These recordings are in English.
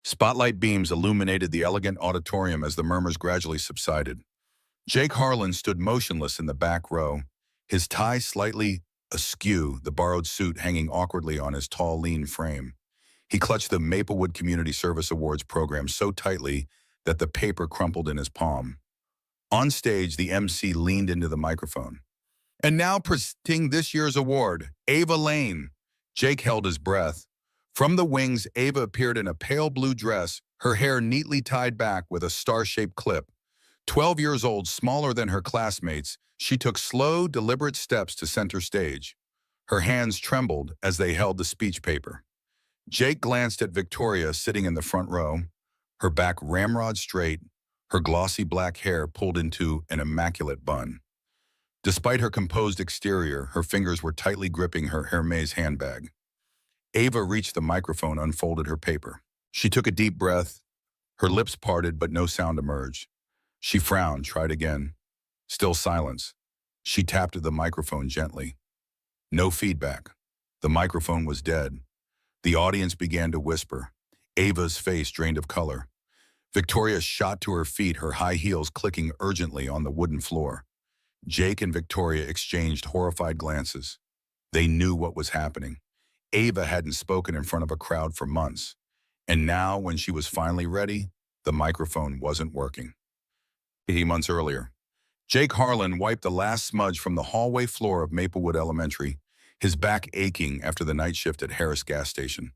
Spotlight beams illuminated the elegant auditorium as the murmurs gradually subsided. Jake Harlan stood motionless in the back row, his tie slightly askew, the borrowed suit hanging awkwardly on his tall, lean frame. He clutched the Maplewood Community Service Awards program so tightly that the paper crumpled in his palm. On stage, the MC leaned into the microphone. And now presenting this year's award, Ava Lane. Jake held his breath. From the wings, Ava appeared in a pale blue dress, her hair neatly tied back with a star-shaped clip. 12 years old, smaller than her classmates, she took slow, deliberate steps to center stage. Her hands trembled as they held the speech paper. Jake glanced at Victoria sitting in the front row, her back ramrod straight, her glossy black hair pulled into an immaculate bun. Despite her composed exterior, her fingers were tightly gripping her Hermes handbag. Ava reached the microphone, unfolded her paper. She took a deep breath. Her lips parted, but no sound emerged. She frowned, tried again. Still silence. She tapped the microphone gently. No feedback. The microphone was dead. The audience began to whisper. Ava's face drained of color. Victoria shot to her feet, her high heels clicking urgently on the wooden floor. Jake and Victoria exchanged horrified glances. They knew what was happening. Ava hadn't spoken in front of a crowd for months. And now, when she was finally ready, the microphone wasn't working. 8 months earlier, Jake Harlan wiped the last smudge from the hallway floor of Maplewood Elementary, his back aching after the night shift at Harris gas station.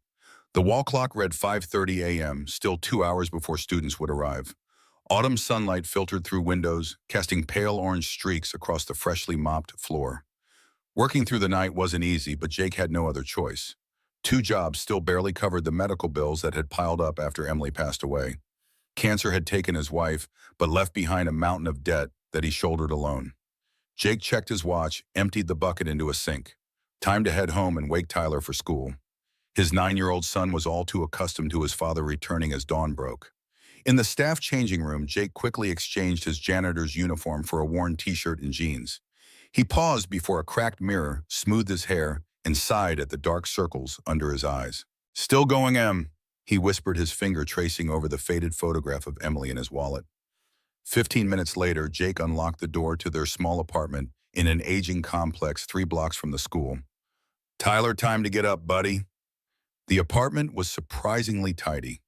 The wall clock read 5:30 a.m., still 2 hours before students would arrive. Autumn sunlight filtered through windows, casting pale orange streaks across the freshly mopped floor. Working through the night wasn't easy, but Jake had no other choice. 2 jobs still barely covered the medical bills that had piled up after Emily passed away. Cancer had taken his wife, but left behind a mountain of debt that he shouldered alone. Jake checked his watch, emptied the bucket into a sink. Time to head home and wake Tyler for school. His 9-year-old son was all too accustomed to his father returning as dawn broke. In the staff changing room, Jake quickly exchanged his janitor's uniform for a worn t-shirt and jeans. He paused before a cracked mirror, smoothed his hair, and sighed at the dark circles under his eyes. "Still going, Em," he whispered, his finger tracing over the faded photograph of Emily in his wallet. 15 minutes later, Jake unlocked the door to their small apartment in an aging complex 3 blocks from the school. "Tyler, time to get up, buddy." The apartment was surprisingly tidy.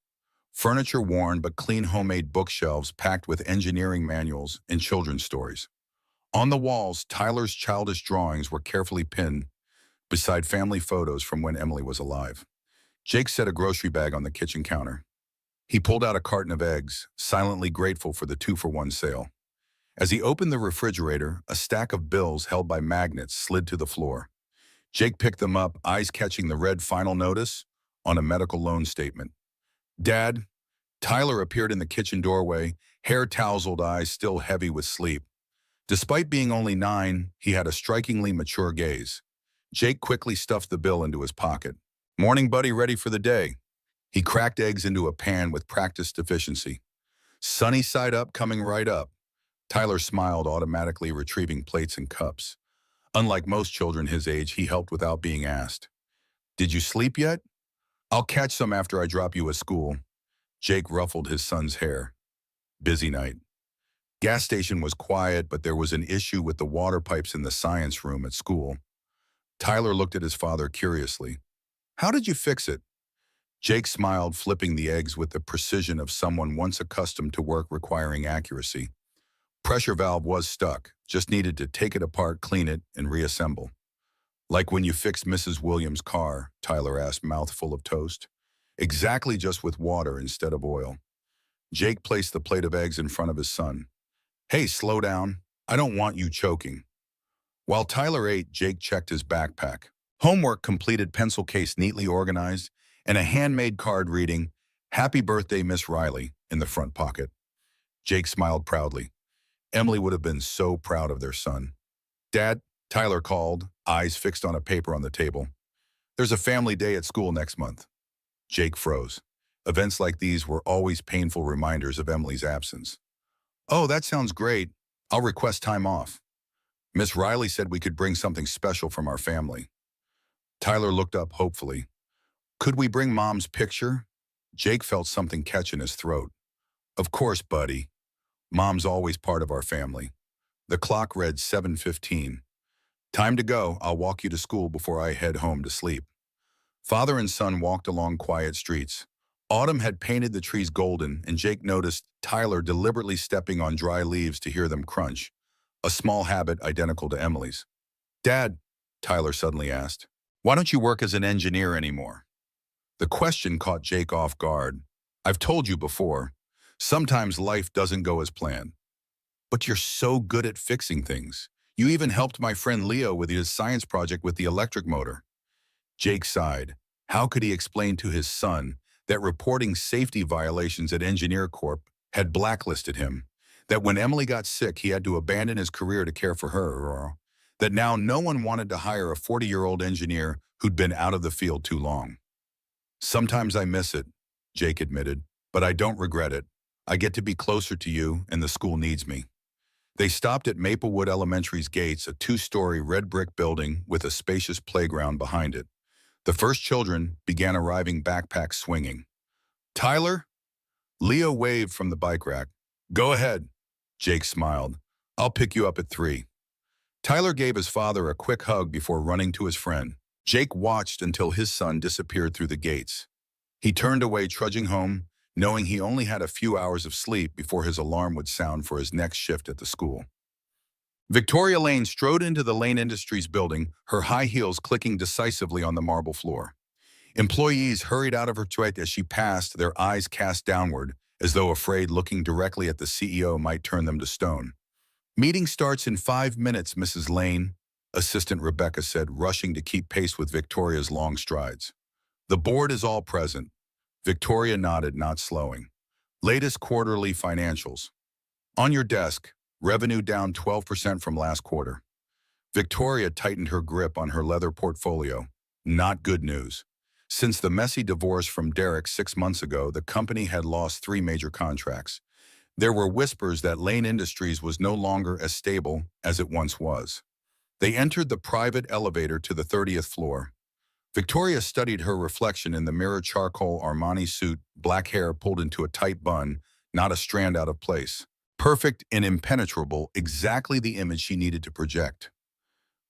Furniture worn but clean homemade bookshelves packed with engineering manuals and children's stories. On the walls, Tyler's childish drawings were carefully pinned beside family photos from when Emily was alive. Jake set a grocery bag on the kitchen counter. He pulled out a carton of eggs, silently grateful for the 2-for-1 sale. As he opened the refrigerator, a stack of bills held by magnets slid to the floor. Jake picked them up, eyes catching the red final notice on a medical loan statement. "Dad," Tyler appeared in the kitchen doorway, hair tousled, eyes still heavy with sleep. Despite being only 9, he had a strikingly mature gaze. Jake quickly stuffed the bill into his pocket. "Morning, buddy, ready for the day." He cracked eggs into a pan with practiced efficiency. "Sunny side up, coming right up." Tyler smiled, automatically retrieving plates and cups. Unlike most children his age, he helped without being asked. "Did you sleep yet?" "I'll catch some after I drop you at school." Jake ruffled his son's hair. Busy night. Gas station was quiet, but there was an issue with the water pipes in the science room at school. Tyler looked at his father curiously. "How did you fix it?" Jake smiled, flipping the eggs with the precision of someone once accustomed to work requiring accuracy. Pressure valve was stuck, just needed to take it apart, clean it, and reassemble. "Like when you fixed Mrs. Williams' car?" Tyler asked, mouthful of toast. "Exactly, just with water instead of oil." Jake placed the plate of eggs in front of his son. "Hey, slow down. I don't want you choking." While Tyler ate, Jake checked his backpack. Homework completed, pencil case neatly organized, and a handmade card reading, "Happy birthday, Miss Riley," in the front pocket. Jake smiled proudly. Emily would have been so proud of their son. "Dad," Tyler called, eyes fixed on a paper on the table. "There's a family day at school next month." Jake froze. Events like these were always painful reminders of Emily's absence. "Oh, that sounds great. I'll request time off. Miss Riley said we could bring something special from our family." Tyler looked up hopefully. "Could we bring Mom's picture?" Jake felt something catch in his throat. Of course, buddy. Mom's always part of our family. The clock read 7:15. Time to go. I'll walk you to school before I head home to sleep. Father and son walked along quiet streets. Autumn had painted the trees golden, and Jake noticed Tyler deliberately stepping on dry leaves to hear them crunch, a small habit identical to Emily's. Dad, Tyler suddenly asked, why don't you work as an engineer anymore? The question caught Jake off guard. I've told you before, sometimes life doesn't go as planned. But you're so good at fixing things. You even helped my friend Leo with his science project with the electric motor. Jake sighed. How could he explain to his son that reporting safety violations at Engineer Corp had blacklisted him, that when Emily got sick he had to abandon his career to care for her, or that now no one wanted to hire a 40-year-old engineer who'd been out of the field too long? Sometimes I miss it, Jake admitted, but I don't regret it. I get to be closer to you and the school needs me. They stopped at Maplewood Elementary's gates, a 2-story red brick building with a spacious playground behind it. The first children began arriving, backpacks swinging. Tyler? Leo waved from the bike rack. Go ahead. Jake smiled. I'll pick you up at 3. Tyler gave his father a quick hug before running to his friend. Jake watched until his son disappeared through the gates. He turned away, trudging home, knowing he only had a few hours of sleep before his alarm would sound for his next shift at the school. Victoria Lane strode into the Lane Industries building, her high heels clicking decisively on the marble floor. Employees hurried out of her toilet as she passed, their eyes cast downward, as though afraid looking directly at the CEO might turn them to stone. Meeting starts in 5 minutes, Mrs. Lane, Assistant Rebecca said, rushing to keep pace with Victoria's long strides. The board is all present. Victoria nodded, not slowing. Latest quarterly financials. On your desk, revenue down 12% from last quarter. Victoria tightened her grip on her leather portfolio. Not good news. Since the messy divorce from Derek 6 months ago, the company had lost 3 major contracts. There were whispers that Lane Industries was no longer as stable as it once was. They entered the private elevator to the 30th floor. Victoria studied her reflection in the mirror, charcoal Armani suit, black hair pulled into a tight bun, not a strand out of place. Perfect and impenetrable, exactly the image she needed to project.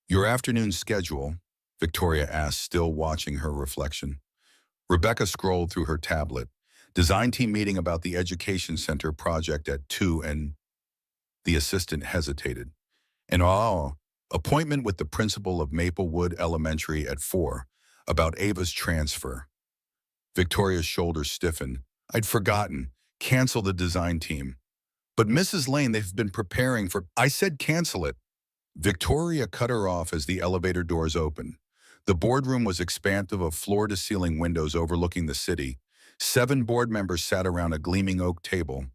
Your afternoon schedule, Victoria asked, still watching her reflection. Rebecca scrolled through her tablet. Design team meeting about the education center project at 2 and the assistant hesitated. And appointment with the principal of Maplewood Elementary at 4 about Ava's transfer. Victoria's shoulders stiffened. I'd forgotten. Cancel the design team. But Mrs. Lane, they've been preparing for... I said cancel it. Victoria cut her off as the elevator doors opened. The boardroom was expansive of floor-to-ceiling windows overlooking the city. 7 board members sat around a gleaming oak table.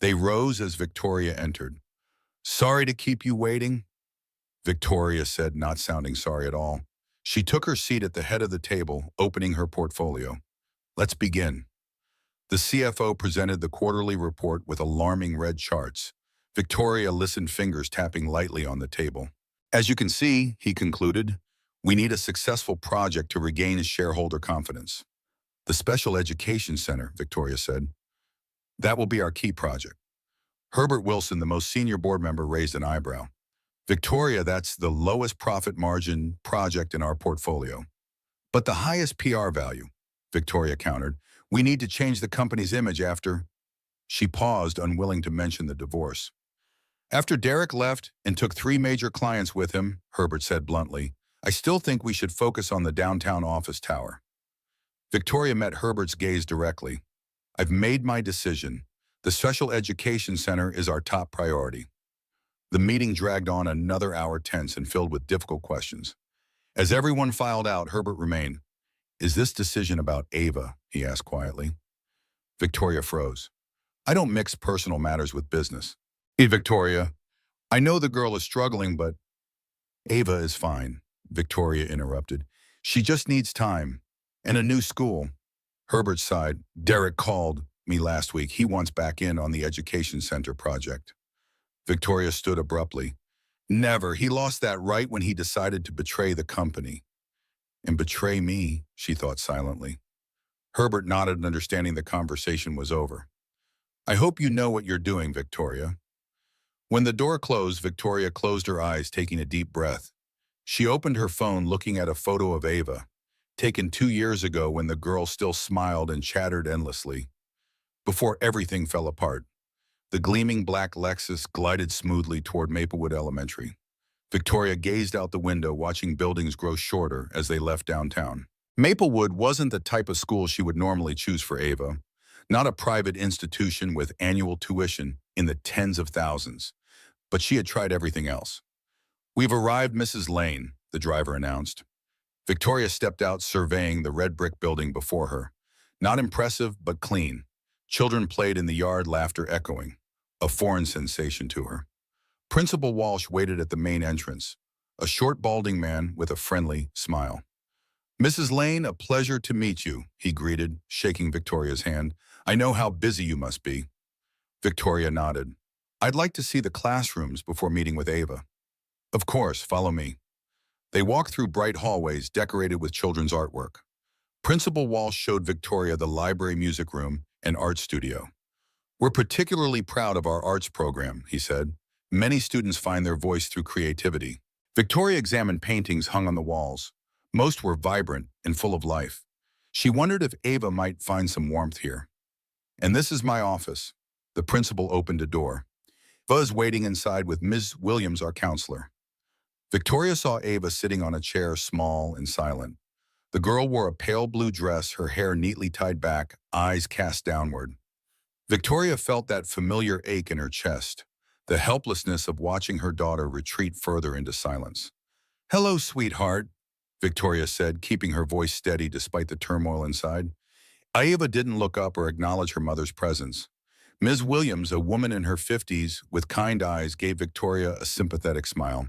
They rose as Victoria entered. Sorry to keep you waiting, Victoria said, not sounding sorry at all. She took her seat at the head of the table, opening her portfolio. Let's begin. The CFO presented the quarterly report with alarming red charts. Victoria listened, fingers tapping lightly on the table. As you can see, he concluded, we need a successful project to regain shareholder confidence. The Special Education Center, Victoria said. That will be our key project. Herbert Wilson, the most senior board member, raised an eyebrow. Victoria, that's the lowest profit margin project in our portfolio. But the highest PR value, Victoria countered. We need to change the company's image after... She paused, unwilling to mention the divorce. After Derek left and took 3 major clients with him, Herbert said bluntly, I still think we should focus on the downtown office tower. Victoria met Herbert's gaze directly. I've made my decision. The Special Education Center is our top priority. The meeting dragged on another hour, tense and filled with difficult questions. As everyone filed out, Herbert remained. Is this decision about Ava? He asked quietly. Victoria froze. I don't mix personal matters with business. Hey, Victoria, I know the girl is struggling, but... Ava is fine, Victoria interrupted. She just needs time. And a new school. Herbert sighed. Derek called me last week. He wants back in on the education center project. Victoria stood abruptly. Never. He lost that right when he decided to betray the company. And betray me, she thought silently. Herbert nodded, understanding the conversation was over. I hope you know what you're doing, Victoria. When the door closed, Victoria closed her eyes, taking a deep breath. She opened her phone, looking at a photo of Ava, taken 2 years ago when the girl still smiled and chattered endlessly. Before everything fell apart, the gleaming black Lexus glided smoothly toward Maplewood Elementary. Victoria gazed out the window, watching buildings grow shorter as they left downtown. Maplewood wasn't the type of school she would normally choose for Ava, not a private institution with annual tuition in the tens of thousands, but she had tried everything else. We've arrived, Mrs. Lane, the driver announced. Victoria stepped out, surveying the red brick building before her. Not impressive, but clean. Children played in the yard, laughter echoing, a foreign sensation to her. Principal Walsh waited at the main entrance, a short, balding man with a friendly smile. Mrs. Lane, a pleasure to meet you, he greeted, shaking Victoria's hand. I know how busy you must be. Victoria nodded. I'd like to see the classrooms before meeting with Ava. Of course, follow me. They walked through bright hallways decorated with children's artwork. Principal Walsh showed Victoria the library, music room, and art studio. We're particularly proud of our arts program, he said. Many students find their voice through creativity. Victoria examined paintings hung on the walls. Most were vibrant and full of life. She wondered if Ava might find some warmth here. And this is my office. The principal opened a door. Ava is waiting inside with Ms. Williams, our counselor. Victoria saw Ava sitting on a chair, small and silent. The girl wore a pale blue dress, her hair neatly tied back, eyes cast downward. Victoria felt that familiar ache in her chest, the helplessness of watching her daughter retreat further into silence. Hello, sweetheart, Victoria said, keeping her voice steady despite the turmoil inside. Ava didn't look up or acknowledge her mother's presence. Ms. Williams, a woman in her 50s with kind eyes, gave Victoria a sympathetic smile.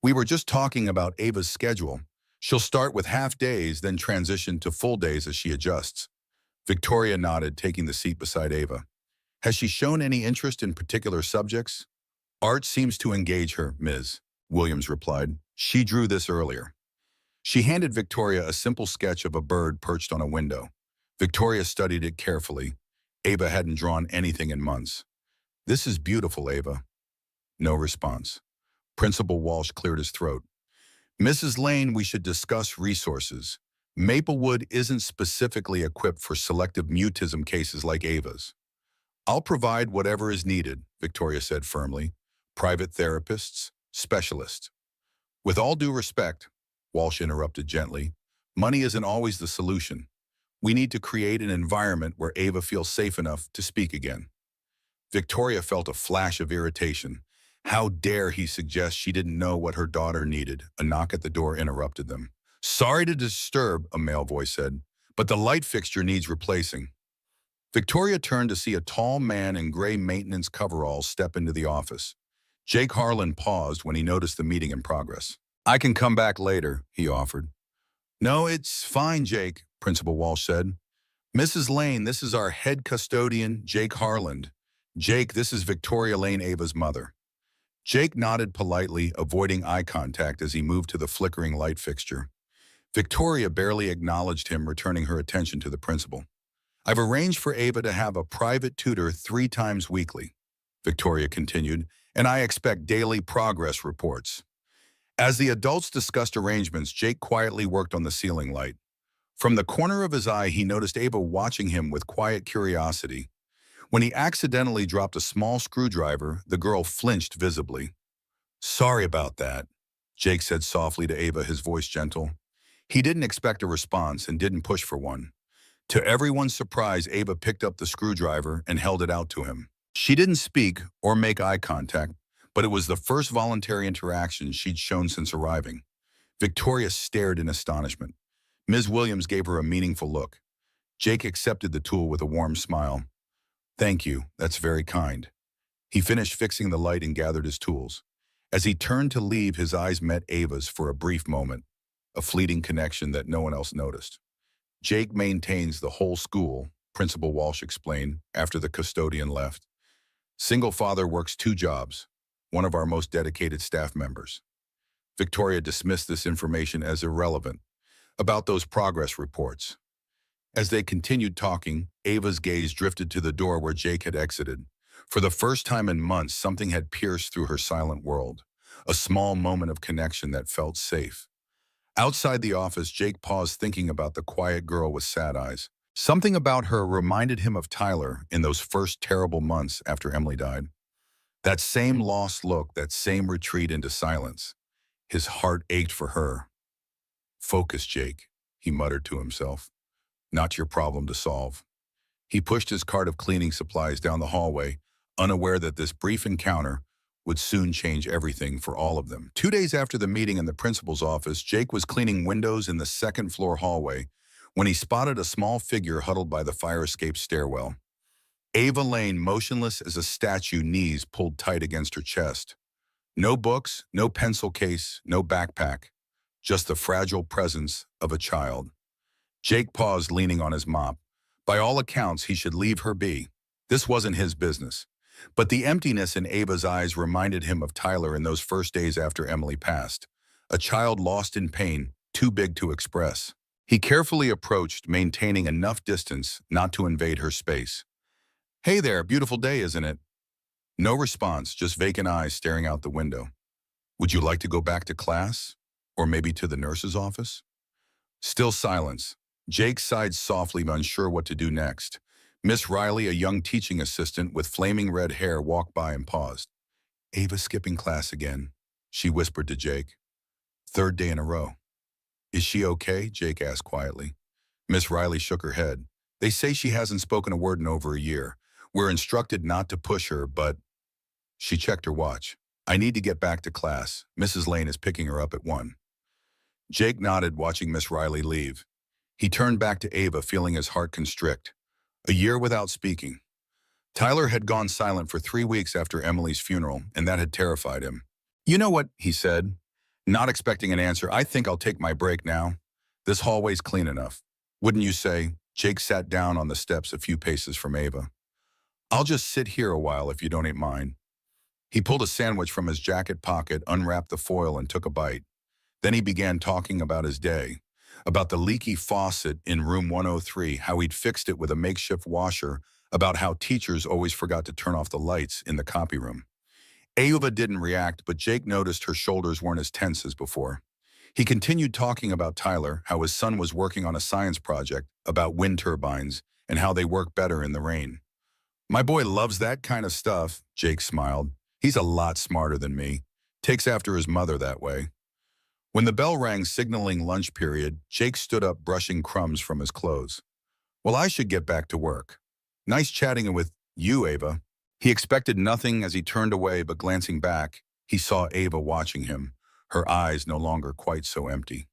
We were just talking about Ava's schedule. She'll start with half days, then transition to full days as she adjusts. Victoria nodded, taking the seat beside Ava. Has she shown any interest in particular subjects? Art seems to engage her, Ms. Williams replied. She drew this earlier. She handed Victoria a simple sketch of a bird perched on a window. Victoria studied it carefully. Ava hadn't drawn anything in months. This is beautiful, Ava. No response. Principal Walsh cleared his throat. Mrs. Lane, we should discuss resources. Maplewood isn't specifically equipped for selective mutism cases like Ava's. I'll provide whatever is needed, Victoria said firmly. Private therapists, specialists. With all due respect, Walsh interrupted gently, money isn't always the solution. We need to create an environment where Ava feels safe enough to speak again. Victoria felt a flash of irritation. How dare he suggest she didn't know what her daughter needed? A knock at the door interrupted them. Sorry to disturb, a male voice said, but the light fixture needs replacing. Victoria turned to see a tall man in gray maintenance coveralls step into the office. Jake Harlan paused when he noticed the meeting in progress. I can come back later, he offered. No, it's fine, Jake, Principal Walsh said. Mrs. Lane, this is our head custodian, Jake Harland. Jake, this is Victoria Lane, Ava's mother. Jake nodded politely, avoiding eye contact as he moved to the flickering light fixture. Victoria barely acknowledged him, returning her attention to the principal. I've arranged for Ava to have a private tutor 3 times weekly, Victoria continued, and I expect daily progress reports. As the adults discussed arrangements, Jake quietly worked on the ceiling light. From the corner of his eye, he noticed Ava watching him with quiet curiosity. When he accidentally dropped a small screwdriver, the girl flinched visibly. Sorry about that, Jake said softly to Ava, his voice gentle. He didn't expect a response and didn't push for one. To everyone's surprise, Ava picked up the screwdriver and held it out to him. She didn't speak or make eye contact, but it was the first voluntary interaction she'd shown since arriving. Victoria stared in astonishment. Ms. Williams gave her a meaningful look. Jake accepted the tool with a warm smile. Thank you, that's very kind. He finished fixing the light and gathered his tools. As he turned to leave, his eyes met Ava's for a brief moment, a fleeting connection that no one else noticed. Jake maintains the whole school, Principal Walsh explained after the custodian left. Single father works 2 jobs, one of our most dedicated staff members. Victoria dismissed this information as irrelevant. About those progress reports. As they continued talking, Ava's gaze drifted to the door where Jake had exited. For the first time in months, something had pierced through her silent world. A small moment of connection that felt safe. Outside the office, Jake paused thinking about the quiet girl with sad eyes. Something about her reminded him of Tyler in those first terrible months after Emily died. That same lost look, that same retreat into silence. His heart ached for her. "Focus, Jake," he muttered to himself. "Not your problem to solve." He pushed his cart of cleaning supplies down the hallway, unaware that this brief encounter would soon change everything for all of them. 2 days after the meeting in the principal's office, Jake was cleaning windows in the second-floor hallway when he spotted a small figure huddled by the fire escape stairwell. Ava Lane, motionless as a statue, knees pulled tight against her chest. No books, no pencil case, no backpack, just the fragile presence of a child. Jake paused, leaning on his mop. By all accounts, he should leave her be. This wasn't his business. But the emptiness in Ava's eyes reminded him of Tyler in those first days after Emily passed. A child lost in pain, too big to express. He carefully approached, maintaining enough distance not to invade her space. "Hey there, beautiful day, isn't it?" No response, just vacant eyes staring out the window. "Would you like to go back to class? Or maybe to the nurse's office?" Still silence. Jake sighed softly, unsure what to do next. Miss Riley, a young teaching assistant with flaming red hair, walked by and paused. "Ava skipping class again," she whispered to Jake. "Third day in a row." "Is she okay?" Jake asked quietly. Miss Riley shook her head. "They say she hasn't spoken a word in over a year. We're instructed not to push her, but—" She checked her watch. "I need to get back to class. Mrs. Lane is picking her up at 1. Jake nodded, watching Miss Riley leave. He turned back to Ava, feeling his heart constrict. A year without speaking. Tyler had gone silent for 3 weeks after Emily's funeral, and that had terrified him. "You know what?" he said, not expecting an answer. "I think I'll take my break now. This hallway's clean enough." "Wouldn't you say?" Jake sat down on the steps a few paces from Ava. "I'll just sit here a while if you don't mind." He pulled a sandwich from his jacket pocket, unwrapped the foil, and took a bite. Then he began talking about his day, about the leaky faucet in room 103, how he'd fixed it with a makeshift washer, about how teachers always forgot to turn off the lights in the copy room. Ava didn't react, but Jake noticed her shoulders weren't as tense as before. He continued talking about Tyler, how his son was working on a science project about wind turbines and how they work better in the rain. "My boy loves that kind of stuff," Jake smiled. "He's a lot smarter than me. Takes after his mother that way." When the bell rang, signaling lunch period, Jake stood up, brushing crumbs from his clothes. "Well, I should get back to work. Nice chatting with you, Ava." He expected nothing as he turned away, but glancing back, he saw Ava watching him, her eyes no longer quite so empty.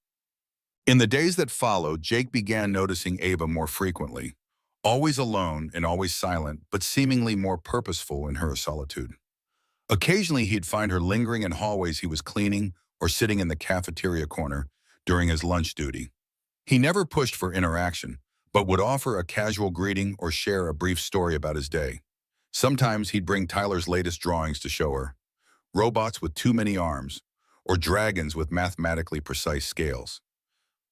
In the days that followed, Jake began noticing Ava more frequently, always alone and always silent, but seemingly more purposeful in her solitude. Occasionally, he'd find her lingering in hallways he was cleaning or sitting in the cafeteria corner during his lunch duty. He never pushed for interaction, but would offer a casual greeting or share a brief story about his day. Sometimes he'd bring Tyler's latest drawings to show her, robots with too many arms, or dragons with mathematically precise scales.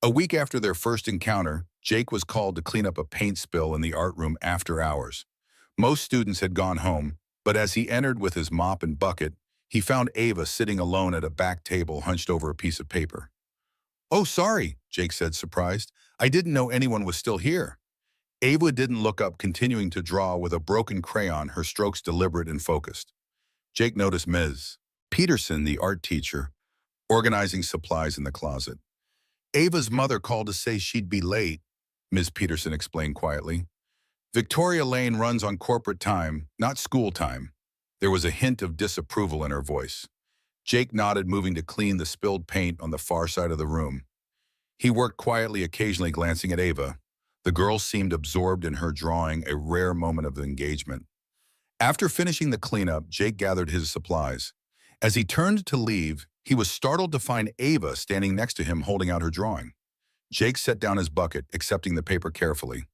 A week after their first encounter, Jake was called to clean up a paint spill in the art room after hours. Most students had gone home, but as he entered with his mop and bucket, he found Ava sitting alone at a back table, hunched over a piece of paper. "Oh, sorry," Jake said, surprised. "I didn't know anyone was still here." Ava didn't look up, continuing to draw with a broken crayon, her strokes deliberate and focused. Jake noticed Ms. Peterson, the art teacher, organizing supplies in the closet. "Ava's mother called to say she'd be late," Ms. Peterson explained quietly. "Victoria Lane runs on corporate time, not school time." There was a hint of disapproval in her voice. Jake nodded, moving to clean the spilled paint on the far side of the room. He worked quietly, occasionally glancing at Ava. The girl seemed absorbed in her drawing, a rare moment of engagement. After finishing the cleanup, Jake gathered his supplies. As he turned to leave, he was startled to find Ava standing next to him, holding out her drawing. Jake set down his bucket, accepting the paper carefully.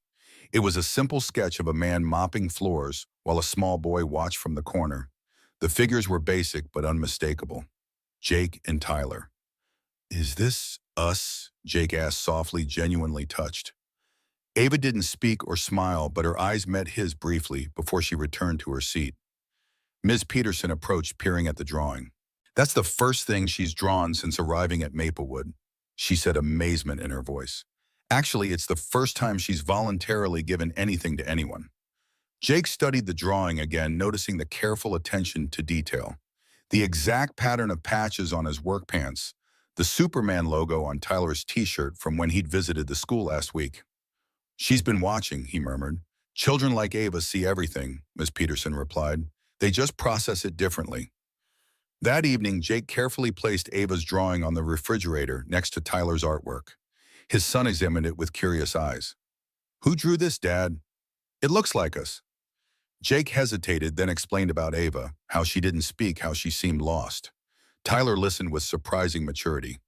It was a simple sketch of a man mopping floors while a small boy watched from the corner. The figures were basic but unmistakable. Jake and Tyler. "Is this us?" Jake asked softly, genuinely touched. Ava didn't speak or smile, but her eyes met his briefly before she returned to her seat. Ms. Peterson approached, peering at the drawing. That's the first thing she's drawn since arriving at Maplewood, she said, amazement in her voice. Actually, it's the first time she's voluntarily given anything to anyone. Jake studied the drawing again, noticing the careful attention to detail. The exact pattern of patches on his work pants, the Superman logo on Tyler's t-shirt from when he'd visited the school last week. She's been watching, he murmured. Children like Ava see everything, Ms. Peterson replied. They just process it differently. That evening, Jake carefully placed Ava's drawing on the refrigerator next to Tyler's artwork. His son examined it with curious eyes. Who drew this, Dad? It looks like us. Jake hesitated, then explained about Ava, how she didn't speak, how she seemed lost. Tyler listened with surprising maturity.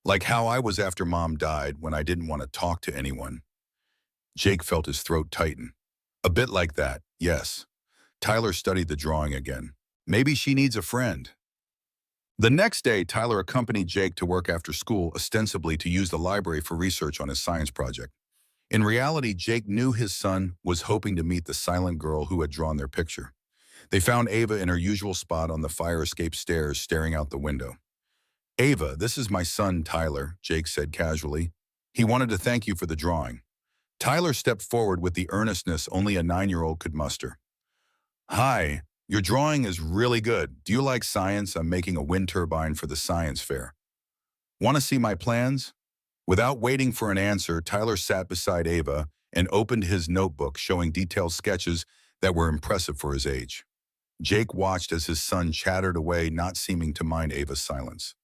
Like how I was after Mom died when I didn't want to talk to anyone. Jake felt his throat tighten. A bit like that, yes. Tyler studied the drawing again. Maybe she needs a friend. The next day, Tyler accompanied Jake to work after school, ostensibly to use the library for research on his science project. In reality, Jake knew his son was hoping to meet the silent girl who had drawn their picture. They found Ava in her usual spot on the fire escape stairs, staring out the window. Ava, this is my son, Tyler, Jake said casually. He wanted to thank you for the drawing. Tyler stepped forward with the earnestness only a 9-year-old could muster. Hi, your drawing is really good. Do you like science? I'm making a wind turbine for the science fair. Want to see my plans? Without waiting for an answer, Tyler sat beside Ava and opened his notebook, showing detailed sketches that were impressive for his age. Jake watched as his son chattered away, not seeming to mind Ava's silence.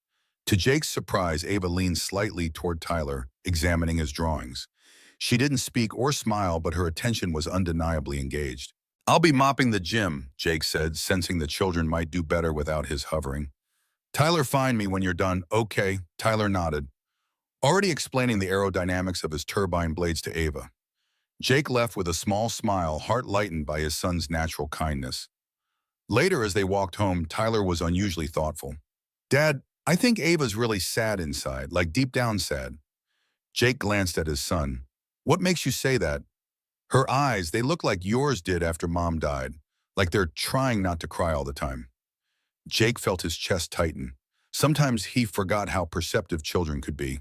To Jake's surprise, Ava leaned slightly toward Tyler, examining his drawings. She didn't speak or smile, but her attention was undeniably engaged. I'll be mopping the gym, Jake said, sensing the children might do better without his hovering. Tyler, find me when you're done. Okay, Tyler nodded, already explaining the aerodynamics of his turbine blades to Ava. Jake left with a small smile, heart lightened by his son's natural kindness. Later, as they walked home, Tyler was unusually thoughtful. Dad, I think Ava's really sad inside, like deep down sad. Jake glanced at his son. What makes you say that? Her eyes, they look like yours did after Mom died, like they're trying not to cry all the time. Jake felt his chest tighten. Sometimes he forgot how perceptive children could be.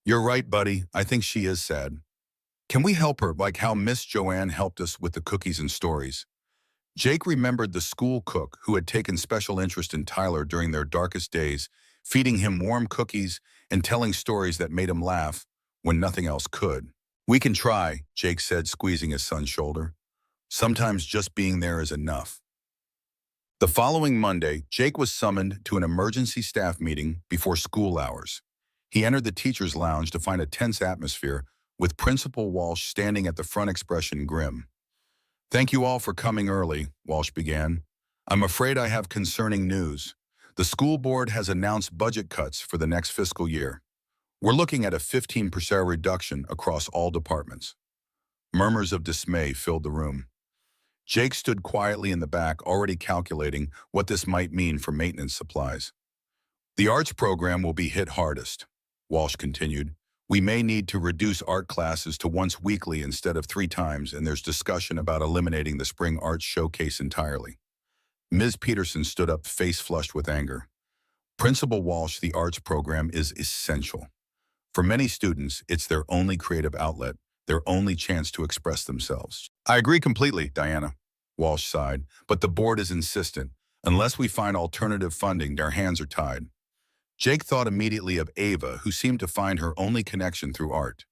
You're right, buddy. I think she is sad. Can we help her, like how Miss Joanne helped us with the cookies and stories? Jake remembered the school cook who had taken special interest in Tyler during their darkest days, feeding him warm cookies and telling stories that made him laugh when nothing else could. We can try, Jake said, squeezing his son's shoulder. Sometimes just being there is enough. The following Monday, Jake was summoned to an emergency staff meeting before school hours. He entered the teacher's lounge to find a tense atmosphere, with Principal Walsh standing at the front, expression grim. Thank you all for coming early, Walsh began. I'm afraid I have concerning news. The school board has announced budget cuts for the next fiscal year. We're looking at a 15% reduction across all departments. Murmurs of dismay filled the room. Jake stood quietly in the back, already calculating what this might mean for maintenance supplies. The arts program will be hit hardest, Walsh continued. We may need to reduce art classes to once weekly instead of 3 times, and there's discussion about eliminating the spring arts showcase entirely. Ms. Peterson stood up, face flushed with anger. Principal Walsh, the arts program is essential. For many students, it's their only creative outlet, their only chance to express themselves. I agree completely, Diana, Walsh sighed, but the board is insistent. Unless we find alternative funding, their hands are tied. Jake thought immediately of Ava, who seemed to find her only connection through art.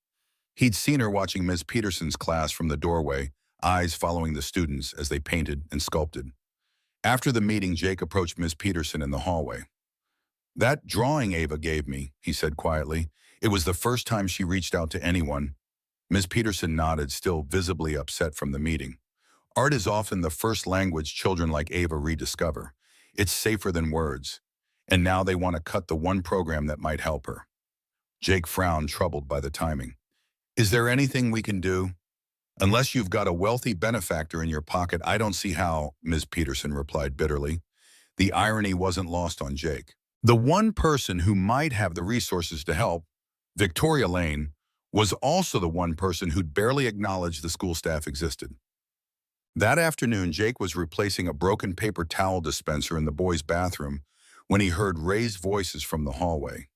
He'd seen her watching Ms. Peterson's class from the doorway, eyes following the students as they painted and sculpted. After the meeting, Jake approached Ms. Peterson in the hallway. That drawing Ava gave me, he said quietly. It was the first time she reached out to anyone. Ms. Peterson nodded, still visibly upset from the meeting. Art is often the first language children like Ava rediscover. It's safer than words. And now they want to cut the one program that might help her. Jake frowned, troubled by the timing. Is there anything we can do? Unless you've got a wealthy benefactor in your pocket, I don't see how, Ms. Peterson replied bitterly. The irony wasn't lost on Jake. The one person who might have the resources to help, Victoria Lane, was also the one person who'd barely acknowledged the school staff existed. That afternoon, Jake was replacing a broken paper towel dispenser in the boys' bathroom when he heard raised voices from the hallway.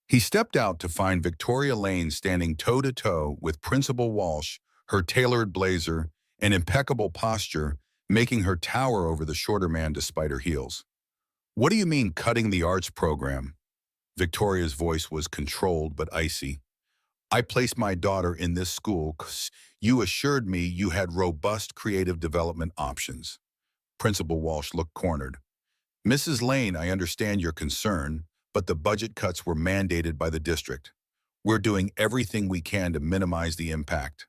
He stepped out to find Victoria Lane standing toe-to-toe with Principal Walsh, her tailored blazer and impeccable posture making her tower over the shorter man despite her heels. "What do you mean cutting the arts program?" Victoria's voice was controlled but icy. "I placed my daughter in this school because you assured me you had robust creative development options." Principal Walsh looked cornered. "Mrs. Lane, I understand your concern, but the budget cuts were mandated by the district. We're doing everything we can to minimize the impact.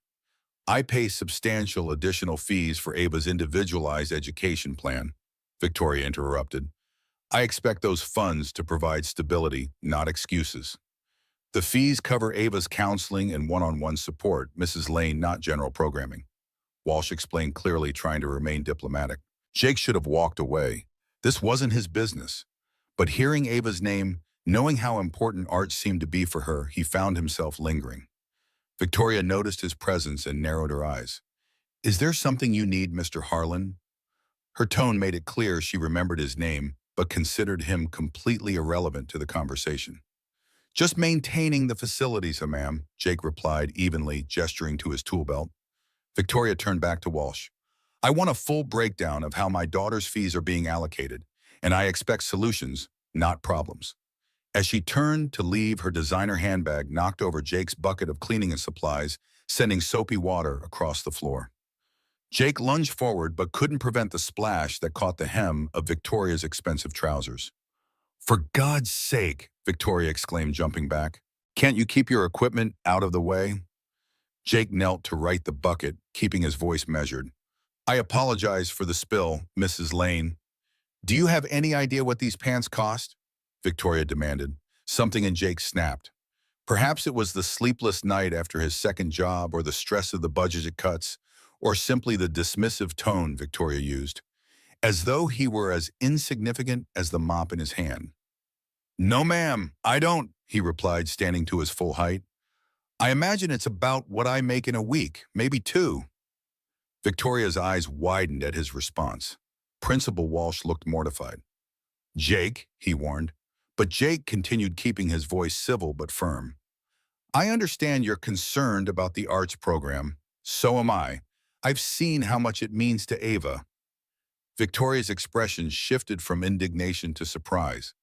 I pay substantial additional fees for Ava's individualized education plan," Victoria interrupted. "I expect those funds to provide stability, not excuses. The fees cover Ava's counseling and one-on-one support, Mrs. Lane, not general programming." Walsh explained clearly, trying to remain diplomatic. Jake should have walked away. This wasn't his business. But hearing Ava's name, knowing how important art seemed to be for her, he found himself lingering. Victoria noticed his presence and narrowed her eyes. "Is there something you need, Mr. Harlan?" Her tone made it clear she remembered his name, but considered him completely irrelevant to the conversation. "Just maintaining the facilities, ma'am," Jake replied evenly, gesturing to his tool belt. Victoria turned back to Walsh. "I want a full breakdown of how my daughter's fees are being allocated, and I expect solutions, not problems." As she turned to leave, her designer handbag knocked over Jake's bucket of cleaning supplies, sending soapy water across the floor. Jake lunged forward but couldn't prevent the splash that caught the hem of Victoria's expensive trousers. "For God's sake," Victoria exclaimed, jumping back. "Can't you keep your equipment out of the way?" Jake knelt to right the bucket, keeping his voice measured. "I apologize for the spill, Mrs. Lane. Do you have any idea what these pants cost?" Victoria demanded. Something in Jake snapped. Perhaps it was the sleepless night after his second job, or the stress of the budget cuts, or simply the dismissive tone Victoria used, as though he were as insignificant as the mop in his hand. "No, ma'am, I don't," he replied, standing to his full height. "I imagine it's about what I make in a week, maybe two." Victoria's eyes widened at his response. Principal Walsh looked mortified. "Jake," he warned. But Jake continued, keeping his voice civil but firm. "I understand you're concerned about the arts program. So am I. I've seen how much it means to Ava." Victoria's expression shifted from indignation to surprise.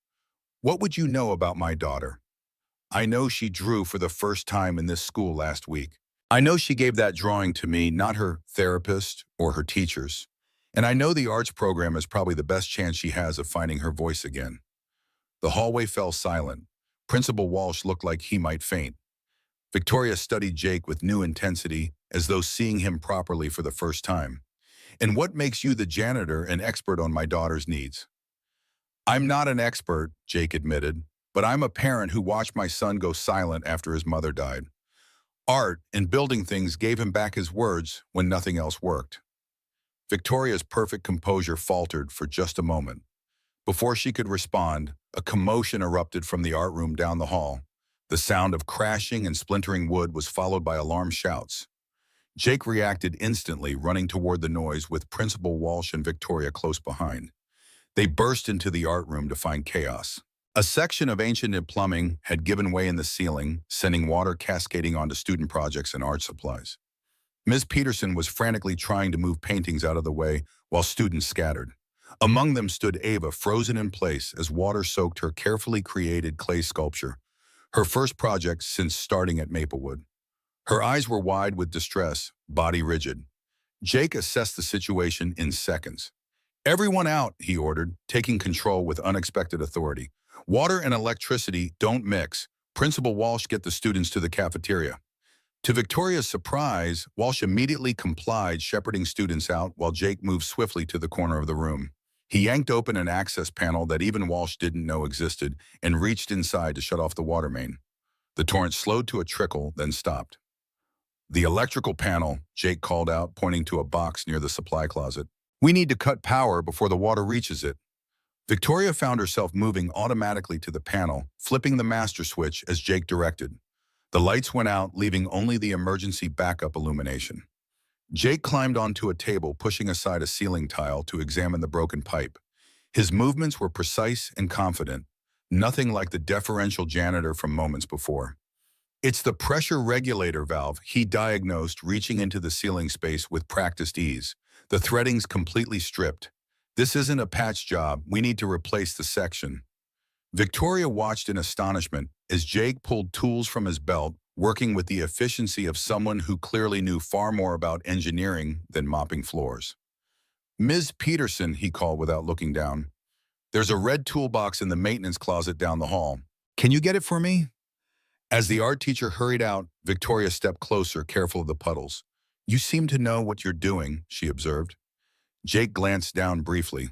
"What would you know about my daughter?" "I know she drew for the first time in this school last week. I know she gave that drawing to me, not her therapist or her teachers. And I know the arts program is probably the best chance she has of finding her voice again." The hallway fell silent. Principal Walsh looked like he might faint. Victoria studied Jake with new intensity, as though seeing him properly for the first time. "And what makes you the janitor and expert on my daughter's needs?" "I'm not an expert," Jake admitted, "but I'm a parent who watched my son go silent after his mother died. Art and building things gave him back his words when nothing else worked." Victoria's perfect composure faltered for just a moment. Before she could respond, a commotion erupted from the art room down the hall. The sound of crashing and splintering wood was followed by alarmed shouts. Jake reacted instantly, running toward the noise with Principal Walsh and Victoria close behind. They burst into the art room to find chaos. A section of ancient plumbing had given way in the ceiling, sending water cascading onto student projects and art supplies. Ms. Peterson was frantically trying to move paintings out of the way while students scattered. Among them stood Ava, frozen in place as water soaked her carefully created clay sculpture, her first project since starting at Maplewood. Her eyes were wide with distress, body rigid. Jake assessed the situation in seconds. "Everyone out," he ordered, taking control with unexpected authority. "Water and electricity don't mix. Principal Walsh, get the students to the cafeteria." To Victoria's surprise, Walsh immediately complied, shepherding students out while Jake moved swiftly to the corner of the room. He yanked open an access panel that even Walsh didn't know existed and reached inside to shut off the water main. The torrent slowed to a trickle, then stopped. "The electrical panel," Jake called out, pointing to a box near the supply closet. "We need to cut power before the water reaches it." Victoria found herself moving automatically to the panel, flipping the master switch as Jake directed. The lights went out, leaving only the emergency backup illumination. Jake climbed onto a table, pushing aside a ceiling tile to examine the broken pipe. His movements were precise and confident, nothing like the deferential janitor from moments before. It's the pressure regulator valve, he diagnosed, reaching into the ceiling space with practiced ease. The threading's completely stripped. This isn't a patch job, we need to replace the section. Victoria watched in astonishment as Jake pulled tools from his belt, working with the efficiency of someone who clearly knew far more about engineering than mopping floors. "Ms. Peterson," he called without looking down. "There's a red toolbox in the maintenance closet down the hall. Can you get it for me?" As the art teacher hurried out, Victoria stepped closer, careful of the puddles. "You seem to know what you're doing," she observed. Jake glanced down briefly.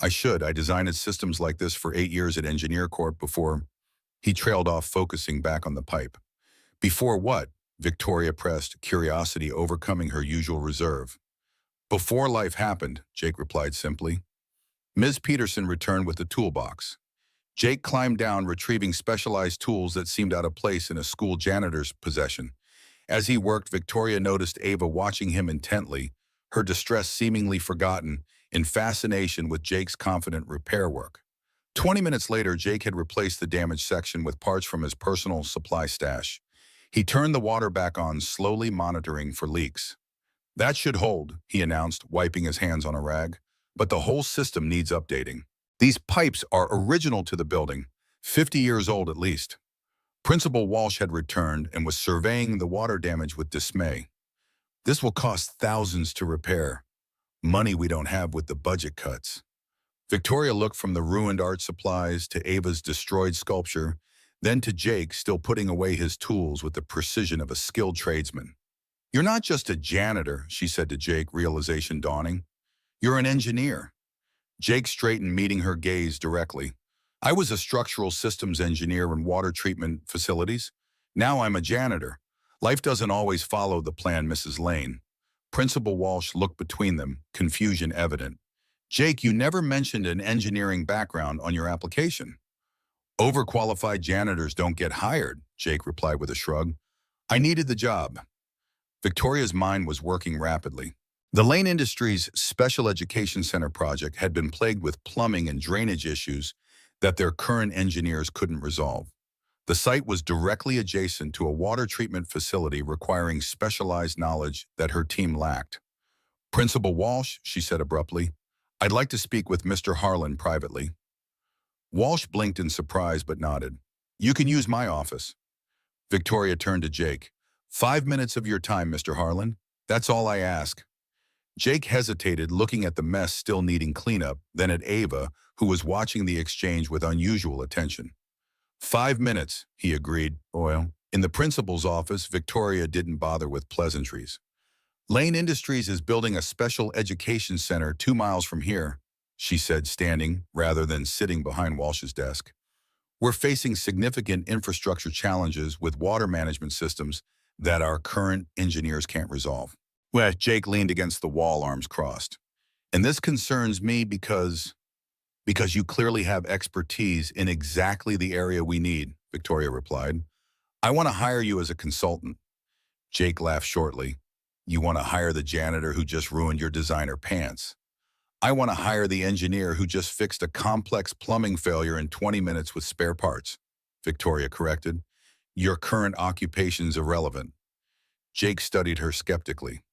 I designed systems like this for 8 years at Engineer Corp before." He trailed off, focusing back on the pipe. "Before what?" Victoria pressed, curiosity overcoming her usual reserve. "Before life happened," Jake replied simply. Ms. Peterson returned with the toolbox. Jake climbed down, retrieving specialized tools that seemed out of place in a school janitor's possession. As he worked, Victoria noticed Ava watching him intently, her distress seemingly forgotten, in fascination with Jake's confident repair work. 20 minutes later, Jake had replaced the damaged section with parts from his personal supply stash. He turned the water back on, slowly monitoring for leaks. "That should hold," he announced, wiping his hands on a rag. "But the whole system needs updating. These pipes are original to the building, 50 years old at least." Principal Walsh had returned and was surveying the water damage with dismay. "This will cost thousands to repair. Money we don't have with the budget cuts." Victoria looked from the ruined art supplies to Ava's destroyed sculpture, then to Jake, still putting away his tools with the precision of a skilled tradesman. "You're not just a janitor," she said to Jake, realization dawning. "You're an engineer." Jake straightened, meeting her gaze directly. "I was a structural systems engineer in water treatment facilities. Now I'm a janitor. Life doesn't always follow the plan, Mrs. Lane." Principal Walsh looked between them, confusion evident. "Jake, you never mentioned an engineering background on your application." "Overqualified janitors don't get hired," Jake replied with a shrug. "I needed the job." Victoria's mind was working rapidly. The Lane Industries Special Education Center project had been plagued with plumbing and drainage issues that their current engineers couldn't resolve. The site was directly adjacent to a water treatment facility requiring specialized knowledge that her team lacked. "Principal Walsh," she said abruptly, "I'd like to speak with Mr. Harlan privately." Walsh blinked in surprise but nodded. "You can use my office." Victoria turned to Jake. "5 minutes of your time, Mr. Harlan. That's all I ask." Jake hesitated, looking at the mess still needing cleanup, then at Ava, who was watching the exchange with unusual attention. 5 minutes, he agreed. Well, in the principal's office, Victoria didn't bother with pleasantries. "Lane Industries is building a special education center 2 miles from here," she said, standing rather than sitting behind Walsh's desk. "We're facing significant infrastructure challenges with water management systems that our current engineers can't resolve." Well, Jake leaned against the wall, arms crossed. "And this concerns me because you clearly have expertise in exactly the area we need," Victoria replied. "I want to hire you as a consultant." Jake laughed shortly. "You want to hire the janitor who just ruined your designer pants. I want to hire the engineer who just fixed a complex plumbing failure in 20 minutes with spare parts," Victoria corrected. "Your current occupation's irrelevant." Jake studied her skeptically.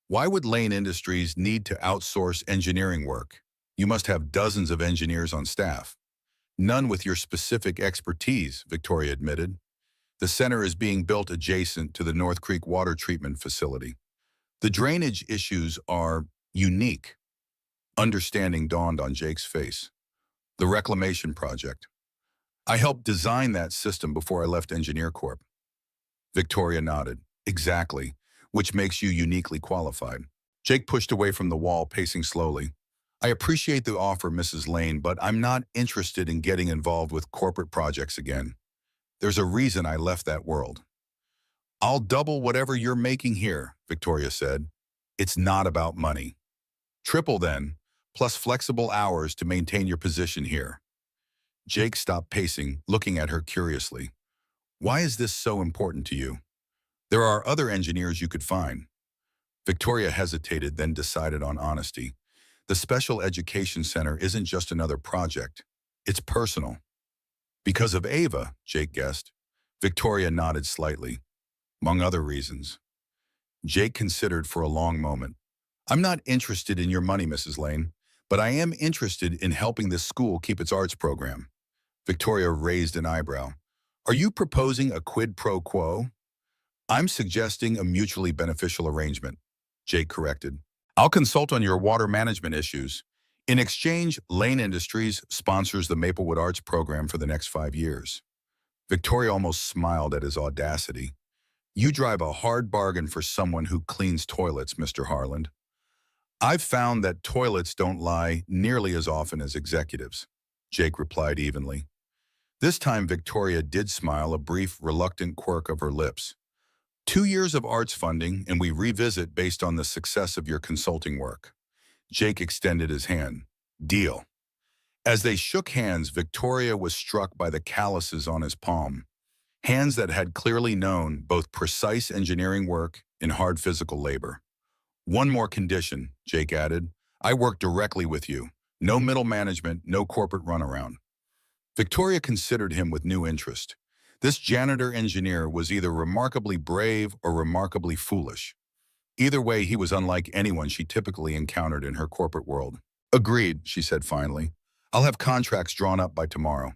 "Why would Lane Industries need to outsource engineering work? You must have dozens of engineers on staff." "None with your specific expertise," Victoria admitted. "The center is being built adjacent to the North Creek water treatment facility. The drainage issues are unique." Understanding dawned on Jake's face. "The reclamation project. I helped design that system before I left Engineer Corp." Victoria nodded. "Exactly, which makes you uniquely qualified." Jake pushed away from the wall, pacing slowly. "I appreciate the offer, Mrs. Lane, but I'm not interested in getting involved with corporate projects again. There's a reason I left that world." "I'll double whatever you're making here," Victoria said. "It's not about money." "Triple then, plus flexible hours to maintain your position here." Jake stopped pacing, looking at her curiously. Why is this so important to you? There are other engineers you could find. Victoria hesitated, then decided on honesty. The Special Education Center isn't just another project. It's personal. Because of Ava, Jake guessed. Victoria nodded slightly. Among other reasons. Jake considered for a long moment. I'm not interested in your money, Mrs. Lane, but I am interested in helping this school keep its arts program. Victoria raised an eyebrow. Are you proposing a quid pro quo? I'm suggesting a mutually beneficial arrangement, Jake corrected. I'll consult on your water management issues. In exchange, Lane Industries sponsors the Maplewood Arts program for the next 5 years. Victoria almost smiled at his audacity. You drive a hard bargain for someone who cleans toilets, Mr. Harland. I've found that toilets don't lie nearly as often as executives, Jake replied evenly. This time Victoria did smile, a brief, reluctant quirk of her lips. 2 years of arts funding, and we revisit based on the success of your consulting work. Jake extended his hand. Deal. As they shook hands, Victoria was struck by the calluses on his palm. Hands that had clearly known both precise engineering work and hard physical labor. One more condition, Jake added. I work directly with you. No middle management, no corporate runaround. Victoria considered him with new interest. This janitor engineer was either remarkably brave or remarkably foolish. Either way, he was unlike anyone she typically encountered in her corporate world. Agreed, she said finally. I'll have contracts drawn up by tomorrow.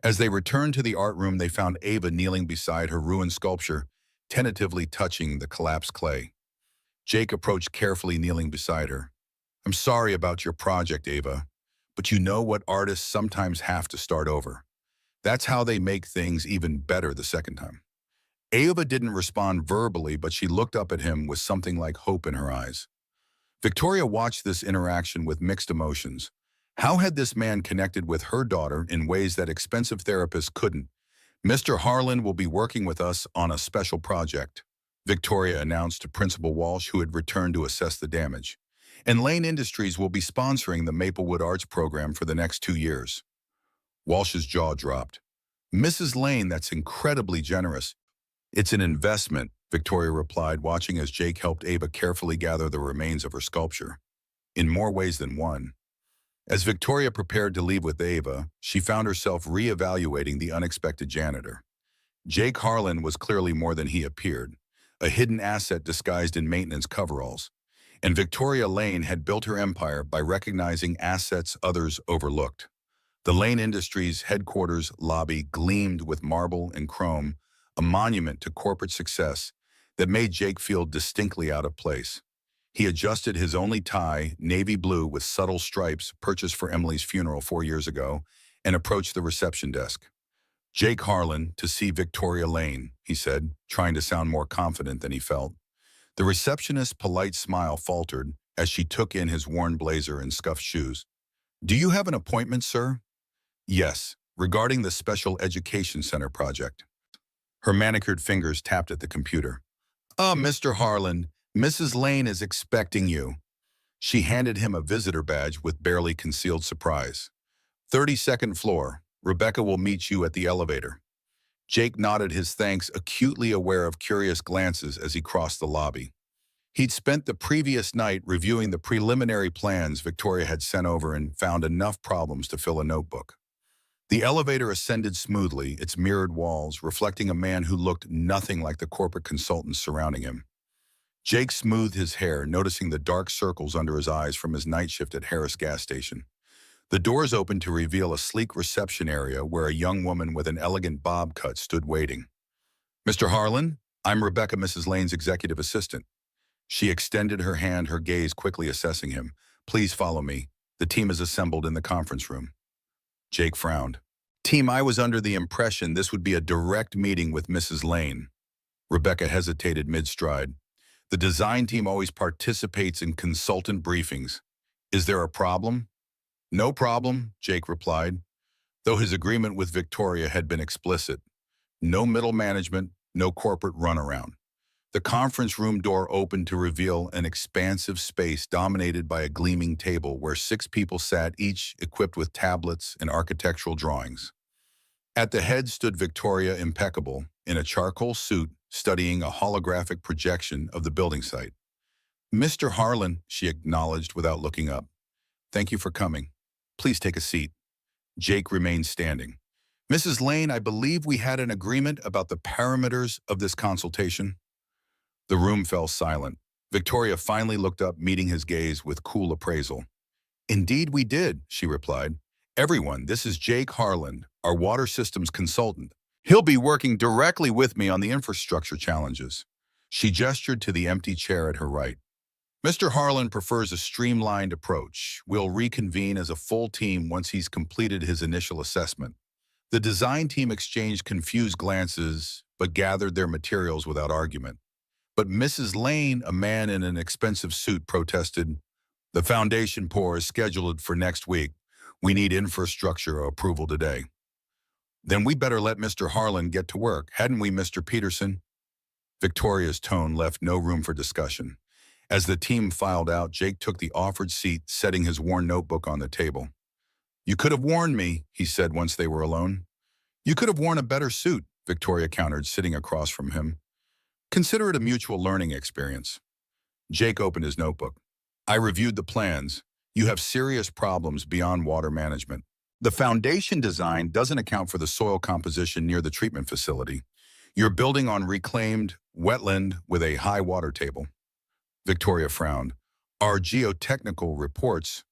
As they returned to the art room, they found Ava kneeling beside her ruined sculpture, tentatively touching the collapsed clay. Jake approached carefully, kneeling beside her. I'm sorry about your project, Ava, but you know what artists sometimes have to start over. That's how they make things even better the second time. Ava didn't respond verbally, but she looked up at him with something like hope in her eyes. Victoria watched this interaction with mixed emotions. How had this man connected with her daughter in ways that expensive therapists couldn't? Mr. Harlan will be working with us on a special project, Victoria announced to Principal Walsh, who had returned to assess the damage. And Lane Industries will be sponsoring the Maplewood Arts program for the next 2 years. Walsh's jaw dropped. Mrs. Lane, that's incredibly generous. It's an investment, Victoria replied, watching as Jake helped Ava carefully gather the remains of her sculpture. In more ways than one. As Victoria prepared to leave with Ava, she found herself re-evaluating the unexpected janitor. Jake Harlan was clearly more than he appeared, a hidden asset disguised in maintenance coveralls. And Victoria Lane had built her empire by recognizing assets others overlooked. The Lane Industries headquarters lobby gleamed with marble and chrome, a monument to corporate success that made Jake feel distinctly out of place. He adjusted his only tie, navy blue with subtle stripes purchased for Emily's funeral 4 years ago, and approached the reception desk. Jake Harlan, to see Victoria Lane, he said, trying to sound more confident than he felt. The receptionist's polite smile faltered as she took in his worn blazer and scuffed shoes. Do you have an appointment, sir? Yes, regarding the Special Education Center project. Her manicured fingers tapped at the computer. Mr. Harlan, Mrs. Lane is expecting you. She handed him a visitor badge with barely concealed surprise. 32nd floor. Rebecca will meet you at the elevator. Jake nodded his thanks, acutely aware of curious glances as he crossed the lobby. He'd spent the previous night reviewing the preliminary plans Victoria had sent over and found enough problems to fill a notebook. The elevator ascended smoothly, its mirrored walls reflecting a man who looked nothing like the corporate consultants surrounding him. Jake smoothed his hair, noticing the dark circles under his eyes from his night shift at Harris gas station. The doors opened to reveal a sleek reception area where a young woman with an elegant bob cut stood waiting. Mr. Harlan, I'm Rebecca, Mrs. Lane's executive assistant. She extended her hand, her gaze quickly assessing him. Please follow me. The team is assembled in the conference room. Jake frowned. Team, I was under the impression this would be a direct meeting with Mrs. Lane. Rebecca hesitated mid-stride. The design team always participates in consultant briefings. Is there a problem? No problem, Jake replied, though his agreement with Victoria had been explicit. No middle management, no corporate runaround. The conference room door opened to reveal an expansive space dominated by a gleaming table where 6 people sat, each equipped with tablets and architectural drawings. At the head stood Victoria, impeccable, in a charcoal suit, studying a holographic projection of the building site. "Mr. Harlan," she acknowledged without looking up. "Thank you for coming. Please take a seat." Jake remained standing. "Mrs. Lane, I believe we had an agreement about the parameters of this consultation." The room fell silent. Victoria finally looked up, meeting his gaze with cool appraisal. "Indeed we did," she replied. "Everyone, this is Jake Harlan, our water systems consultant. He'll be working directly with me on the infrastructure challenges." She gestured to the empty chair at her right. "Mr. Harlan prefers a streamlined approach. We'll reconvene as a full team once he's completed his initial assessment." The design team exchanged confused glances, but gathered their materials without argument. But Mrs. Lane, a man in an expensive suit, protested, "The foundation pour is scheduled for next week. We need infrastructure approval today." "Then we better let Mr. Harlan get to work, hadn't we, Mr. Peterson?" Victoria's tone left no room for discussion. As the team filed out, Jake took the offered seat, setting his worn notebook on the table. "You could have warned me," he said once they were alone. "You could have worn a better suit," Victoria countered, sitting across from him. "Consider it a mutual learning experience." Jake opened his notebook. "I reviewed the plans. You have serious problems beyond water management. The foundation design doesn't account for the soil composition near the treatment facility. You're building on reclaimed wetland with a high water table." Victoria frowned. "Our geotechnical reports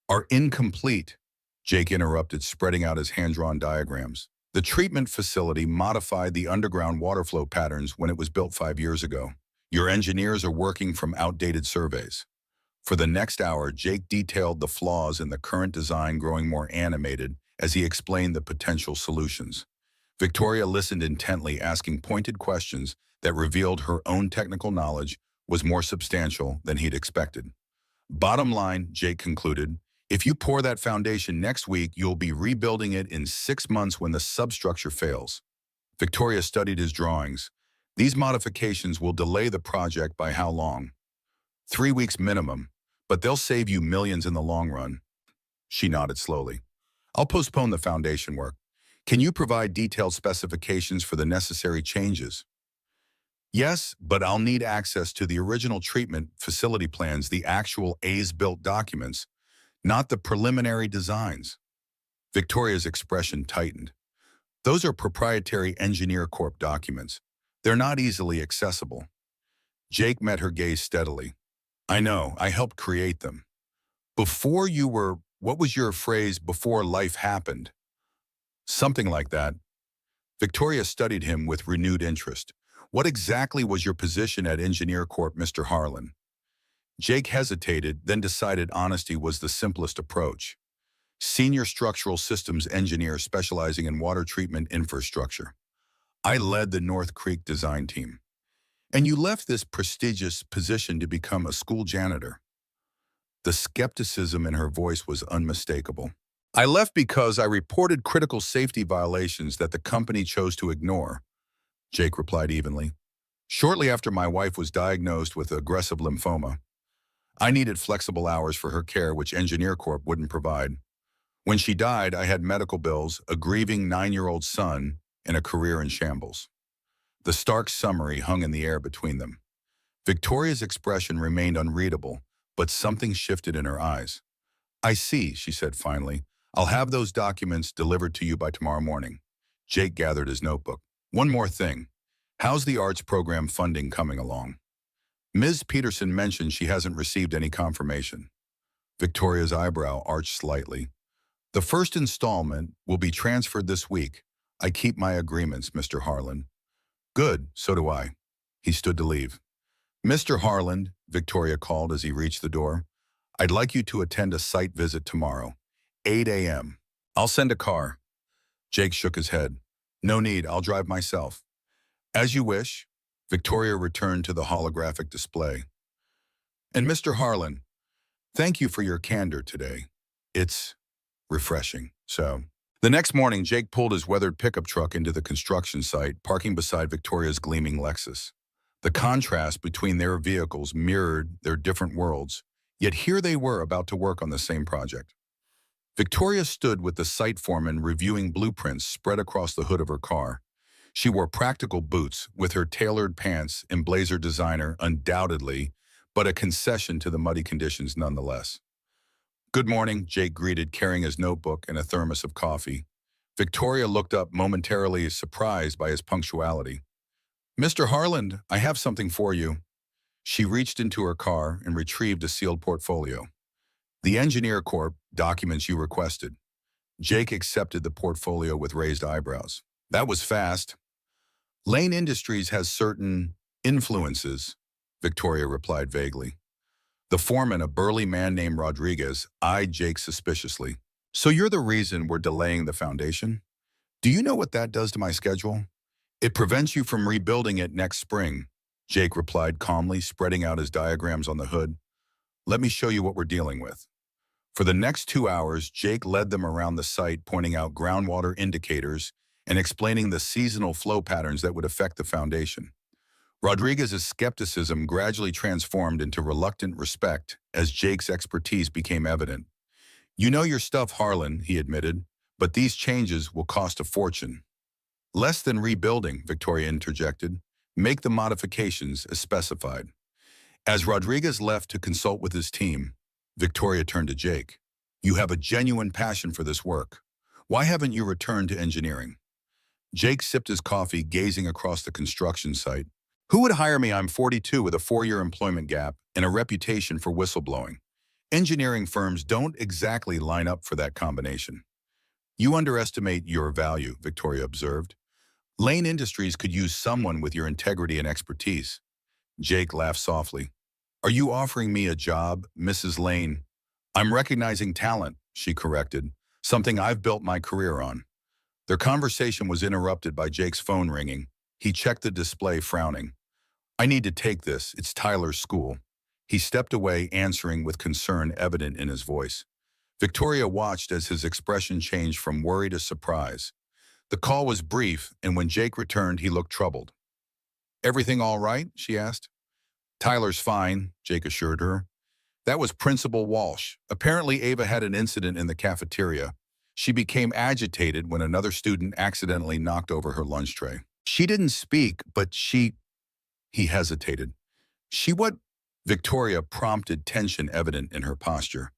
are incomplete," Jake interrupted, spreading out his hand-drawn diagrams. "The treatment facility modified the underground water flow patterns when it was built 5 years ago. Your engineers are working from outdated surveys." For the next hour, Jake detailed the flaws in the current design, growing more animated as he explained the potential solutions. Victoria listened intently, asking pointed questions that revealed her own technical knowledge was more substantial than he'd expected. "Bottom line," Jake concluded, "if you pour that foundation next week, you'll be rebuilding it in 6 months when the substructure fails." Victoria studied his drawings. "These modifications will delay the project by how long?" 3 weeks minimum, but they'll save you millions in the long run." She nodded slowly. "I'll postpone the foundation work. Can you provide detailed specifications for the necessary changes?" "Yes, but I'll need access to the original treatment facility plans, the actual as-built documents, not the preliminary designs." Victoria's expression tightened. "Those are proprietary Engineer Corp documents. They're not easily accessible." Jake met her gaze steadily. "I know, I helped create them. Before you were, what was your phrase, before life happened?" "Something like that." Victoria studied him with renewed interest. "What exactly was your position at Engineer Corp, Mr. Harlan?" Jake hesitated, then decided honesty was the simplest approach. "Senior Structural Systems Engineer specializing in water treatment infrastructure. I led the North Creek design team." "And you left this prestigious position to become a school janitor?" The skepticism in her voice was unmistakable. "I left because I reported critical safety violations that the company chose to ignore," Jake replied evenly. "Shortly after my wife was diagnosed with aggressive lymphoma, I needed flexible hours for her care, which Engineer Corp wouldn't provide. When she died, I had medical bills, a grieving 9-year-old son, and a career in shambles." The stark summary hung in the air between them. Victoria's expression remained unreadable, but something shifted in her eyes. "I see," she said finally. "I'll have those documents delivered to you by tomorrow morning." Jake gathered his notebook. "One more thing. How's the arts program funding coming along?" "Ms. Peterson mentioned she hasn't received any confirmation." Victoria's eyebrow arched slightly. "The first installment will be transferred this week. I keep my agreements, Mr. Harlan." "Good, so do I." He stood to leave. "Mr. Harlan," Victoria called as he reached the door, "I'd like you to attend a site visit tomorrow, 8 a.m. I'll send a car." Jake shook his head. "No need, I'll drive myself." "As you wish." Victoria returned to the holographic display. "And Mr. Harlan, thank you for your candor today. It's refreshing." The next morning, Jake pulled his weathered pickup truck into the construction site, parking beside Victoria's gleaming Lexus. The contrast between their vehicles mirrored their different worlds, yet here they were about to work on the same project. Victoria stood with the site foreman reviewing blueprints spread across the hood of her car. She wore practical boots with her tailored pants and blazer designer undoubtedly, but a concession to the muddy conditions nonetheless. Good morning, Jake greeted, carrying his notebook and a thermos of coffee. Victoria looked up momentarily surprised by his punctuality. Mr. Harland, I have something for you. She reached into her car and retrieved a sealed portfolio. The Engineer Corp documents you requested. Jake accepted the portfolio with raised eyebrows. That was fast. Lane Industries has certain influences, Victoria replied vaguely. The foreman, a burly man named Rodriguez, eyed Jake suspiciously. So you're the reason we're delaying the foundation? Do you know what that does to my schedule? It prevents you from rebuilding it next spring, Jake replied calmly, spreading out his diagrams on the hood. Let me show you what we're dealing with. For the next 2 hours, Jake led them around the site, pointing out groundwater indicators and explaining the seasonal flow patterns that would affect the foundation. Rodriguez's skepticism gradually transformed into reluctant respect as Jake's expertise became evident. You know your stuff, Harlan, he admitted, but these changes will cost a fortune. Less than rebuilding, Victoria interjected. Make the modifications as specified. As Rodriguez left to consult with his team, Victoria turned to Jake. You have a genuine passion for this work. Why haven't you returned to engineering? Jake sipped his coffee, gazing across the construction site. Who would hire me? I'm 42 with a 4-year employment gap and a reputation for whistleblowing. Engineering firms don't exactly line up for that combination. You underestimate your value, Victoria observed. Lane Industries could use someone with your integrity and expertise. Jake laughed softly. Are you offering me a job, Mrs. Lane? I'm recognizing talent, she corrected, something I've built my career on. Their conversation was interrupted by Jake's phone ringing. He checked the display, frowning. I need to take this. It's Tyler's school. He stepped away, answering with concern evident in his voice. Victoria watched as his expression changed from worry to surprise. The call was brief, and when Jake returned, he looked troubled. Everything all right? She asked. Tyler's fine, Jake assured her. That was Principal Walsh. Apparently, Ava had an incident in the cafeteria. She became agitated when another student accidentally knocked over her lunch tray. She didn't speak, but He hesitated. She what? Victoria prompted, tension evident in her posture.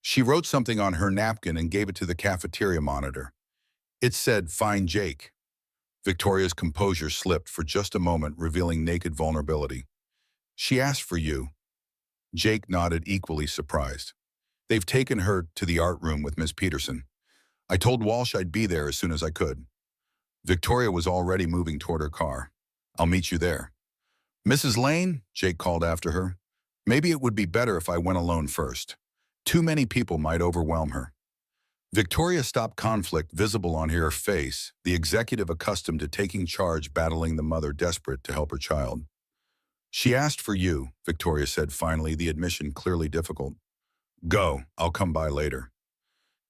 She wrote something on her napkin and gave it to the cafeteria monitor. It said, Find Jake. Victoria's composure slipped for just a moment, revealing naked vulnerability. She asked for you. Jake nodded, equally surprised. They've taken her to the art room with Miss Peterson. I told Walsh I'd be there as soon as I could. Victoria was already moving toward her car. I'll meet you there. Mrs. Lane, Jake called after her. Maybe it would be better if I went alone first. Too many people might overwhelm her. Victoria stopped, conflict visible on her face, the executive accustomed to taking charge battling the mother desperate to help her child. She asked for you, Victoria said finally, the admission clearly difficult. Go, I'll come by later.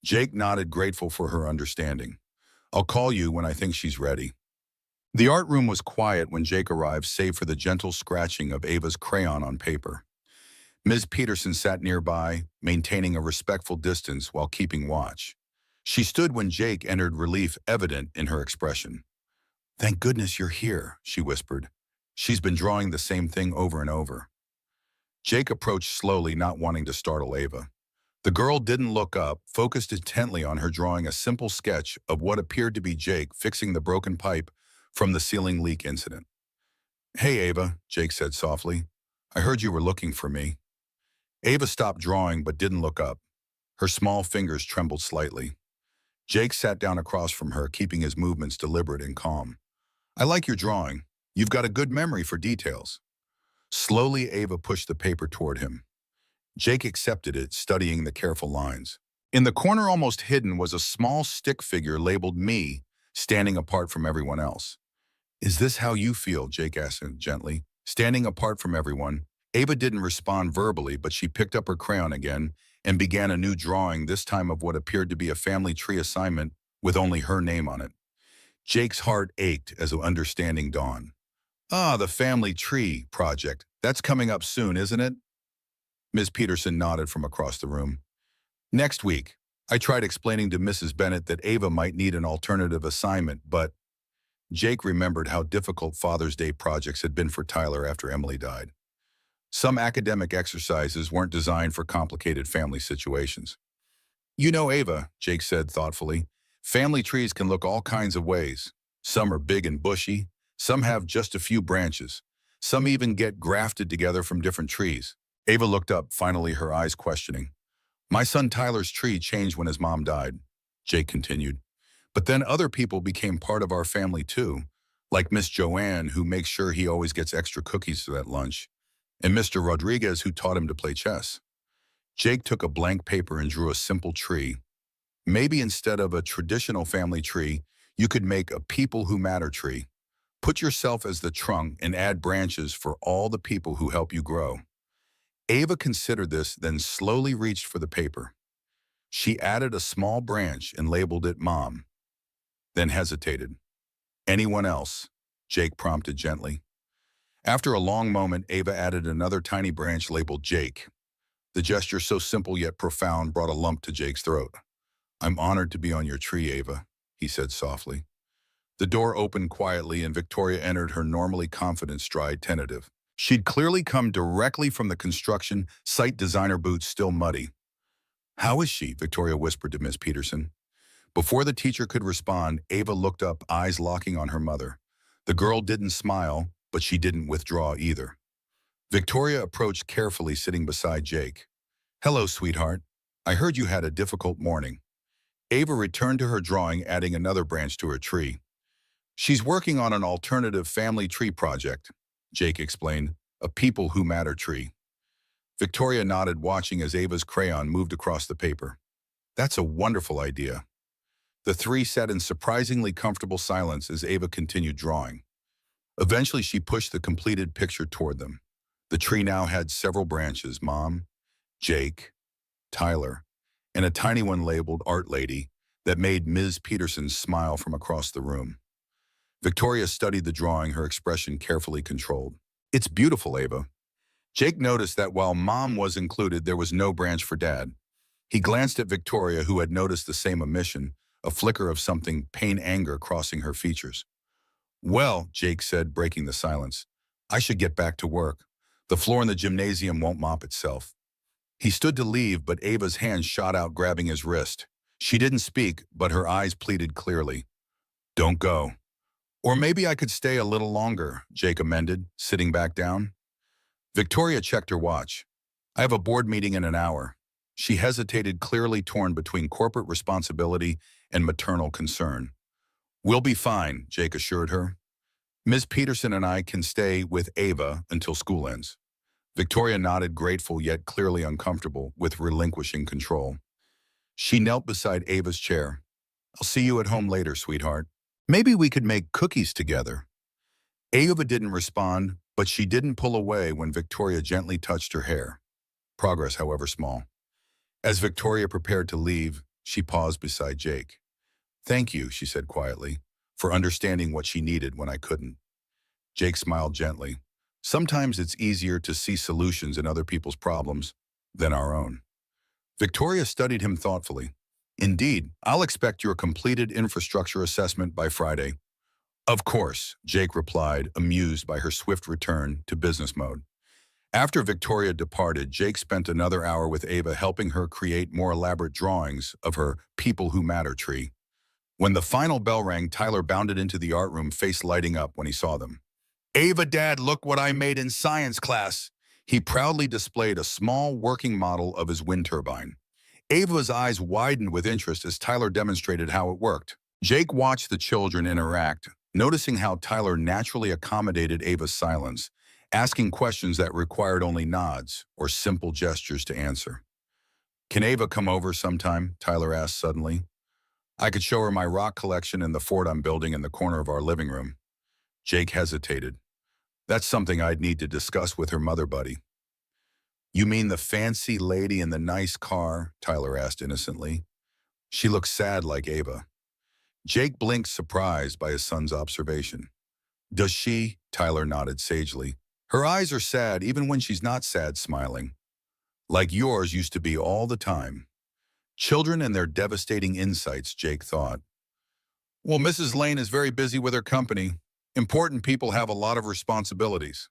Jake nodded, grateful for her understanding. I'll call you when I think she's ready. The art room was quiet when Jake arrived, save for the gentle scratching of Ava's crayon on paper. Ms. Peterson sat nearby, maintaining a respectful distance while keeping watch. She stood when Jake entered, relief evident in her expression. Thank goodness you're here, she whispered. She's been drawing the same thing over and over. Jake approached slowly, not wanting to startle Ava. The girl didn't look up, focused intently on her drawing, a simple sketch of what appeared to be Jake fixing the broken pipe from the ceiling leak incident. Hey, Ava, Jake said softly. I heard you were looking for me. Ava stopped drawing but didn't look up. Her small fingers trembled slightly. Jake sat down across from her, keeping his movements deliberate and calm. I like your drawing. You've got a good memory for details. Slowly, Ava pushed the paper toward him. Jake accepted it, studying the careful lines. In the corner, almost hidden, was a small stick figure labeled me, standing apart from everyone else. Is this how you feel? Jake asked him gently. Standing apart from everyone. Ava didn't respond verbally, but she picked up her crayon again and began a new drawing, this time of what appeared to be a family tree assignment with only her name on it. Jake's heart ached as understanding dawned. Ah, the family tree project. That's coming up soon, isn't it? Ms. Peterson nodded from across the room. Next week. I tried explaining to Mrs. Bennett that Ava might need an alternative assignment, but Jake remembered how difficult Father's Day projects had been for Tyler after Emily died. Some academic exercises weren't designed for complicated family situations. You know, Ava, Jake said thoughtfully, family trees can look all kinds of ways. Some are big and bushy, some have just a few branches. Some even get grafted together from different trees. Ava looked up, finally her eyes questioning. My son Tyler's tree changed when his mom died, Jake continued. But then other people became part of our family too, like Miss Joanne, who makes sure he always gets extra cookies at lunch, and Mr. Rodriguez, who taught him to play chess. Jake took a blank paper and drew a simple tree. Maybe instead of a traditional family tree, you could make a people who matter tree. Put yourself as the trunk and add branches for all the people who help you grow. Ava considered this, then slowly reached for the paper. She added a small branch and labeled it Mom, then hesitated. Anyone else? Jake prompted gently. After a long moment, Ava added another tiny branch labeled Jake. The gesture, so simple yet profound, brought a lump to Jake's throat. I'm honored to be on your tree, Ava, he said softly. The door opened quietly and Victoria entered, her normally confident stride tentative. She'd clearly come directly from the construction site, designer boots still muddy. How is she? Victoria whispered to Miss Peterson. Before the teacher could respond, Ava looked up, eyes locking on her mother. The girl didn't smile, but she didn't withdraw either. Victoria approached carefully, sitting beside Jake. Hello, sweetheart. I heard you had a difficult morning. Ava returned to her drawing, adding another branch to her tree. She's working on an alternative family tree project, Jake explained, a people who matter tree. Victoria nodded, watching as Ava's crayon moved across the paper. That's a wonderful idea. The three sat in surprisingly comfortable silence as Ava continued drawing. Eventually, she pushed the completed picture toward them. The tree now had several branches: Mom, Jake, Tyler, and a tiny one labeled Art Lady that made Ms. Peterson smile from across the room. Victoria studied the drawing, her expression carefully controlled. It's beautiful, Ava. Jake noticed that while Mom was included, there was no branch for Dad. He glanced at Victoria, who had noticed the same omission, a flicker of something anger crossing her features. Well, Jake said, breaking the silence, I should get back to work. The floor in the gymnasium won't mop itself. He stood to leave, but Ava's hand shot out, grabbing his wrist. She didn't speak, but her eyes pleaded clearly. Don't go. Or maybe I could stay a little longer, Jake amended, sitting back down. Victoria checked her watch. I have a board meeting in an hour. She hesitated, clearly torn between corporate responsibility and maternal concern. We'll be fine, Jake assured her. Ms. Peterson and I can stay with Ava until school ends. Victoria nodded, grateful yet clearly uncomfortable with relinquishing control. She knelt beside Ava's chair. I'll see you at home later, sweetheart. Maybe we could make cookies together. Ava didn't respond, but she didn't pull away when Victoria gently touched her hair. Progress, however small. As Victoria prepared to leave, she paused beside Jake. Thank you, she said quietly, for understanding what she needed when I couldn't. Jake smiled gently. Sometimes it's easier to see solutions in other people's problems than our own. Victoria studied him thoughtfully. Indeed, I'll expect your completed infrastructure assessment by Friday. Of course, Jake replied, amused by her swift return to business mode. After Victoria departed, Jake spent another hour with Ava, helping her create more elaborate drawings of her People Who Matter tree. When the final bell rang, Tyler bounded into the art room, face lighting up when he saw them. Ava, Dad, look what I made in science class. He proudly displayed a small working model of his wind turbine. Ava's eyes widened with interest as Tyler demonstrated how it worked. Jake watched the children interact, noticing how Tyler naturally accommodated Ava's silence, asking questions that required only nods or simple gestures to answer. Can Ava come over sometime? Tyler asked suddenly. I could show her my rock collection and the fort I'm building in the corner of our living room. Jake hesitated. That's something I'd need to discuss with her mother, buddy. You mean the fancy lady in the nice car? Tyler asked innocently. She looked sad like Ava. Jake blinked, surprised by his son's observation. Does she? Tyler nodded sagely. Her eyes are sad even when she's not sad, smiling. Like yours used to be all the time. Children and their devastating insights, Jake thought. Well, Mrs. Lane is very busy with her company. Important people have a lot of responsibilities.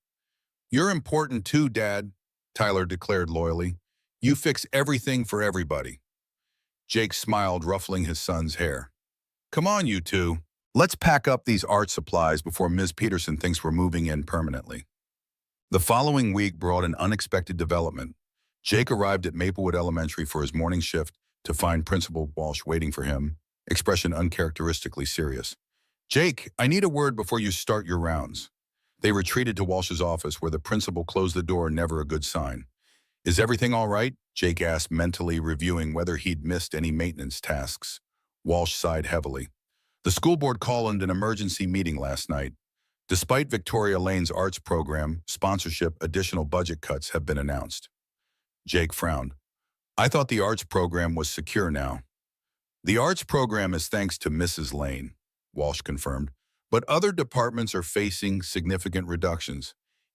You're important too, Dad, Tyler declared loyally. You fix everything for everybody. Jake smiled, ruffling his son's hair. Come on, you two. Let's pack up these art supplies before Ms. Peterson thinks we're moving in permanently. The following week brought an unexpected development. Jake arrived at Maplewood Elementary for his morning shift to find Principal Walsh waiting for him, expression uncharacteristically serious. Jake, I need a word before you start your rounds. They retreated to Walsh's office where the principal closed the door, never a good sign. Is everything all right? Jake asked, mentally reviewing whether he'd missed any maintenance tasks. Walsh sighed heavily. The school board called an emergency meeting last night. Despite Victoria Lane's arts program, sponsorship, additional budget cuts have been announced. Jake frowned. I thought the arts program was secure now. The arts program is thanks to Mrs. Lane, Walsh confirmed, but other departments are facing significant reductions,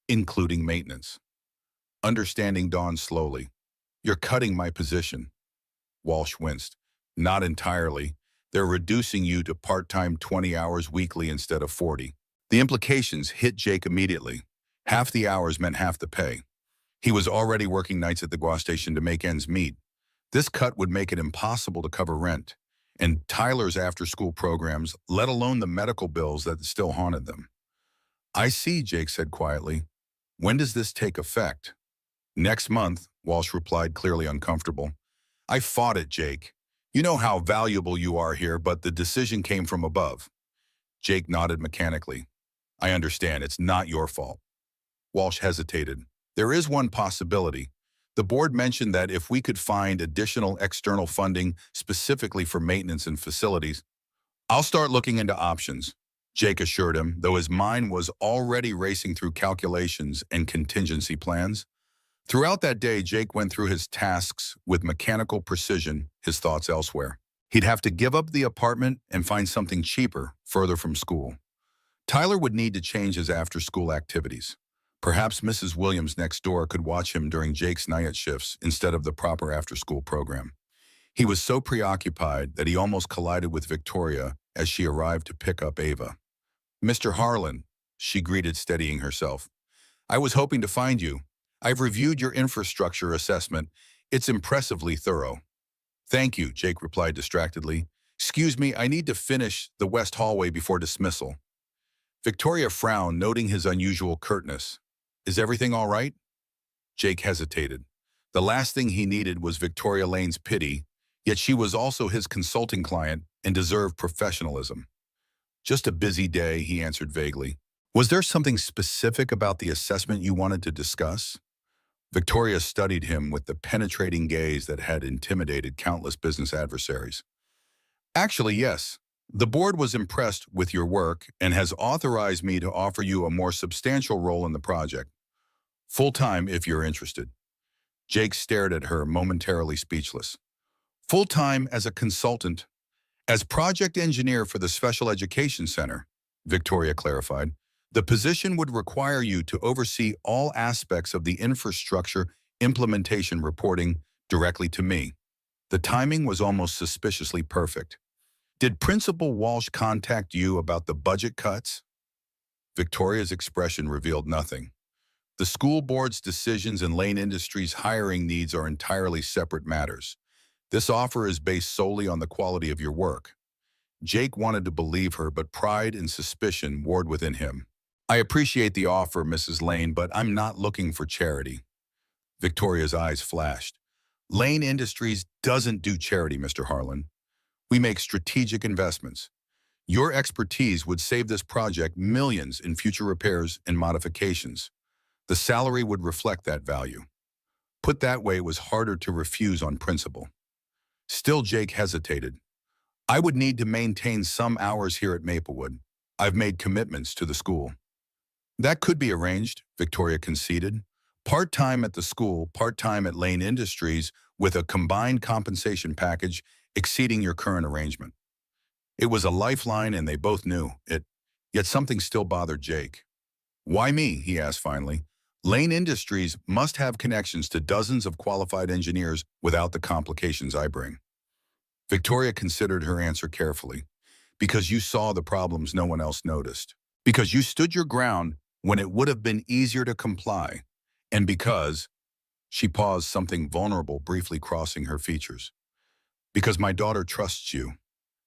including maintenance. Understanding dawned slowly. You're cutting my position. Walsh winced. Not entirely. They're reducing you to part-time 20 hours weekly instead of 40. The implications hit Jake immediately. Half the hours meant half the pay. He was already working nights at the gas station to make ends meet. This cut would make it impossible to cover rent and Tyler's after-school programs, let alone the medical bills that still haunted them. I see, Jake said quietly. When does this take effect? Next month, Walsh replied, clearly uncomfortable. I fought it, Jake. You know how valuable you are here, but the decision came from above. Jake nodded mechanically. I understand, it's not your fault. Walsh hesitated. There is one possibility. The board mentioned that if we could find additional external funding specifically for maintenance and facilities, I'll start looking into options, Jake assured him, though his mind was already racing through calculations and contingency plans. Throughout that day, Jake went through his tasks with mechanical precision, his thoughts elsewhere. He'd have to give up the apartment and find something cheaper, further from school. Tyler would need to change his after-school activities. Perhaps Mrs. Williams next door could watch him during Jake's night shifts instead of the proper after-school program. He was so preoccupied that he almost collided with Victoria as she arrived to pick up Ava. Mr. Harlan, she greeted, steadying herself. I was hoping to find you. I've reviewed your infrastructure assessment. It's impressively thorough. Thank you, Jake replied distractedly. Excuse me, I need to finish the west hallway before dismissal. Victoria frowned, noting his unusual curtness. Is everything all right? Jake hesitated. The last thing he needed was Victoria Lane's pity, yet she was also his consulting client and deserved professionalism. Just a busy day, he answered vaguely. Was there something specific about the assessment you wanted to discuss? Victoria studied him with the penetrating gaze that had intimidated countless business adversaries. Actually, yes. The board was impressed with your work and has authorized me to offer you a more substantial role in the project. Full-time if you're interested. Jake stared at her, momentarily speechless. Full-time as a consultant. As project engineer for the Special Education Center, Victoria clarified. The position would require you to oversee all aspects of the infrastructure implementation, reporting directly to me. The timing was almost suspiciously perfect. Did Principal Walsh contact you about the budget cuts? Victoria's expression revealed nothing. The school board's decisions and Lane Industries' hiring needs are entirely separate matters. This offer is based solely on the quality of your work. Jake wanted to believe her, but pride and suspicion warred within him. I appreciate the offer, Mrs. Lane, but I'm not looking for charity. Victoria's eyes flashed. Lane Industries doesn't do charity, Mr. Harlan. We make strategic investments. Your expertise would save this project millions in future repairs and modifications. The salary would reflect that value. Put that way, it was harder to refuse on principle. Still, Jake hesitated. I would need to maintain some hours here at Maplewood. I've made commitments to the school. That could be arranged, Victoria conceded. Part-time at the school, part-time at Lane Industries, with a combined compensation package exceeding your current arrangement. It was a lifeline and they both knew it, yet something still bothered Jake. Why me, he asked finally. Lane Industries must have connections to dozens of qualified engineers without the complications I bring. Victoria considered her answer carefully. Because you saw the problems no one else noticed. Because you stood your ground when it would have been easier to comply. And because she paused, something vulnerable briefly crossing her features. Because my daughter trusts you.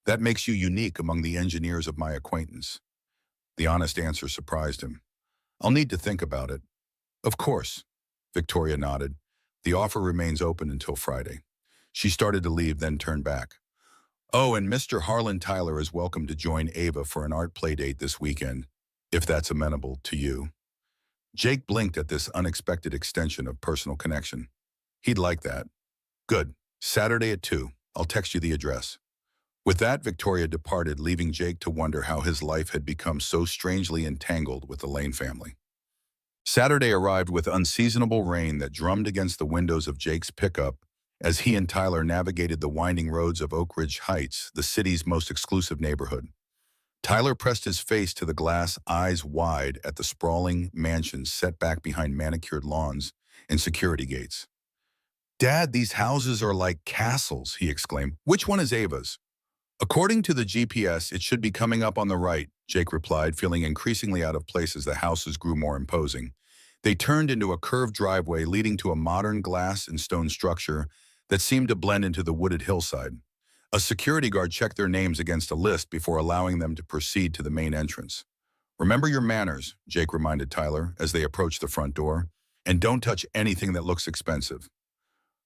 That makes you unique among the engineers of my acquaintance. The honest answer surprised him. I'll need to think about it. Of course, Victoria nodded. The offer remains open until Friday. She started to leave, then turned back. Oh, and Mr. Harlan Tyler is welcome to join Ava for an art play date this weekend, if that's amenable to you. Jake blinked at this unexpected extension of personal connection. He'd like that. Good. Saturday at 2. I'll text you the address. With that, Victoria departed, leaving Jake to wonder how his life had become so strangely entangled with the Lane family. Saturday arrived with unseasonable rain that drummed against the windows of Jake's pickup as he and Tyler navigated the winding roads of Oak Ridge Heights, the city's most exclusive neighborhood. Tyler pressed his face to the glass, eyes wide at the sprawling mansions set back behind manicured lawns and security gates. Dad, these houses are like castles, he exclaimed. Which one is Ava's? According to the GPS, it should be coming up on the right, Jake replied, feeling increasingly out of place as the houses grew more imposing. They turned into a curved driveway leading to a modern glass and stone structure that seemed to blend into the wooded hillside. A security guard checked their names against a list before allowing them to proceed to the main entrance. Remember your manners, Jake reminded Tyler as they approached the front door, and don't touch anything that looks expensive.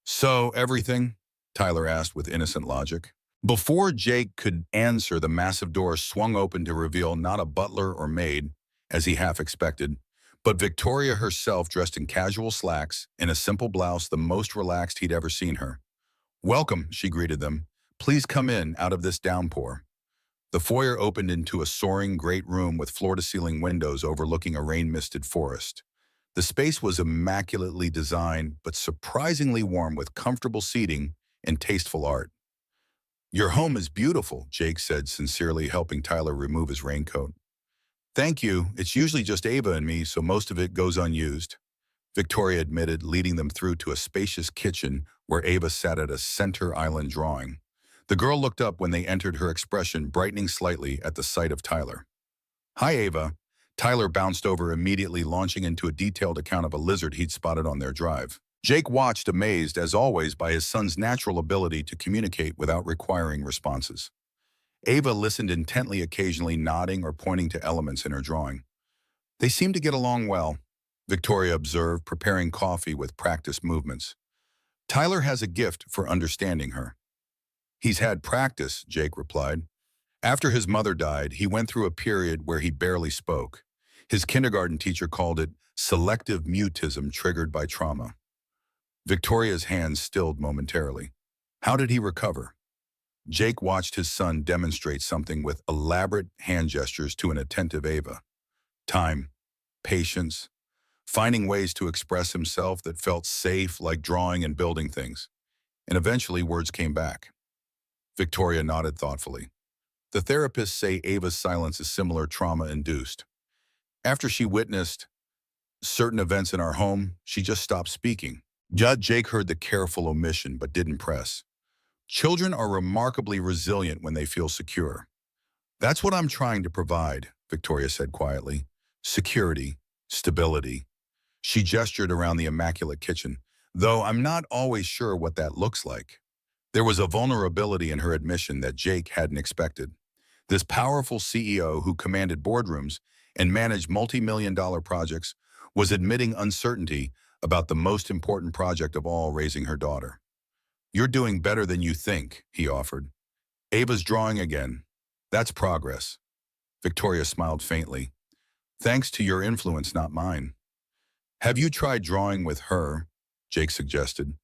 So, everything? Tyler asked with innocent logic. Before Jake could answer, the massive door swung open to reveal not a butler or maid, as he half expected, but Victoria herself, dressed in casual slacks and a simple blouse, the most relaxed he'd ever seen her. Welcome, she greeted them. Please come in out of this downpour. The foyer opened into a soaring great room with floor-to-ceiling windows overlooking a rain-misted forest. The space was immaculately designed, but surprisingly warm, with comfortable seating and tasteful art. Your home is beautiful, Jake said, sincerely helping Tyler remove his raincoat. Thank you. It's usually just Ava and me, so most of it goes unused, Victoria admitted, leading them through to a spacious kitchen where Ava sat at a center island drawing. The girl looked up when they entered, her expression brightening slightly at the sight of Tyler. Hi, Ava. Tyler bounced over immediately, launching into a detailed account of a lizard he'd spotted on their drive. Jake watched, amazed, as always, by his son's natural ability to communicate without requiring responses. Ava listened intently, occasionally nodding or pointing to elements in her drawing. They seemed to get along well, Victoria observed, preparing coffee with practiced movements. Tyler has a gift for understanding her. He's had practice, Jake replied. After his mother died, he went through a period where he barely spoke. His kindergarten teacher called it selective mutism triggered by trauma. Victoria's hands stilled momentarily. How did he recover? Jake watched his son demonstrate something with elaborate hand gestures to an attentive Ava. Time, patience, finding ways to express himself that felt safe, like drawing and building things. And eventually words came back. Victoria nodded thoughtfully. The therapists say Ava's silence is similar trauma-induced. After she witnessed certain events in our home, she just stopped speaking. Jake heard the careful omission but didn't press. Children are remarkably resilient when they feel secure. That's what I'm trying to provide, Victoria said quietly. Security, stability. She gestured around the immaculate kitchen, though I'm not always sure what that looks like. There was a vulnerability in her admission that Jake hadn't expected. This powerful CEO who commanded boardrooms and managed multi-million-dollar projects was admitting uncertainty about the most important project of all, raising her daughter. You're doing better than you think, he offered. Ava's drawing again. That's progress. Victoria smiled faintly. Thanks to your influence, not mine. Have you tried drawing with her? Jake suggested.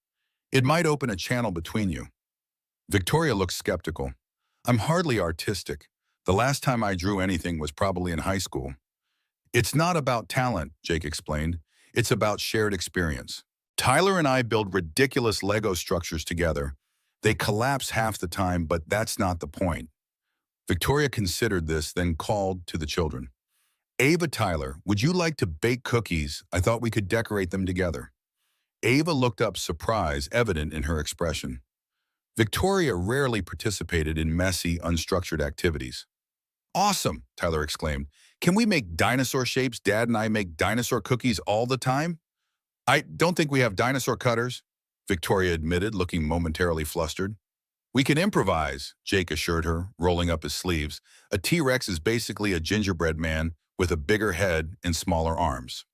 It might open a channel between you. Victoria looked skeptical. I'm hardly artistic. The last time I drew anything was probably in high school. It's not about talent, Jake explained. It's about shared experience. Tyler and I build ridiculous Lego structures together. They collapse half the time, but that's not the point. Victoria considered this, then called to the children. Ava, Tyler, would you like to bake cookies? I thought we could decorate them together. Ava looked up, surprise evident in her expression. Victoria rarely participated in messy, unstructured activities. Awesome, Tyler exclaimed. Can we make dinosaur shapes? Dad and I make dinosaur cookies all the time. I don't think we have dinosaur cutters, Victoria admitted, looking momentarily flustered. We can improvise, Jake assured her, rolling up his sleeves. A T-Rex is basically a gingerbread man with a bigger head and smaller arms.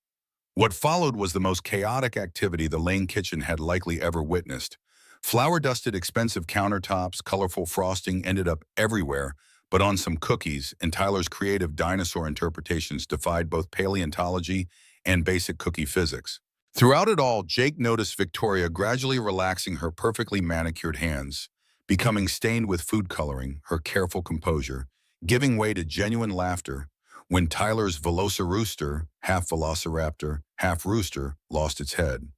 What followed was the most chaotic activity the Lane kitchen had likely ever witnessed. Flour-dusted expensive countertops, colorful frosting ended up everywhere, but on some cookies, and Tyler's creative dinosaur interpretations defied both paleontology and basic cookie physics. Throughout it all, Jake noticed Victoria gradually relaxing her perfectly manicured hands, becoming stained with food coloring, her careful composure, giving way to genuine laughter when Tyler's Velocirooster, half velociraptor, half rooster, lost its head.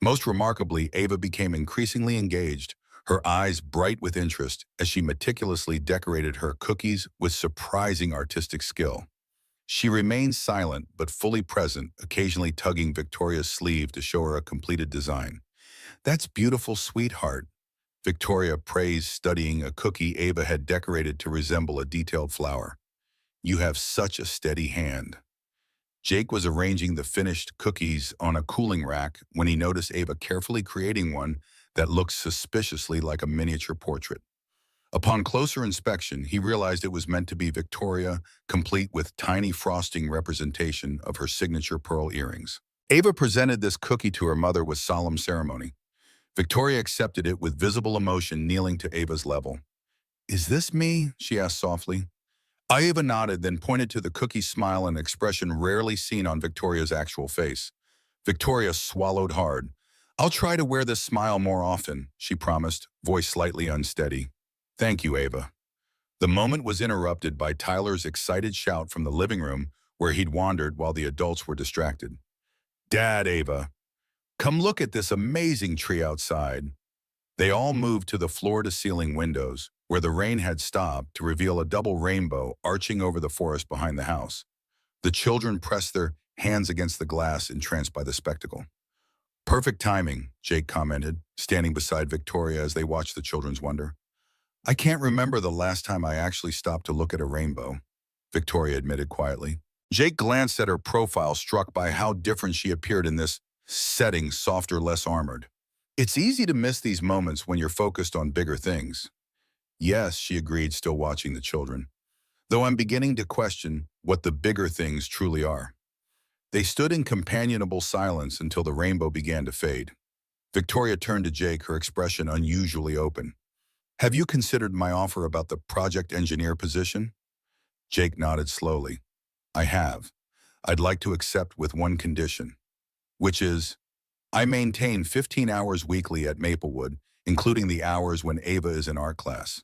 Most remarkably, Ava became increasingly engaged, her eyes bright with interest as she meticulously decorated her cookies with surprising artistic skill. She remained silent but fully present, occasionally tugging Victoria's sleeve to show her a completed design. "That's beautiful, sweetheart," Victoria praised, studying a cookie Ava had decorated to resemble a detailed flower. "You have such a steady hand." Jake was arranging the finished cookies on a cooling rack when he noticed Ava carefully creating one that looked suspiciously like a miniature portrait. Upon closer inspection, he realized it was meant to be Victoria, complete with tiny frosting representation of her signature pearl earrings. Ava presented this cookie to her mother with solemn ceremony. Victoria accepted it with visible emotion, kneeling to Ava's level. "Is this me?" she asked softly. Ava nodded, then pointed to the cookie's smile, an expression rarely seen on Victoria's actual face. Victoria swallowed hard. "I'll try to wear this smile more often," she promised, voice slightly unsteady. "Thank you, Ava." The moment was interrupted by Tyler's excited shout from the living room, where he'd wandered while the adults were distracted. "Dad, Ava, come look at this amazing tree outside." They all moved to the floor-to-ceiling windows, where the rain had stopped, to reveal a double rainbow arching over the forest behind the house. The children pressed their hands against the glass, entranced by the spectacle. "Perfect timing," Jake commented, standing beside Victoria as they watched the children's wonder. "I can't remember the last time I actually stopped to look at a rainbow," Victoria admitted quietly. Jake glanced at her profile, struck by how different she appeared in this setting, softer, less armored. "It's easy to miss these moments when you're focused on bigger things." "Yes," she agreed, still watching the children, "though I'm beginning to question what the bigger things truly are." They stood in companionable silence until the rainbow began to fade. Victoria turned to Jake, her expression unusually open. "Have you considered my offer about the project engineer position?" Jake nodded slowly. "I have. I'd like to accept with one condition, which is I maintain 15 hours weekly at Maplewood, including the hours when Ava is in art class."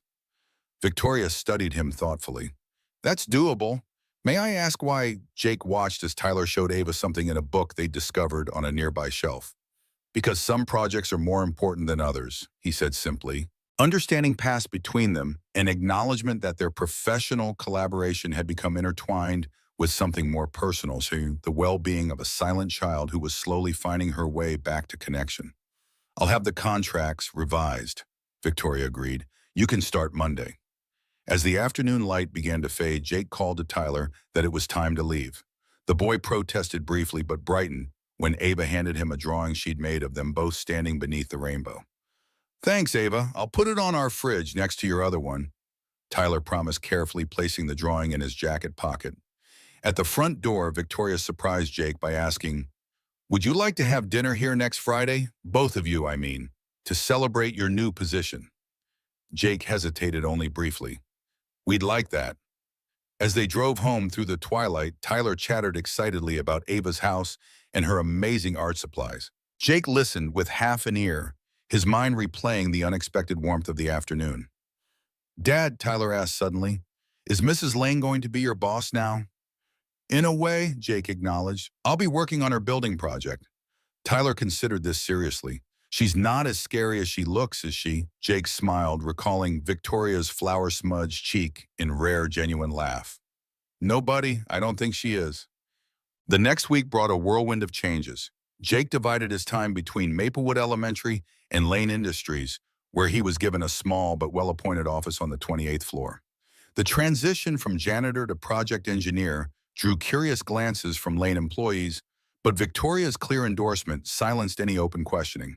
Victoria studied him thoughtfully. "That's doable. May I ask why?" Jake watched as Tyler showed Ava something in a book they discovered on a nearby shelf. "Because some projects are more important than others," he said simply. Understanding passed between them, an acknowledgement that their professional collaboration had become intertwined with something more personal, to the well-being of a silent child who was slowly finding her way back to connection. "I'll have the contracts revised," Victoria agreed. "You can start Monday." As the afternoon light began to fade, Jake called to Tyler that it was time to leave. The boy protested briefly but brightened when Ava handed him a drawing she'd made of them both standing beneath the rainbow. "Thanks, Ava. I'll put it on our fridge next to your other one," Tyler promised, carefully placing the drawing in his jacket pocket. At the front door, Victoria surprised Jake by asking, "Would you like to have dinner here next Friday? Both of you, I mean, to celebrate your new position." Jake hesitated only briefly. "We'd like that." As they drove home through the twilight, Tyler chattered excitedly about Ava's house and her amazing art supplies. Jake listened with half an ear, his mind replaying the unexpected warmth of the afternoon. "Dad," Tyler asked suddenly, "is Mrs. Lane going to be your boss now?" "In a way," Jake acknowledged. "I'll be working on her building project." Tyler considered this seriously. "She's not as scary as she looks, is she?" Jake smiled, recalling Victoria's flour-smudged cheek in rare, genuine laugh. "No, buddy, I don't think she is." The next week brought a whirlwind of changes. Jake divided his time between Maplewood Elementary and Lane Industries, where he was given a small but well-appointed office on the 28th floor. The transition from janitor to project engineer drew curious glances from Lane employees, but Victoria's clear endorsement silenced any open questioning.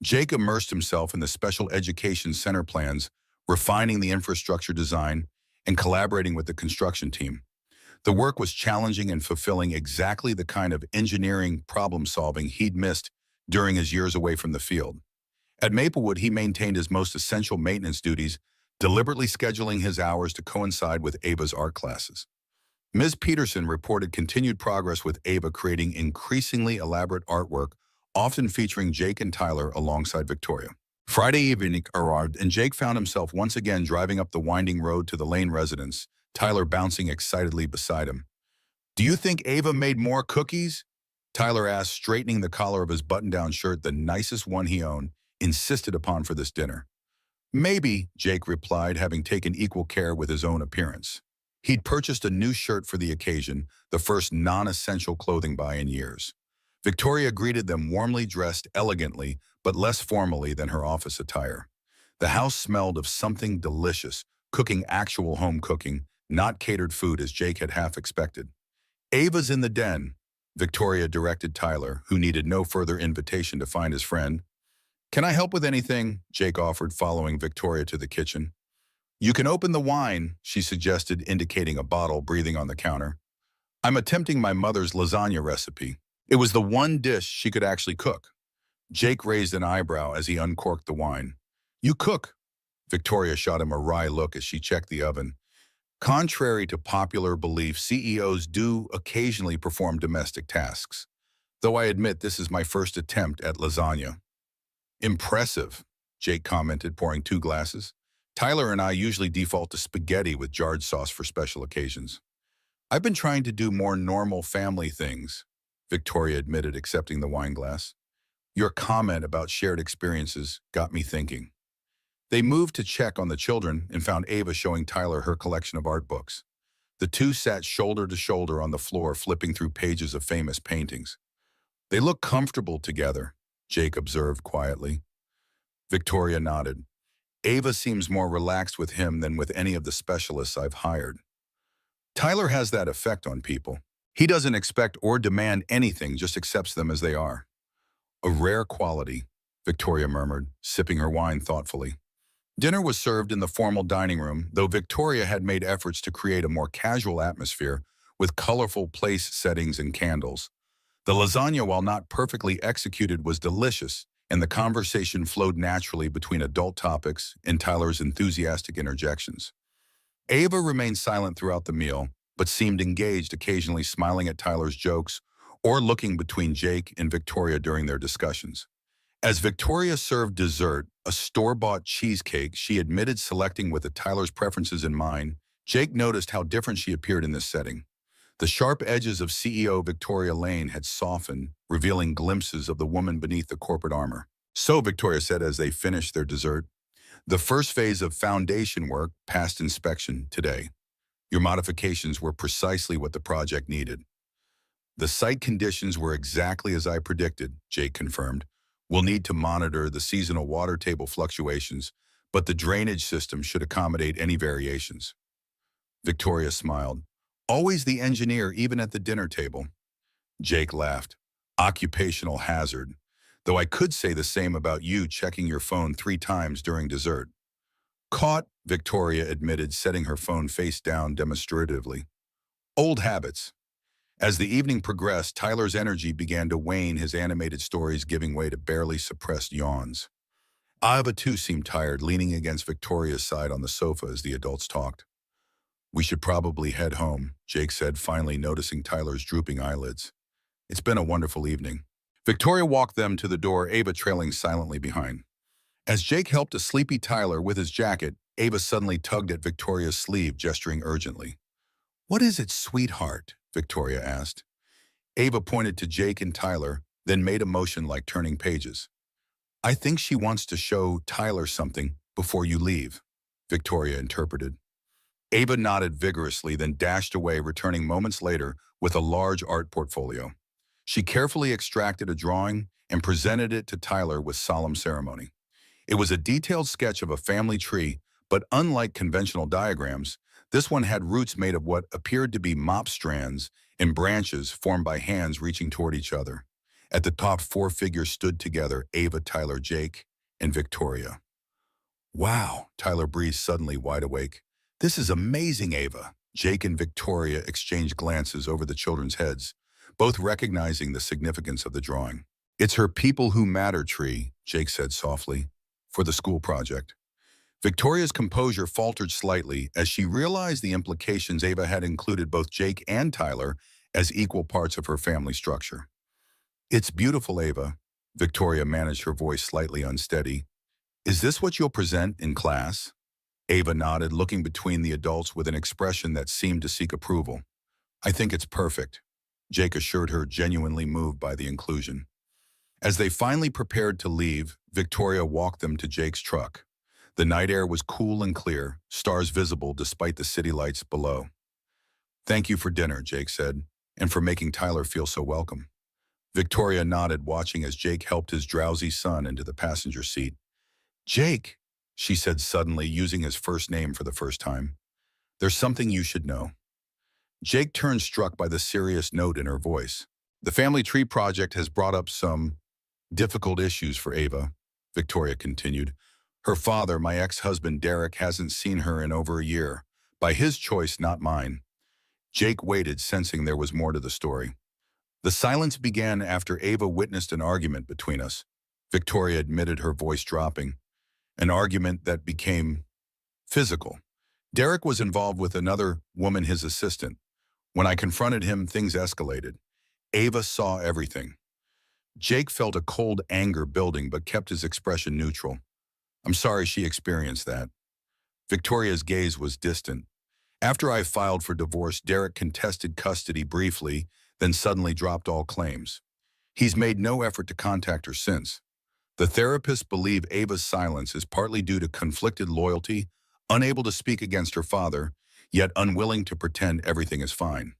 Jake immersed himself in the special education center plans, refining the infrastructure design and collaborating with the construction team. The work was challenging and fulfilling exactly the kind of engineering problem-solving he'd missed during his years away from the field. At Maplewood, he maintained his most essential maintenance duties, deliberately scheduling his hours to coincide with Ava's art classes. Ms. Peterson reported continued progress with Ava creating increasingly elaborate artwork, often featuring Jake and Tyler alongside Victoria. Friday evening arrived, and Jake found himself once again driving up the winding road to the Lane residence, Tyler bouncing excitedly beside him. "Do you think Ava made more cookies?" Tyler asked, straightening the collar of his button-down shirt, the nicest one he owned, insisted upon for this dinner. "Maybe," Jake replied, having taken equal care with his own appearance. He'd purchased a new shirt for the occasion, the first non-essential clothing buy in years. Victoria greeted them warmly dressed elegantly, but less formally than her office attire. The house smelled of something delicious, cooking actual home cooking, not catered food as Jake had half expected. "Ava's in the den," Victoria directed Tyler, who needed no further invitation to find his friend. "Can I help with anything?" Jake offered, following Victoria to the kitchen. "You can open the wine," she suggested, indicating a bottle breathing on the counter. "I'm attempting my mother's lasagna recipe." It was the one dish she could actually cook. Jake raised an eyebrow as he uncorked the wine. "You cook?" Victoria shot him a wry look as she checked the oven. Contrary to popular belief, CEOs do occasionally perform domestic tasks, though I admit this is my first attempt at lasagna. "Impressive," Jake commented, pouring 2 glasses. "Tyler and I usually default to spaghetti with jarred sauce for special occasions." "I've been trying to do more normal family things," Victoria admitted, accepting the wine glass. "Your comment about shared experiences got me thinking." They moved to check on the children and found Ava showing Tyler her collection of art books. The two sat shoulder to shoulder on the floor, flipping through pages of famous paintings. "They look comfortable together," Jake observed quietly. Victoria nodded. "Ava seems more relaxed with him than with any of the specialists I've hired." "Tyler has that effect on people. He doesn't expect or demand anything, just accepts them as they are." "A rare quality," Victoria murmured, sipping her wine thoughtfully. Dinner was served in the formal dining room, though Victoria had made efforts to create a more casual atmosphere with colorful place settings and candles. The lasagna, while not perfectly executed, was delicious, and the conversation flowed naturally between adult topics and Tyler's enthusiastic interjections. Ava remained silent throughout the meal, but seemed engaged, occasionally smiling at Tyler's jokes or looking between Jake and Victoria during their discussions. As Victoria served dessert, a store-bought cheesecake she admitted selecting with Tyler's preferences in mind, Jake noticed how different she appeared in this setting. The sharp edges of CEO Victoria Lane had softened, revealing glimpses of the woman beneath the corporate armor. "So," Victoria said as they finished their dessert, "the first phase of foundation work passed inspection today. Your modifications were precisely what the project needed." "The site conditions were exactly as I predicted," Jake confirmed. "We'll need to monitor the seasonal water table fluctuations, but the drainage system should accommodate any variations." Victoria smiled. "Always the engineer, even at the dinner table." Jake laughed. "Occupational hazard. Though I could say the same about you checking your phone 3 times during dessert." "Caught," Victoria admitted, setting her phone face down demonstratively. "Old habits." As the evening progressed, Tyler's energy began to wane, his animated stories giving way to barely suppressed yawns. Ava too seemed tired, leaning against Victoria's side on the sofa as the adults talked. "We should probably head home," Jake said, finally noticing Tyler's drooping eyelids. "It's been a wonderful evening." Victoria walked them to the door, Ava trailing silently behind. As Jake helped a sleepy Tyler with his jacket, Ava suddenly tugged at Victoria's sleeve, gesturing urgently. "What is it, sweetheart?" Victoria asked. Ava pointed to Jake and Tyler, then made a motion like turning pages. "I think she wants to show Tyler something before you leave," Victoria interpreted. Ava nodded vigorously, then dashed away, returning moments later with a large art portfolio. She carefully extracted a drawing and presented it to Tyler with solemn ceremony. It was a detailed sketch of a family tree, but unlike conventional diagrams, this one had roots made of what appeared to be mop strands and branches formed by hands reaching toward each other. At the top, four figures stood together: Ava, Tyler, Jake, and Victoria. Wow, Tyler breathed, suddenly wide awake. This is amazing, Ava. Jake and Victoria exchanged glances over the children's heads, both recognizing the significance of the drawing. It's her people who matter tree, Jake said softly, for the school project. Victoria's composure faltered slightly as she realized the implications. Ava had included both Jake and Tyler as equal parts of her family structure. It's beautiful, Ava. Victoria managed, her voice slightly unsteady. Is this what you'll present in class? Ava nodded, looking between the adults with an expression that seemed to seek approval. I think it's perfect, Jake assured her, genuinely moved by the inclusion. As they finally prepared to leave, Victoria walked them to Jake's truck. The night air was cool and clear, stars visible despite the city lights below. Thank you for dinner, Jake said, and for making Tyler feel so welcome. Victoria nodded, watching as Jake helped his drowsy son into the passenger seat. Jake, she said suddenly, using his first name for the first time. There's something you should know. Jake turned, struck by the serious note in her voice. The family tree project has brought up some difficult issues for Ava, Victoria continued. Her father, my ex-husband Derek, hasn't seen her in over a year. By his choice, not mine. Jake waited, sensing there was more to the story. The silence began after Ava witnessed an argument between us, Victoria admitted, her voice dropping. An argument that became physical. Derek was involved with another woman, his assistant. When I confronted him, things escalated. Ava saw everything. Jake felt a cold anger building but kept his expression neutral. I'm sorry she experienced that. Victoria's gaze was distant. After I filed for divorce, Derek contested custody briefly, then suddenly dropped all claims. He's made no effort to contact her since. The therapists believe Ava's silence is partly due to conflicted loyalty, unable to speak against her father, yet unwilling to pretend everything is fine.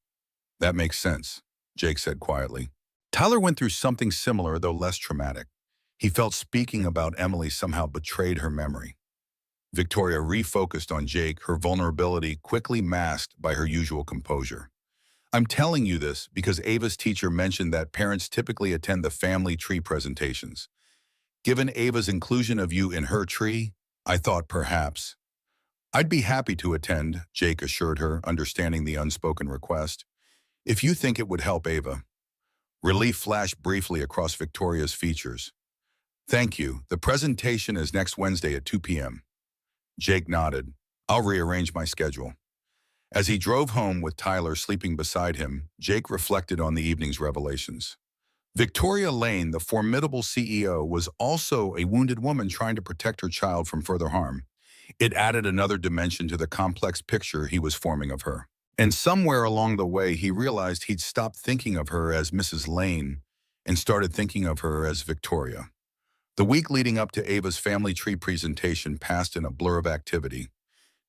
That makes sense, Jake said quietly. Tyler went through something similar, though less traumatic. He felt speaking about Emily somehow betrayed her memory. Victoria refocused on Jake, her vulnerability quickly masked by her usual composure. I'm telling you this because Ava's teacher mentioned that parents typically attend the family tree presentations. Given Ava's inclusion of you in her tree, I thought perhaps. I'd be happy to attend, Jake assured her, understanding the unspoken request. If you think it would help Ava. Relief flashed briefly across Victoria's features. Thank you. The presentation is next Wednesday at 2 p.m. Jake nodded. I'll rearrange my schedule. As he drove home with Tyler sleeping beside him, Jake reflected on the evening's revelations. Victoria Lane, the formidable CEO, was also a wounded woman trying to protect her child from further harm. It added another dimension to the complex picture he was forming of her. And somewhere along the way, he realized he'd stopped thinking of her as Mrs. Lane and started thinking of her as Victoria. The week leading up to Ava's family tree presentation passed in a blur of activity.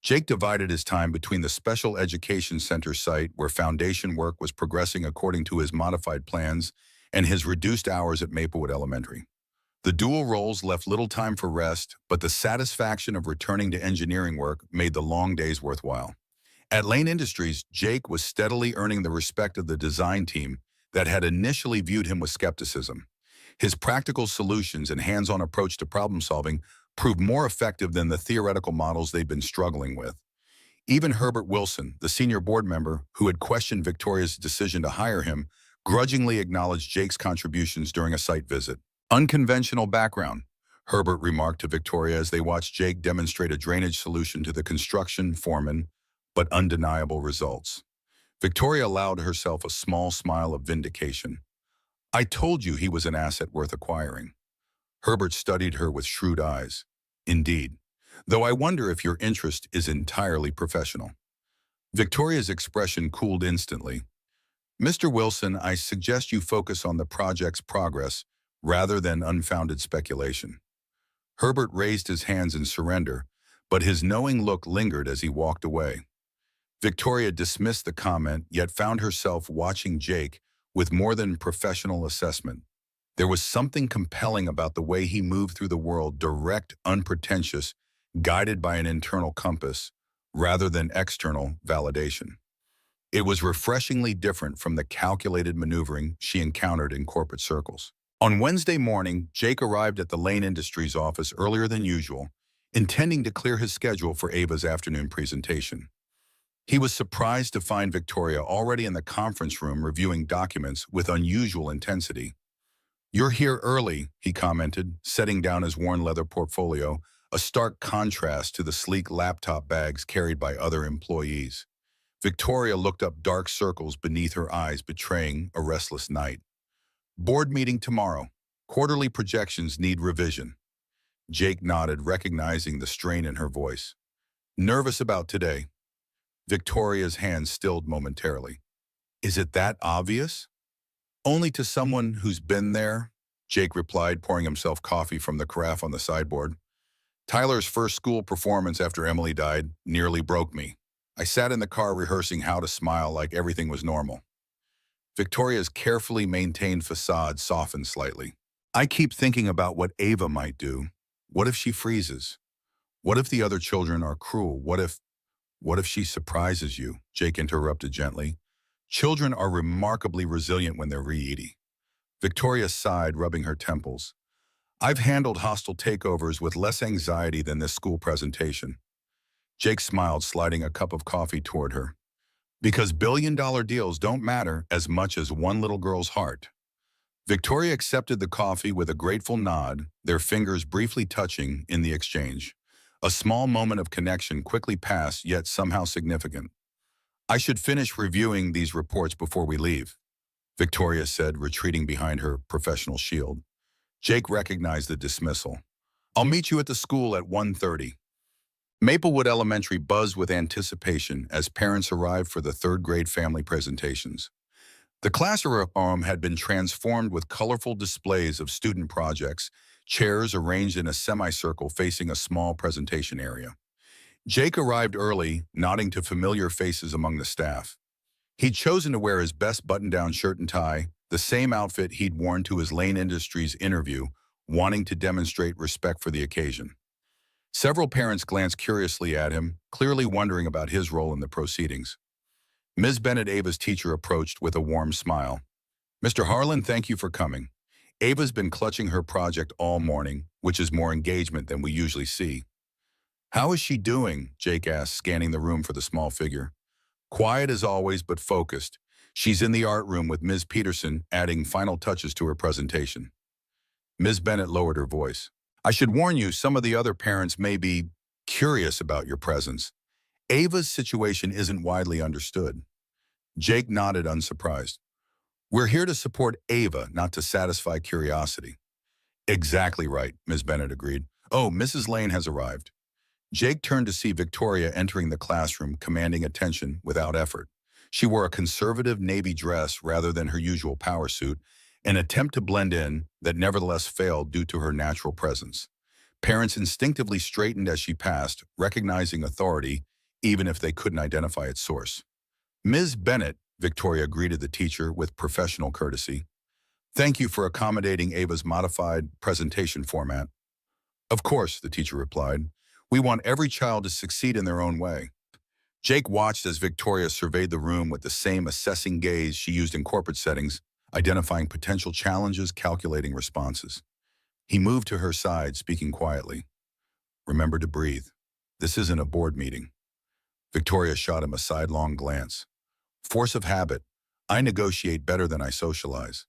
Jake divided his time between the Special Education Center site, where foundation work was progressing according to his modified plans, and his reduced hours at Maplewood Elementary. The dual roles left little time for rest, but the satisfaction of returning to engineering work made the long days worthwhile. At Lane Industries, Jake was steadily earning the respect of the design team that had initially viewed him with skepticism. His practical solutions and hands-on approach to problem-solving proved more effective than the theoretical models they'd been struggling with. Even Herbert Wilson, the senior board member who had questioned Victoria's decision to hire him, grudgingly acknowledged Jake's contributions during a site visit. Unconventional background, Herbert remarked to Victoria as they watched Jake demonstrate a drainage solution to the construction foreman, but undeniable results. Victoria allowed herself a small smile of vindication. I told you he was an asset worth acquiring. Herbert studied her with shrewd eyes. Indeed, though I wonder if your interest is entirely professional. Victoria's expression cooled instantly. Mr. Wilson, I suggest you focus on the project's progress rather than unfounded speculation. Herbert raised his hands in surrender, but his knowing look lingered as he walked away. Victoria dismissed the comment, yet found herself watching Jake with more than professional assessment. There was something compelling about the way he moved through the world, direct, unpretentious, guided by an internal compass, rather than external validation. It was refreshingly different from the calculated maneuvering she encountered in corporate circles. On Wednesday morning, Jake arrived at the Lane Industries office earlier than usual, intending to clear his schedule for Ava's afternoon presentation. He was surprised to find Victoria already in the conference room reviewing documents with unusual intensity. "You're here early," he commented, setting down his worn leather portfolio, a stark contrast to the sleek laptop bags carried by other employees. Victoria looked up, dark circles beneath her eyes betraying a restless night. "Board meeting tomorrow. Quarterly projections need revision." Jake nodded, recognizing the strain in her voice. "Nervous about today?" Victoria's hand stilled momentarily. "Is it that obvious?" "Only to someone who's been there," Jake replied, pouring himself coffee from the carafe on the sideboard. "Tyler's first school performance after Emily died nearly broke me. I sat in the car rehearsing how to smile like everything was normal." Victoria's carefully maintained facade softened slightly. "I keep thinking about what Ava might do. What if she freezes? What if the other children are cruel? What if she surprises you?" Jake interrupted gently. "Children are remarkably resilient when they're reedy." Victoria sighed, rubbing her temples. "I've handled hostile takeovers with less anxiety than this school presentation." Jake smiled, sliding a cup of coffee toward her. "Because billion-dollar deals don't matter as much as one little girl's heart." Victoria accepted the coffee with a grateful nod, their fingers briefly touching in the exchange. A small moment of connection quickly passed, yet somehow significant. "I should finish reviewing these reports before we leave," Victoria said, retreating behind her professional shield. Jake recognized the dismissal. "I'll meet you at the school at 1:30. Maplewood Elementary buzzed with anticipation as parents arrived for the third-grade family presentations. The classroom had been transformed with colorful displays of student projects, chairs arranged in a semicircle facing a small presentation area. Jake arrived early, nodding to familiar faces among the staff. He'd chosen to wear his best button-down shirt and tie, the same outfit he'd worn to his Lane Industries interview, wanting to demonstrate respect for the occasion. Several parents glanced curiously at him, clearly wondering about his role in the proceedings. Ms. Bennett, Ava's teacher, approached with a warm smile. "Mr. Harlan, thank you for coming. Ava's been clutching her project all morning, which is more engagement than we usually see." "How is she doing?" Jake asked, scanning the room for the small figure. "Quiet as always, but focused. She's in the art room with Ms. Peterson, adding final touches to her presentation." Ms. Bennett lowered her voice. "I should warn you, some of the other parents may be curious about your presence. Ava's situation isn't widely understood." Jake nodded, unsurprised. "We're here to support Ava, not to satisfy curiosity." "Exactly right," Ms. Bennett agreed. "Oh, Mrs. Lane has arrived." Jake turned to see Victoria entering the classroom, commanding attention without effort. She wore a conservative navy dress rather than her usual power suit, an attempt to blend in that nevertheless failed due to her natural presence. Parents instinctively straightened as she passed, recognizing authority, even if they couldn't identify its source. "Ms. Bennett," Victoria greeted the teacher with professional courtesy. "Thank you for accommodating Ava's modified presentation format." "Of course," the teacher replied. "We want every child to succeed in their own way." Jake watched as Victoria surveyed the room with the same assessing gaze she used in corporate settings, identifying potential challenges, calculating responses. He moved to her side, speaking quietly. "Remember to breathe. This isn't a board meeting." Victoria shot him a sidelong glance. "Force of habit. I negotiate better than I socialize."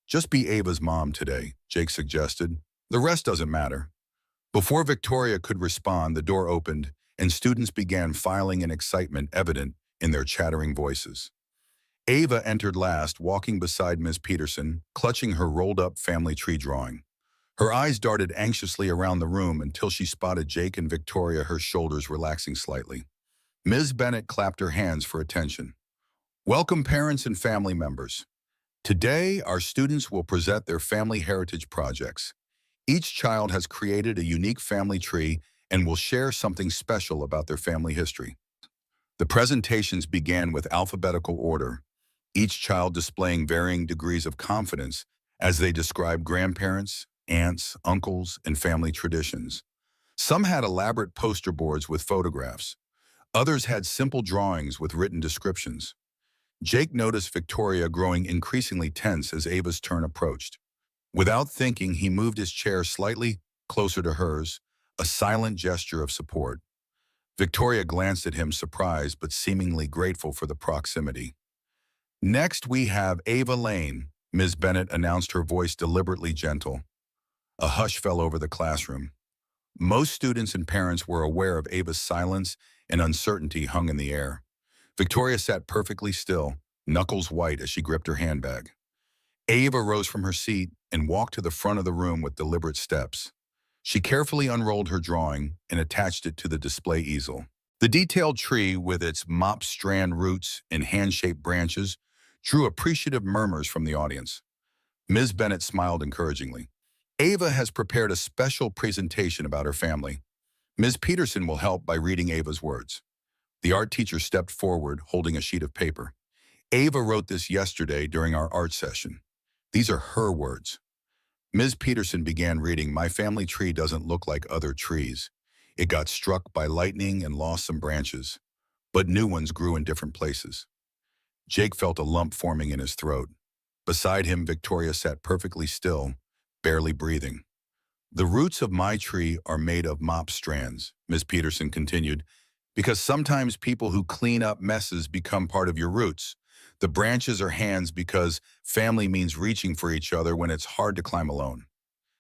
"Just be Ava's mom today," Jake suggested. "The rest doesn't matter." Before Victoria could respond, the door opened, and students began filing in, excitement evident in their chattering voices. Ava entered last, walking beside Ms. Peterson, clutching her rolled-up family tree drawing. Her eyes darted anxiously around the room until she spotted Jake and Victoria, her shoulders relaxing slightly. Ms. Bennett clapped her hands for attention. "Welcome, parents and family members. Today, our students will present their family heritage projects. Each child has created a unique family tree and will share something special about their family history." The presentations began with alphabetical order, each child displaying varying degrees of confidence as they described grandparents, aunts, uncles, and family traditions. Some had elaborate poster boards with photographs. Others had simple drawings with written descriptions. Jake noticed Victoria growing increasingly tense as Ava's turn approached. Without thinking, he moved his chair slightly closer to hers, a silent gesture of support. Victoria glanced at him, surprised but seemingly grateful for the proximity. Next, we have Ava Lane, Ms. Bennett announced, her voice deliberately gentle. A hush fell over the classroom. Most students and parents were aware of Ava's silence, and uncertainty hung in the air. Victoria sat perfectly still, knuckles white as she gripped her handbag. Ava rose from her seat and walked to the front of the room with deliberate steps. She carefully unrolled her drawing and attached it to the display easel. The detailed tree, with its mop strand roots and hand-shaped branches, drew appreciative murmurs from the audience. Ms. Bennett smiled encouragingly. Ava has prepared a special presentation about her family. Ms. Peterson will help by reading Ava's words. The art teacher stepped forward, holding a sheet of paper. Ava wrote this yesterday during our art session. These are her words. Ms. Peterson began reading, "My family tree doesn't look like other trees. It got struck by lightning and lost some branches, but new ones grew in different places." Jake felt a lump forming in his throat. Beside him, Victoria sat perfectly still, barely breathing. "The roots of my tree are made of mop strands," Ms. Peterson continued, "because sometimes people who clean up messes become part of your roots. The branches are hands because family means reaching for each other when it's hard to climb alone."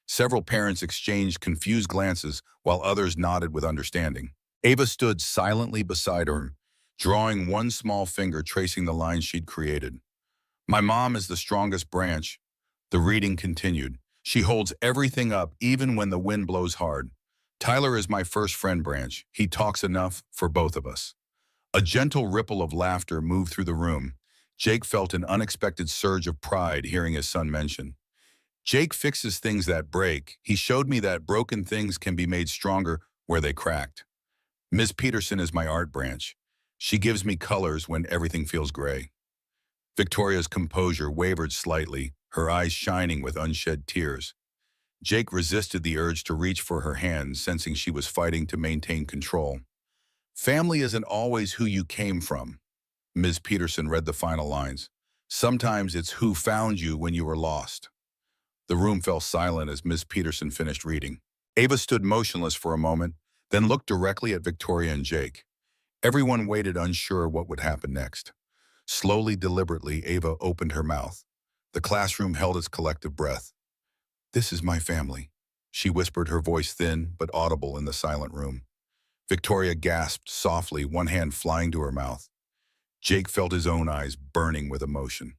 Several parents exchanged confused glances while others nodded with understanding. Ava stood silently beside her, drawing one small finger, tracing the lines she'd created. "My mom is the strongest branch," the reading continued. "She holds everything up even when the wind blows hard. Tyler is my first friend branch. He talks enough for both of us." A gentle ripple of laughter moved through the room. Jake felt an unexpected surge of pride hearing his son mention. "Jake fixes things that break. He showed me that broken things can be made stronger where they cracked. Ms. Peterson is my art branch. She gives me colors when everything feels gray." Victoria's composure wavered slightly, her eyes shining with unshed tears. Jake resisted the urge to reach for her hand, sensing she was fighting to maintain control. "Family isn't always who you came from." Ms. Peterson read the final lines. "Sometimes it's who found you when you were lost." The room fell silent as Ms. Peterson finished reading. Ava stood motionless for a moment, then looked directly at Victoria and Jake. Everyone waited, unsure what would happen next. Slowly, deliberately, Ava opened her mouth. The classroom held its collective breath. "This is my family," she whispered, her voice thin but audible in the silent room. Victoria gasped softly, one hand flying to her mouth. Jake felt his own eyes burning with emotion.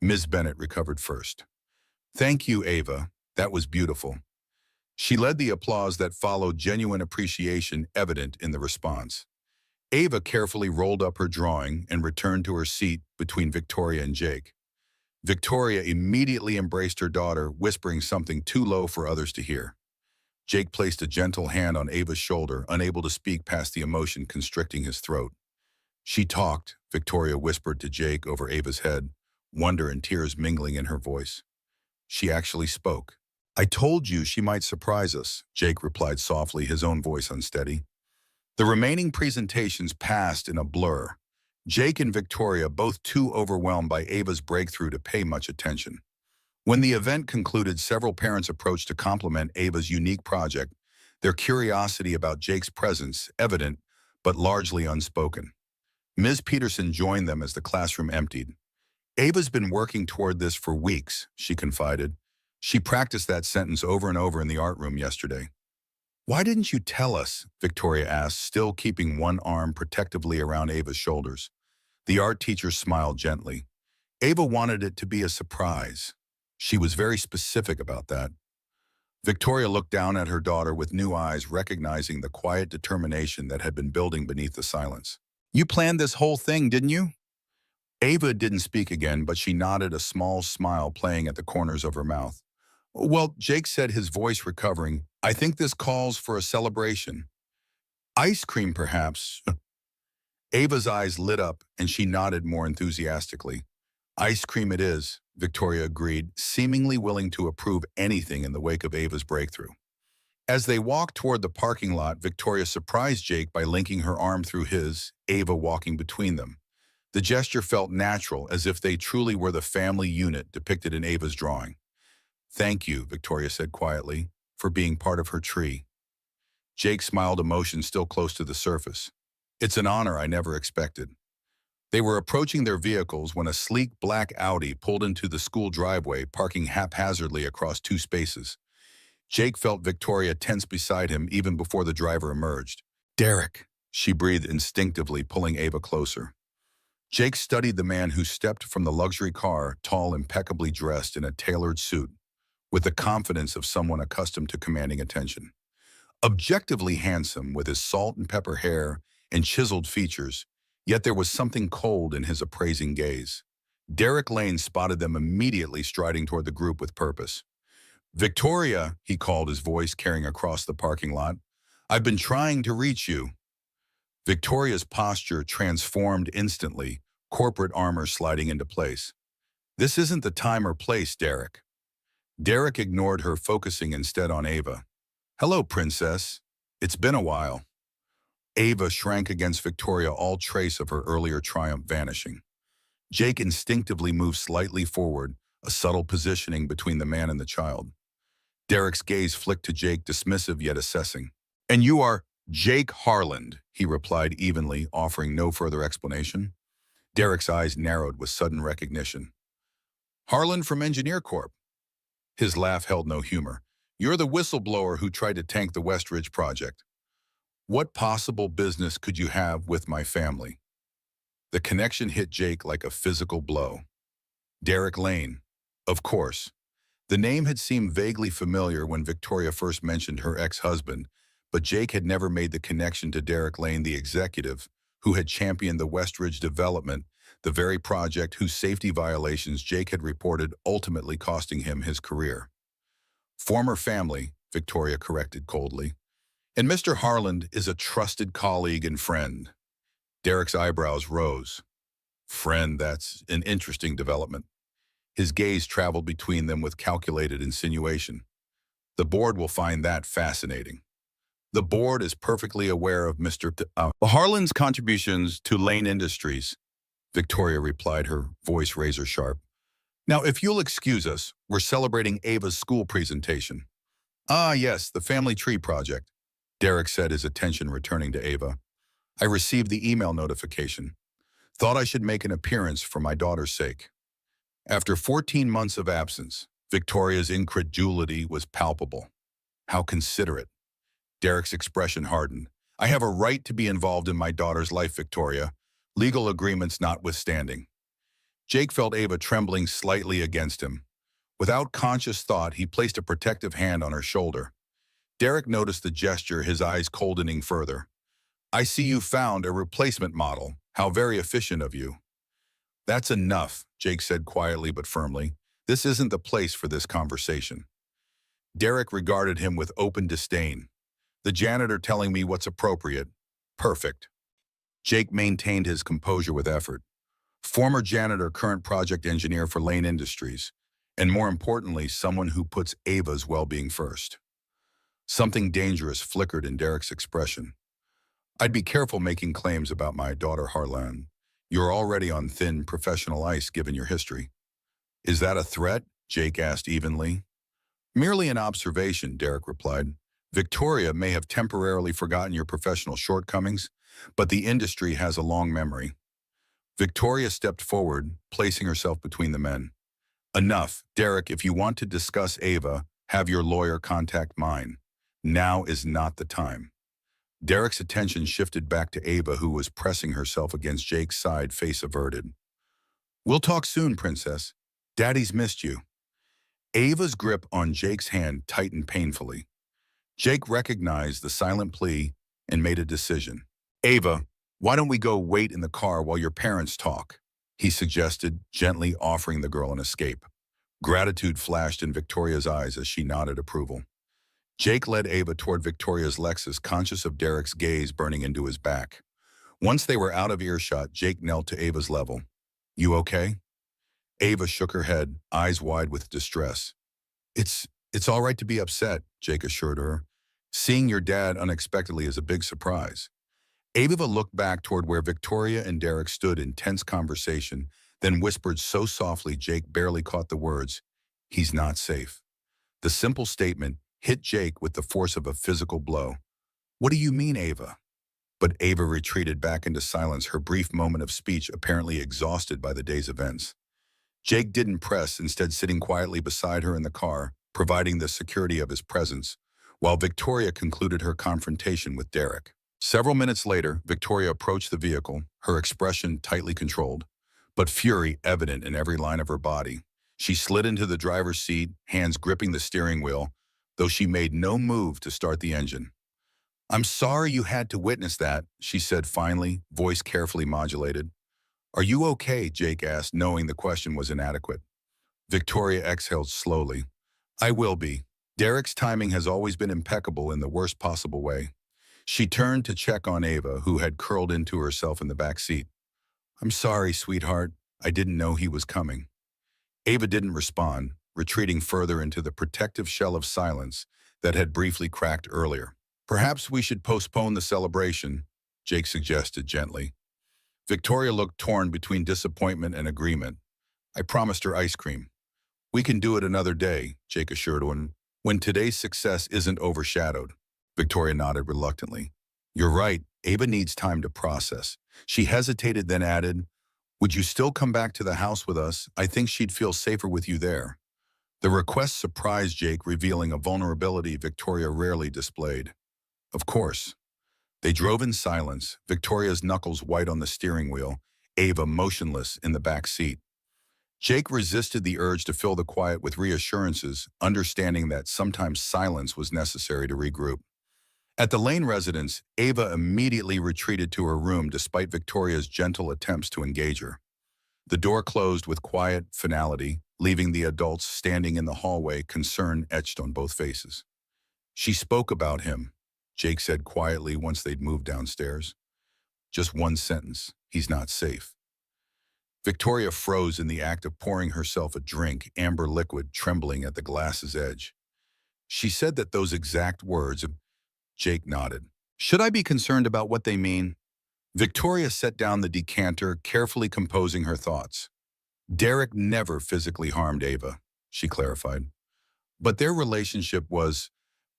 Ms. Bennett recovered first. "Thank you, Ava. That was beautiful." She led the applause that followed, genuine appreciation evident in the response. Ava carefully rolled up her drawing and returned to her seat between Victoria and Jake. Victoria immediately embraced her daughter, whispering something too low for others to hear. Jake placed a gentle hand on Ava's shoulder, unable to speak past the emotion constricting his throat. "She talked," Victoria whispered to Jake over Ava's head, wonder and tears mingling in her voice. "She actually spoke." "I told you she might surprise us," Jake replied softly, his own voice unsteady. The remaining presentations passed in a blur. Jake and Victoria, both too overwhelmed by Ava's breakthrough to pay much attention. When the event concluded, several parents approached to compliment Ava's unique project, their curiosity about Jake's presence evident but largely unspoken. Ms. Peterson joined them as the classroom emptied. "Ava's been working toward this for weeks," she confided. "She practiced that sentence over and over in the art room yesterday." "Why didn't you tell us?" Victoria asked, still keeping one arm protectively around Ava's shoulders. The art teacher smiled gently. "Ava wanted it to be a surprise. She was very specific about that." Victoria looked down at her daughter with new eyes, recognizing the quiet determination that had been building beneath the silence. "You planned this whole thing, didn't you?" Ava didn't speak again, but she nodded, a small smile playing at the corners of her mouth. "Well," Jake said, his voice recovering, "I think this calls for a celebration. Ice cream, perhaps." Ava's eyes lit up, and she nodded more enthusiastically. Ice cream it is, Victoria agreed, seemingly willing to approve anything in the wake of Ava's breakthrough. As they walked toward the parking lot, Victoria surprised Jake by linking her arm through his, Ava walking between them. The gesture felt natural, as if they truly were the family unit depicted in Ava's drawing. "Thank you," Victoria said quietly, "for being part of her tree." Jake smiled, emotion still close to the surface. "It's an honor I never expected." They were approaching their vehicles when a sleek black Audi pulled into the school driveway, parking haphazardly across two spaces. Jake felt Victoria tense beside him even before the driver emerged. "Derek," she breathed instinctively, pulling Ava closer. Jake studied the man who stepped from the luxury car, tall, impeccably dressed in a tailored suit, with the confidence of someone accustomed to commanding attention. Objectively handsome, with his salt and pepper hair and chiseled features, yet there was something cold in his appraising gaze. Derek Lane spotted them immediately, striding toward the group with purpose. "Victoria," he called, his voice carrying across the parking lot. "I've been trying to reach you." Victoria's posture transformed instantly, corporate armor sliding into place. "This isn't the time or place, Derek." Derek ignored her, focusing instead on Ava. "Hello, princess. It's been a while." Ava shrank against Victoria, all trace of her earlier triumph vanishing. Jake instinctively moved slightly forward, a subtle positioning between the man and the child. Derek's gaze flicked to Jake, dismissive yet assessing. "And you are Jake Harland," he replied evenly, offering no further explanation. Derek's eyes narrowed with sudden recognition. "Harland from Engineer Corp." His laugh held no humor. "You're the whistleblower who tried to tank the Westridge project. What possible business could you have with my family?" The connection hit Jake like a physical blow. Derek Lane. Of course. The name had seemed vaguely familiar when Victoria first mentioned her ex-husband, but Jake had never made the connection to Derek Lane, the executive, who had championed the Westridge development, the very project whose safety violations Jake had reported, ultimately costing him his career. "Former family," Victoria corrected coldly. "And Mr. Harland is a trusted colleague and friend." Derek's eyebrows rose. "Friend, that's an interesting development." His gaze traveled between them with calculated insinuation. "The board will find that fascinating." "The board is perfectly aware of Mr. Harland's contributions to Lane Industries," Victoria replied, her voice razor sharp. "Now, if you'll excuse us, we're celebrating Ava's school presentation." "Ah, yes, the family tree project," Derek said, his attention returning to Ava. "I received the email notification. Thought I should make an appearance for my daughter's sake." After 14 months of absence, Victoria's incredulity was palpable. "How considerate." Derek's expression hardened. "I have a right to be involved in my daughter's life, Victoria, legal agreements notwithstanding." Jake felt Ava trembling slightly against him. Without conscious thought, he placed a protective hand on her shoulder. Derek noticed the gesture, his eyes coldening further. "I see you found a replacement model. How very efficient of you." "That's enough," Jake said quietly but firmly. "This isn't the place for this conversation." Derek regarded him with open disdain. "The janitor telling me what's appropriate. Perfect." Jake maintained his composure with effort. "Former janitor, current project engineer for Lane Industries, and more importantly, someone who puts Ava's well-being first." Something dangerous flickered in Derek's expression. "I'd be careful making claims about my daughter, Harlan. You're already on thin professional ice given your history." "Is that a threat?" Jake asked evenly. "Merely an observation," Derek replied. "Victoria may have temporarily forgotten your professional shortcomings, but the industry has a long memory." Victoria stepped forward, placing herself between the men. "Enough. Derek, if you want to discuss Ava, have your lawyer contact mine. Now is not the time." Derek's attention shifted back to Ava, who was pressing herself against Jake's side, face averted. "We'll talk soon, princess. Daddy's missed you." Ava's grip on Jake's hand tightened painfully. Jake recognized the silent plea and made a decision. "Ava, why don't we go wait in the car while your parents talk?" he suggested, gently offering the girl an escape. Gratitude flashed in Victoria's eyes as she nodded approval. Jake led Ava toward Victoria's Lexus, conscious of Derek's gaze burning into his back. Once they were out of earshot, Jake knelt to Ava's level. "You okay?" Ava shook her head, eyes wide with distress. It's all right to be upset, Jake assured her. Seeing your dad unexpectedly is a big surprise. Ava looked back toward where Victoria and Derek stood in tense conversation, then whispered so softly Jake barely caught the words, "He's not safe." The simple statement hit Jake with the force of a physical blow. "What do you mean, Ava?" But Ava retreated back into silence, her brief moment of speech apparently exhausted by the day's events. Jake didn't press, instead sitting quietly beside her in the car, providing the security of his presence, while Victoria concluded her confrontation with Derek. Several minutes later, Victoria approached the vehicle, her expression tightly controlled, but fury evident in every line of her body. She slid into the driver's seat, hands gripping the steering wheel, though she made no move to start the engine. "I'm sorry you had to witness that," she said finally, voice carefully modulated. "Are you okay?" Jake asked, knowing the question was inadequate. Victoria exhaled slowly. "I will be. Derek's timing has always been impeccable in the worst possible way." She turned to check on Ava, who had curled into herself in the back seat. "I'm sorry, sweetheart. I didn't know he was coming." Ava didn't respond, retreating further into the protective shell of silence that had briefly cracked earlier. "Perhaps we should postpone the celebration," Jake suggested gently. Victoria looked torn between disappointment and agreement. "I promised her ice cream." "We can do it another day," Jake assured her, "when today's success isn't overshadowed." Victoria nodded reluctantly. "You're right. Ava needs time to process." She hesitated, then added, "Would you still come back to the house with us? I think she'd feel safer with you there." The request surprised Jake, revealing a vulnerability Victoria rarely displayed. "Of course." They drove in silence, Victoria's knuckles white on the steering wheel, Ava motionless in the back seat. Jake resisted the urge to fill the quiet with reassurances, understanding that sometimes silence was necessary to regroup. At the Lane residence, Ava immediately retreated to her room despite Victoria's gentle attempts to engage her. The door closed with quiet finality, leaving the adults standing in the hallway, concern etched on both faces. "She spoke about him," Jake said quietly once they'd moved downstairs. "Just one sentence. He's not safe." Victoria froze in the act of pouring herself a drink, amber liquid trembling at the glass's edge. "She said that those exact words." Jake nodded. "Should I be concerned about what they mean?" Victoria set down the decanter, carefully composing her thoughts. "Derek never physically harmed Ava," she clarified. "But their relationship was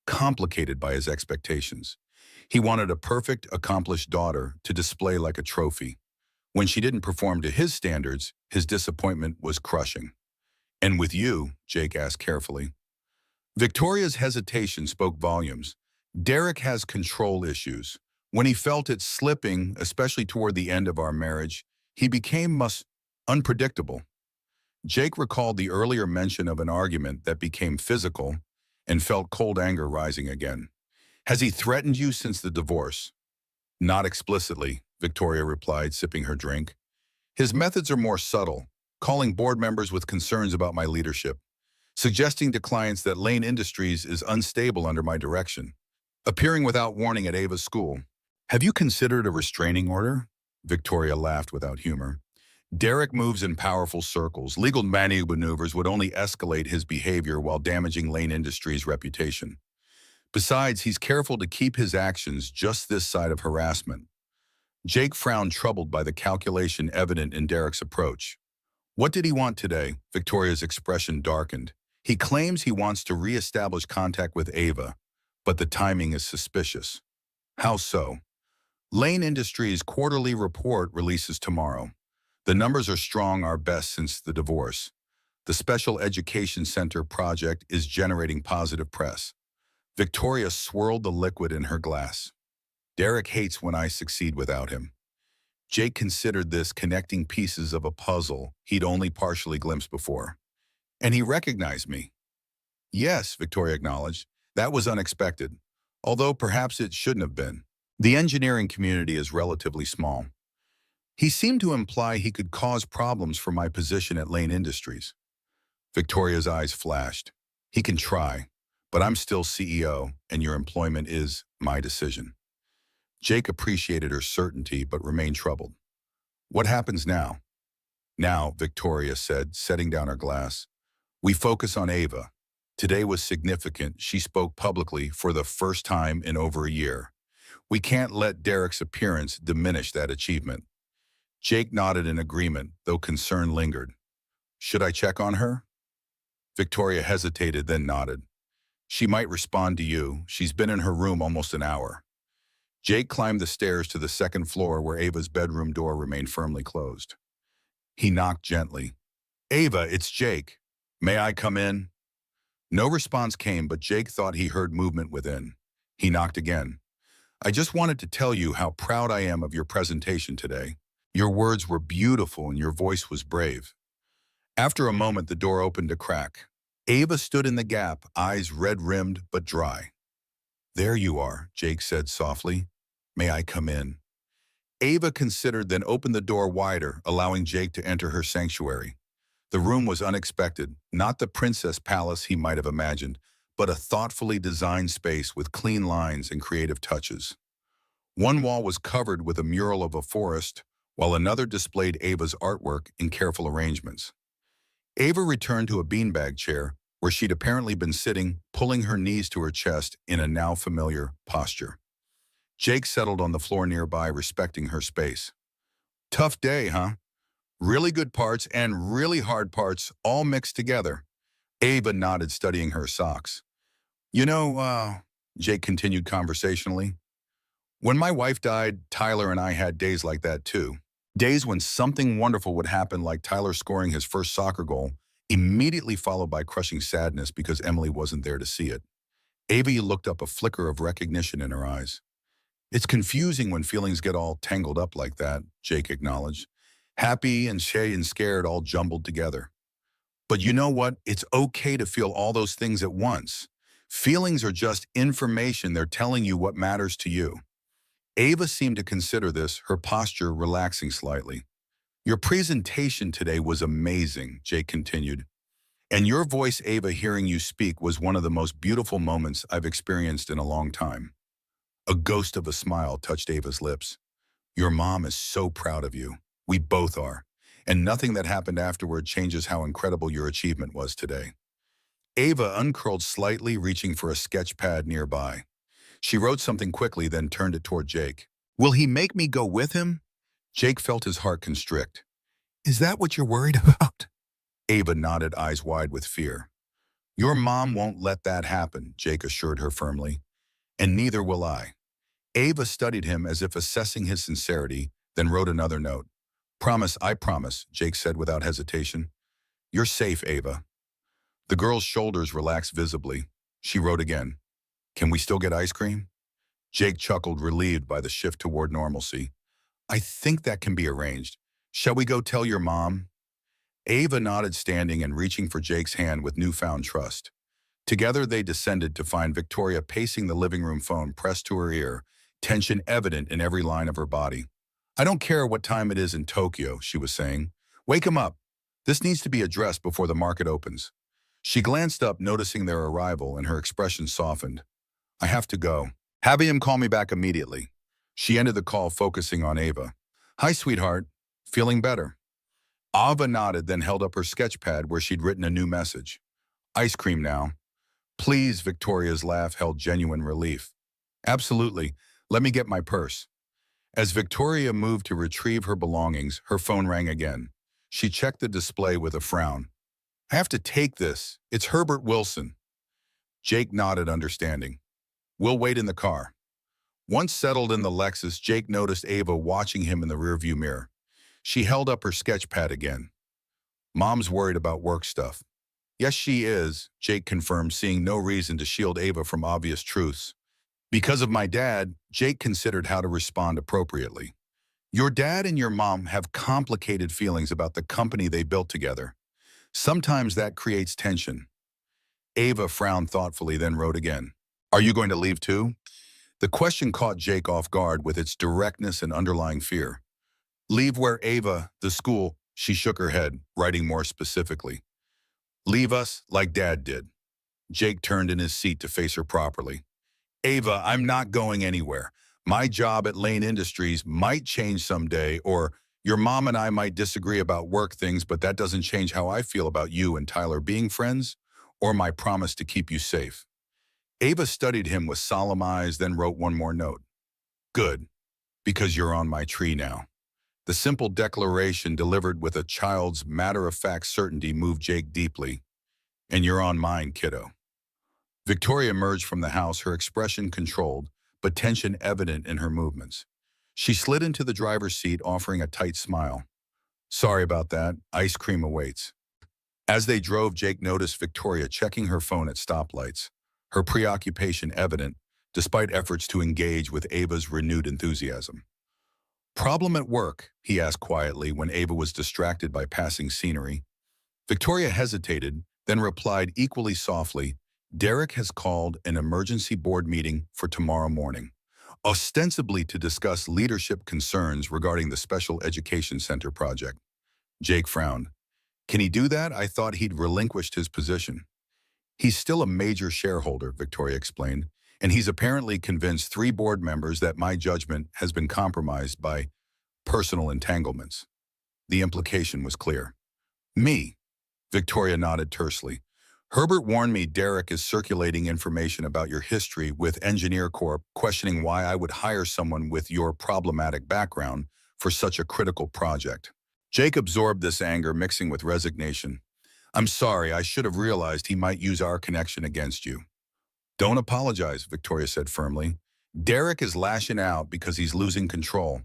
complicated by his expectations. He wanted a perfect, accomplished daughter to display like a trophy. When she didn't perform to his standards, his disappointment was crushing." "And with you?" Jake asked carefully. Victoria's hesitation spoke volumes. "Derek has control issues. When he felt it slipping, especially toward the end of our marriage, he became unpredictable." Jake recalled the earlier mention of an argument that became physical and felt cold anger rising again. "Has he threatened you since the divorce?" "Not explicitly," Victoria replied, sipping her drink. "His methods are more subtle, calling board members with concerns about my leadership, suggesting to clients that Lane Industries is unstable under my direction, appearing without warning at Ava's school." "Have you considered a restraining order?" Victoria laughed without humor. "Derek moves in powerful circles. Legal maneuvers would only escalate his behavior while damaging Lane Industries' reputation. Besides, he's careful to keep his actions just this side of harassment." Jake frowned, troubled by the calculation evident in Derek's approach. "What did he want today?" Victoria's expression darkened. "He claims he wants to re-establish contact with Ava, but the timing is suspicious." "How so?" "Lane Industries' quarterly report releases tomorrow. The numbers are strong, our best since the divorce. The Special Education Center project is generating positive press." Victoria swirled the liquid in her glass. "Derek hates when I succeed without him." Jake considered this connecting pieces of a puzzle he'd only partially glimpsed before. "And he recognized me." "Yes," Victoria acknowledged. "That was unexpected, although perhaps it shouldn't have been. The engineering community is relatively small." "He seemed to imply he could cause problems for my position at Lane Industries." Victoria's eyes flashed. "He can try, but I'm still CEO, and your employment is my decision." Jake appreciated her certainty but remained troubled. "What happens now?" Now, Victoria said, setting down her glass, we focus on Ava. Today was significant. She spoke publicly for the first time in over a year. We can't let Derek's appearance diminish that achievement. Jake nodded in agreement, though concern lingered. Should I check on her? Victoria hesitated, then nodded. She might respond to you. She's been in her room almost an hour. Jake climbed the stairs to the second floor where Ava's bedroom door remained firmly closed. He knocked gently. Ava, it's Jake. May I come in? No response came, but Jake thought he heard movement within. He knocked again. I just wanted to tell you how proud I am of your presentation today. Your words were beautiful and your voice was brave. After a moment, the door opened a crack. Ava stood in the gap, eyes red-rimmed but dry. There you are, Jake said softly. May I come in? Ava considered, then opened the door wider, allowing Jake to enter her sanctuary. The room was unexpected, not the princess palace he might have imagined, but a thoughtfully designed space with clean lines and creative touches. One wall was covered with a mural of a forest, while another displayed Ava's artwork in careful arrangements. Ava returned to a beanbag chair, where she'd apparently been sitting, pulling her knees to her chest in a now familiar posture. Jake settled on the floor nearby, respecting her space. Tough day, huh? Really good parts and really hard parts all mixed together. Ava nodded, studying her socks. You know, Jake continued conversationally, when my wife died, Tyler and I had days like that too. Days when something wonderful would happen, like Tyler scoring his first soccer goal, immediately followed by crushing sadness because Emily wasn't there to see it. Ava looked up, a flicker of recognition in her eyes. It's confusing when feelings get all tangled up like that, Jake acknowledged. Happy and shy and scared all jumbled together. But you know what? It's okay to feel all those things at once. Feelings are just information. They're telling you what matters to you. Ava seemed to consider this, her posture relaxing slightly. Your presentation today was amazing, Jake continued. And your voice, Ava, hearing you speak was one of the most beautiful moments I've experienced in a long time. A ghost of a smile touched Ava's lips. Your mom is so proud of you. We both are. And nothing that happened afterward changes how incredible your achievement was today. Ava uncurled slightly, reaching for a sketch pad nearby. She wrote something quickly, then turned it toward Jake. Will he make me go with him? Jake felt his heart constrict. Is that what you're worried about? Ava nodded, eyes wide with fear. Your mom won't let that happen, Jake assured her firmly. And neither will I. Ava studied him as if assessing his sincerity, then wrote another note. Promise, I promise, Jake said without hesitation. You're safe, Ava. The girl's shoulders relaxed visibly. She wrote again. Can we still get ice cream? Jake chuckled, relieved by the shift toward normalcy. I think that can be arranged. Shall we go tell your mom? Ava nodded, standing and reaching for Jake's hand with newfound trust. Together they descended to find Victoria pacing the living room, phone pressed to her ear, tension evident in every line of her body. I don't care what time it is in Tokyo, she was saying. Wake him up. This needs to be addressed before the market opens. She glanced up, noticing their arrival, and her expression softened. I have to go. Have him call me back immediately. She ended the call, focusing on Ava. Hi, sweetheart. Feeling better? Ava nodded, then held up her sketch pad where she'd written a new message. Ice cream now. Please, Victoria's laugh held genuine relief. Absolutely. Let me get my purse. As Victoria moved to retrieve her belongings, her phone rang again. She checked the display with a frown. I have to take this. It's Herbert Wilson. Jake nodded, understanding. We'll wait in the car. Once settled in the Lexus, Jake noticed Ava watching him in the rearview mirror. She held up her sketch pad again. Mom's worried about work stuff. Yes, she is, Jake confirmed, seeing no reason to shield Ava from obvious truths. Because of my dad, Jake considered how to respond appropriately. Your dad and your mom have complicated feelings about the company they built together. Sometimes that creates tension. Ava frowned thoughtfully, then wrote again. Are you going to leave too? The question caught Jake off guard with its directness and underlying fear. Leave where, Ava? The school? She shook her head, writing more specifically. Leave us like Dad did. Jake turned in his seat to face her properly. Ava, I'm not going anywhere. My job at Lane Industries might change someday, or Your mom and I might disagree about work things, but that doesn't change how I feel about you and Tyler being friends or my promise to keep you safe. Ava studied him with solemn eyes, then wrote one more note. Good, because you're on my tree now. The simple declaration delivered with a child's matter-of-fact certainty moved Jake deeply. And you're on mine, kiddo. Victoria emerged from the house, her expression controlled, but tension evident in her movements. She slid into the driver's seat, offering a tight smile. Sorry about that. Ice cream awaits. As they drove, Jake noticed Victoria checking her phone at stoplights, her preoccupation evident, despite efforts to engage with Ava's renewed enthusiasm. Problem at work? He asked quietly when Ava was distracted by passing scenery. Victoria hesitated, then replied equally softly, Derek has called an emergency board meeting for tomorrow morning, ostensibly to discuss leadership concerns regarding the Special Education Center project. Jake frowned. Can he do that? I thought he'd relinquished his position. He's still a major shareholder, Victoria explained, and he's apparently convinced 3 board members that my judgment has been compromised by personal entanglements. The implication was clear. Me, Victoria nodded tersely. Herbert warned me Derek is circulating information about your history with Engineer Corp, questioning why I would hire someone with your problematic background for such a critical project. Jake absorbed this anger, mixing with resignation. I'm sorry, I should have realized he might use our connection against you. Don't apologize, Victoria said firmly. Derek is lashing out because he's losing control.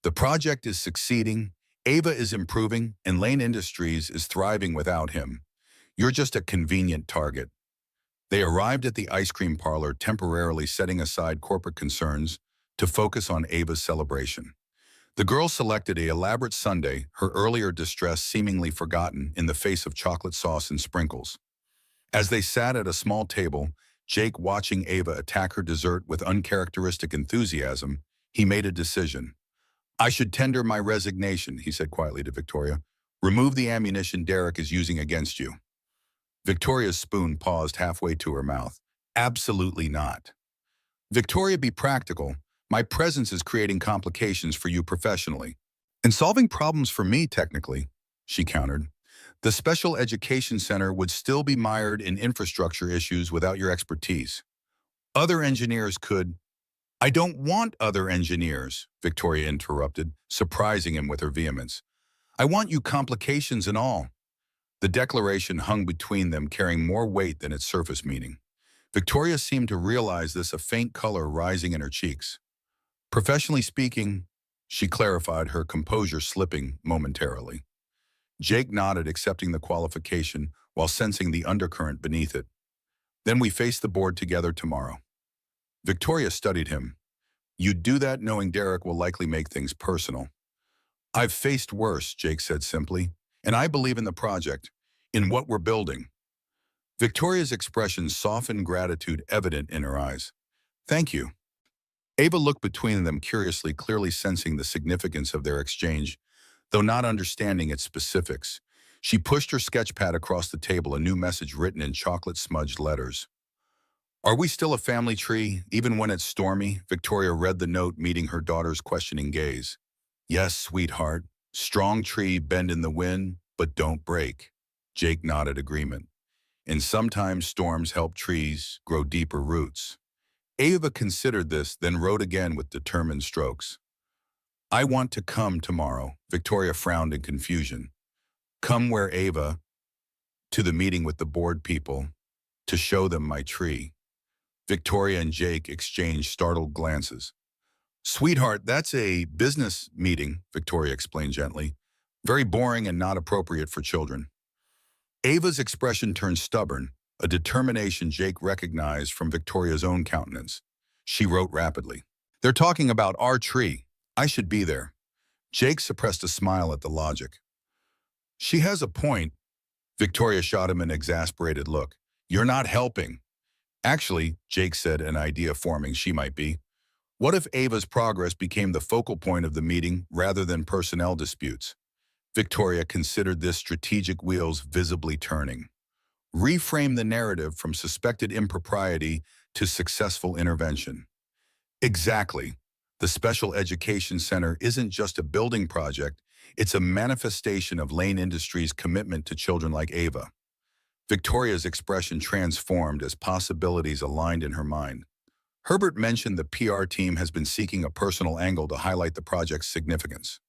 The project is succeeding, Ava is improving, and Lane Industries is thriving without him. You're just a convenient target. They arrived at the ice cream parlor, temporarily setting aside corporate concerns to focus on Ava's celebration. The girl selected an elaborate sundae, her earlier distress seemingly forgotten in the face of chocolate sauce and sprinkles. As they sat at a small table, Jake watching Ava attack her dessert with uncharacteristic enthusiasm, he made a decision. I should tender my resignation, he said quietly to Victoria. Remove the ammunition Derek is using against you. Victoria's spoon paused halfway to her mouth. Absolutely not. Victoria, be practical. My presence is creating complications for you professionally. And solving problems for me, technically, she countered. The Special Education Center would still be mired in infrastructure issues without your expertise. Other engineers could. I don't want other engineers, Victoria interrupted, surprising him with her vehemence. I want you, complications and all. The declaration hung between them, carrying more weight than its surface meaning. Victoria seemed to realize this, a faint color rising in her cheeks. Professionally speaking, she clarified, her composure slipping momentarily. Jake nodded, accepting the qualification while sensing the undercurrent beneath it. Then we face the board together tomorrow. Victoria studied him. You'd do that knowing Derek will likely make things personal. I've faced worse, Jake said simply, and I believe in the project, in what we're building. Victoria's expression softened, gratitude evident in her eyes. Thank you. Ava looked between them curiously, clearly sensing the significance of their exchange, though not understanding its specifics. She pushed her sketchpad across the table, a new message written in chocolate-smudged letters. Are we still a family tree, even when it's stormy? Victoria read the note, meeting her daughter's questioning gaze. Yes, sweetheart. Strong tree, bend in the wind, but don't break. Jake nodded agreement. And sometimes storms help trees grow deeper roots. Ava considered this, then wrote again with determined strokes. I want to come tomorrow. Victoria frowned in confusion. Come where, Ava? To the meeting with the board people, to show them my tree. Victoria and Jake exchanged startled glances. Sweetheart, that's a business meeting, Victoria explained gently. Very boring and not appropriate for children. Ava's expression turned stubborn, a determination Jake recognized from Victoria's own countenance. She wrote rapidly. They're talking about our tree. I should be there. Jake suppressed a smile at the logic. She has a point. Victoria shot him an exasperated look. You're not helping. Actually, Jake said, an idea forming, she might be. What if Ava's progress became the focal point of the meeting rather than personnel disputes? Victoria considered this, strategic wheels visibly turning. Reframe the narrative from suspected impropriety to successful intervention. Exactly. The Special Education Center isn't just a building project, it's a manifestation of Lane Industries' commitment to children like Ava. Victoria's expression transformed as possibilities aligned in her mind. Herbert mentioned the PR team has been seeking a personal angle to highlight the project's significance.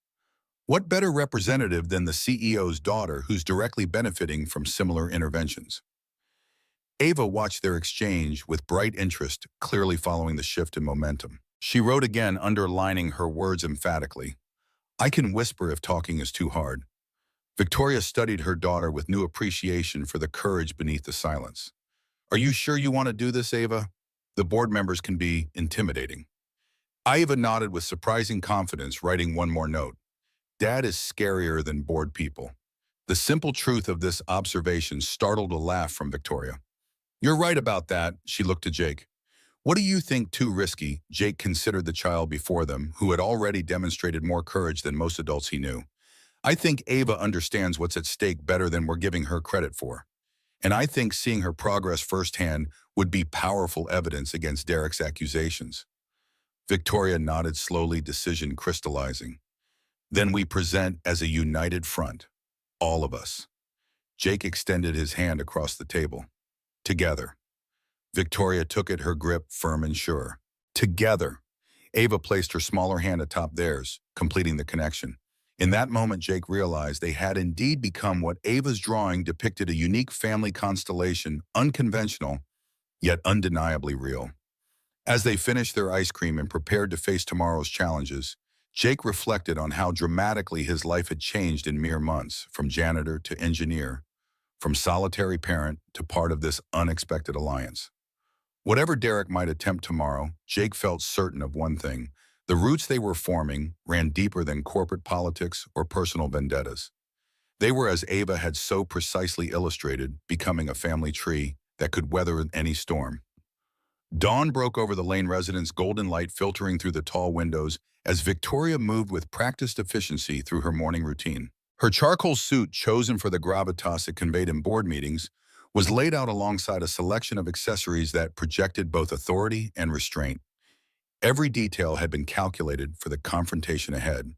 What better representative than the CEO's daughter who's directly benefiting from similar interventions? Ava watched their exchange with bright interest, clearly following the shift in momentum. She wrote again, underlining her words emphatically. I can whisper if talking is too hard. Victoria studied her daughter with new appreciation for the courage beneath the silence. Are you sure you want to do this, Ava? The board members can be intimidating. Ava nodded with surprising confidence, writing one more note. Dad is scarier than bored people. The simple truth of this observation startled a laugh from Victoria. You're right about that, she looked to Jake. What do you think too risky? Jake considered the child before them, who had already demonstrated more courage than most adults he knew. I think Ava understands what's at stake better than we're giving her credit for. And I think seeing her progress firsthand would be powerful evidence against Derek's accusations. Victoria nodded slowly, decision crystallizing. Then we present as a united front. All of us. Jake extended his hand across the table. Together. Victoria took it, her grip firm and sure. Together. Ava placed her smaller hand atop theirs, completing the connection. In that moment, Jake realized they had indeed become what Ava's drawing depicted, a unique family constellation, unconventional, yet undeniably real. As they finished their ice cream and prepared to face tomorrow's challenges, Jake reflected on how dramatically his life had changed in mere months, from janitor to engineer, from solitary parent to part of this unexpected alliance. Whatever Derek might attempt tomorrow, Jake felt certain of one thing. The roots they were forming ran deeper than corporate politics or personal vendettas. They were, as Ava had so precisely illustrated, becoming a family tree that could weather any storm. Dawn broke over the Lane residence, golden light filtering through the tall windows as Victoria moved with practiced efficiency through her morning routine. Her charcoal suit, chosen for the gravitas it conveyed in board meetings, was laid out alongside a selection of accessories that projected both authority and restraint. Every detail had been calculated for the confrontation ahead.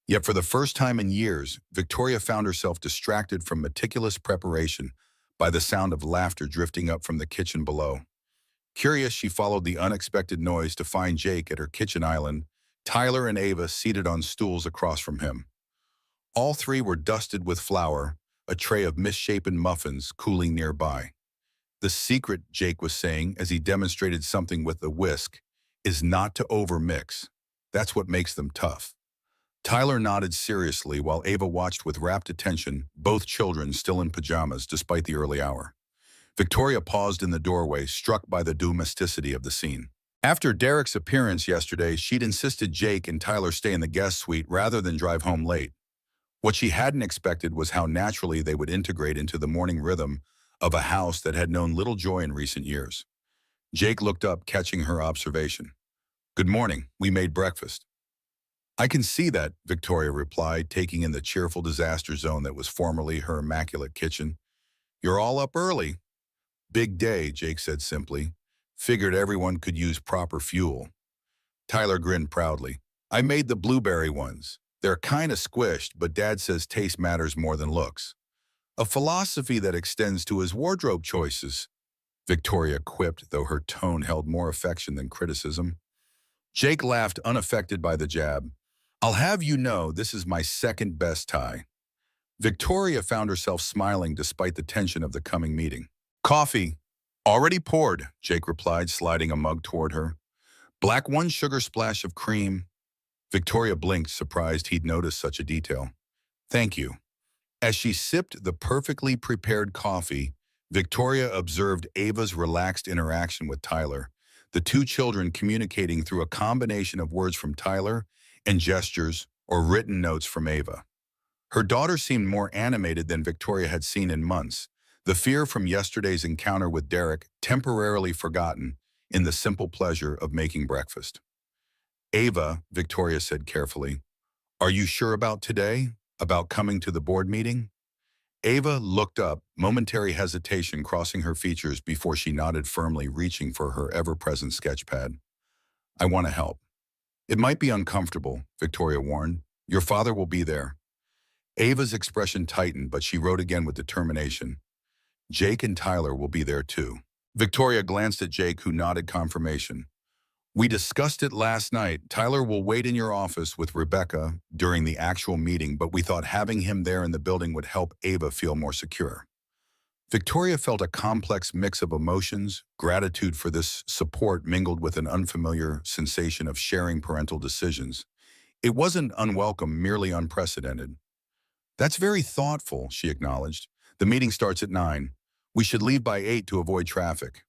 Yet for the first time in years, Victoria found herself distracted from meticulous preparation by the sound of laughter drifting up from the kitchen below. Curious, she followed the unexpected noise to find Jake at her kitchen island, Tyler and Ava seated on stools across from him. All three were dusted with flour, a tray of misshapen muffins cooling nearby. The secret, Jake was saying as he demonstrated something with a whisk, is not to overmix. That's what makes them tough. Tyler nodded seriously while Ava watched with rapt attention, both children still in pajamas despite the early hour. Victoria paused in the doorway, struck by the domesticity of the scene. After Derek's appearance yesterday, she'd insisted Jake and Tyler stay in the guest suite rather than drive home late. What she hadn't expected was how naturally they would integrate into the morning rhythm of a house that had known little joy in recent years. Jake looked up, catching her observation. Good morning, we made breakfast. I can see that, Victoria replied, taking in the cheerful disaster zone that was formerly her immaculate kitchen. You're all up early. Big day, Jake said simply. Figured everyone could use proper fuel. Tyler grinned proudly. I made the blueberry ones. They're kinda squished, but Dad says taste matters more than looks. A philosophy that extends to his wardrobe choices, Victoria quipped, though her tone held more affection than criticism. Jake laughed, unaffected by the jab. I'll have you know this is my second best tie. Victoria found herself smiling despite the tension of the coming meeting. Coffee. Already poured, Jake replied, sliding a mug toward her. Black 1 sugar splash of cream. Victoria blinked, surprised he'd noticed such a detail. Thank you. As she sipped the perfectly prepared coffee, Victoria observed Ava's relaxed interaction with Tyler, the two children communicating through a combination of words from Tyler and gestures or written notes from Ava. Her daughter seemed more animated than Victoria had seen in months, the fear from yesterday's encounter with Derek temporarily forgotten in the simple pleasure of making breakfast. Ava, Victoria said carefully, are you sure about today? About coming to the board meeting? Ava looked up, momentary hesitation crossing her features before she nodded firmly, reaching for her ever-present sketch pad. I want to help. It might be uncomfortable, Victoria warned. Your father will be there. Ava's expression tightened, but she wrote again with determination. Jake and Tyler will be there too. Victoria glanced at Jake, who nodded confirmation. We discussed it last night. Tyler will wait in your office with Rebecca during the actual meeting, but we thought having him there in the building would help Ava feel more secure. Victoria felt a complex mix of emotions, gratitude for this support mingled with an unfamiliar sensation of sharing parental decisions. It wasn't unwelcome, merely unprecedented. That's very thoughtful, she acknowledged. The meeting starts at 9. We should leave by 8 to avoid traffic.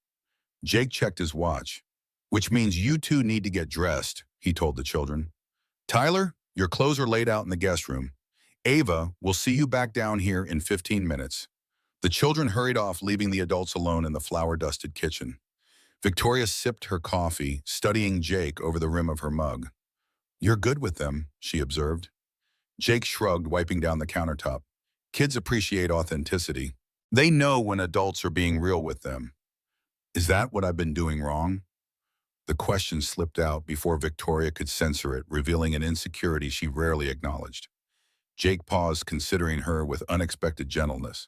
Jake checked his watch. Which means you two need to get dressed, he told the children. Tyler, your clothes are laid out in the guest room. Ava, we'll see you back down here in 15 minutes. The children hurried off, leaving the adults alone in the flour-dusted kitchen. Victoria sipped her coffee, studying Jake over the rim of her mug. You're good with them, she observed. Jake shrugged, wiping down the countertop. Kids appreciate authenticity. They know when adults are being real with them. Is that what I've been doing wrong? The question slipped out before Victoria could censor it, revealing an insecurity she rarely acknowledged. Jake paused, considering her with unexpected gentleness.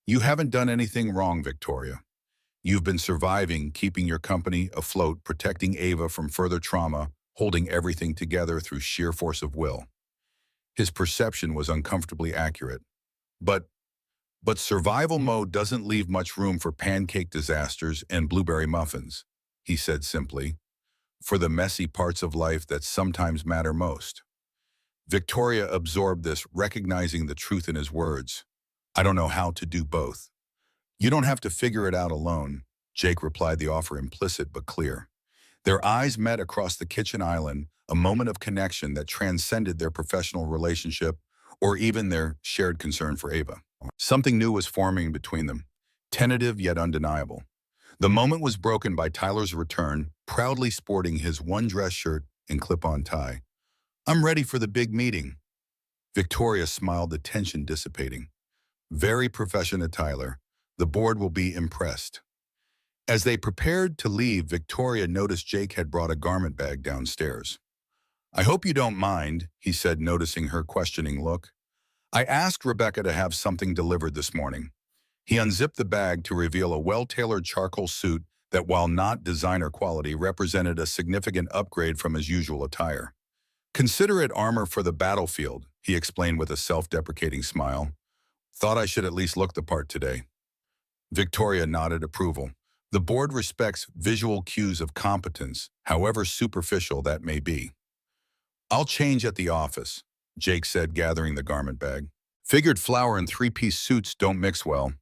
You haven't done anything wrong, Victoria. You've been surviving, keeping your company afloat, protecting Ava from further trauma, holding everything together through sheer force of will. His perception was uncomfortably accurate. But survival mode doesn't leave much room for pancake disasters and blueberry muffins, he said simply, for the messy parts of life that sometimes matter most. Victoria absorbed this, recognizing the truth in his words. I don't know how to do both. You don't have to figure it out alone, Jake replied, the offer implicit but clear. Their eyes met across the kitchen island, a moment of connection that transcended their professional relationship or even their shared concern for Ava. Something new was forming between them, tentative yet undeniable. The moment was broken by Tyler's return, proudly sporting his one dress shirt and clip-on tie. I'm ready for the big meeting. Victoria smiled, the tension dissipating. Very professional, Tyler. The board will be impressed. As they prepared to leave, Victoria noticed Jake had brought a garment bag downstairs. I hope you don't mind, he said, noticing her questioning look. I asked Rebecca to have something delivered this morning. He unzipped the bag to reveal a well-tailored charcoal suit that, while not designer quality, represented a significant upgrade from his usual attire. Consider it armor for the battlefield, he explained with a self-deprecating smile. Thought I should at least look the part today. Victoria nodded approval. The board respects visual cues of competence, however superficial that may be. I'll change at the office, Jake said, gathering the garment bag. Figured flower and three-piece suits don't mix well.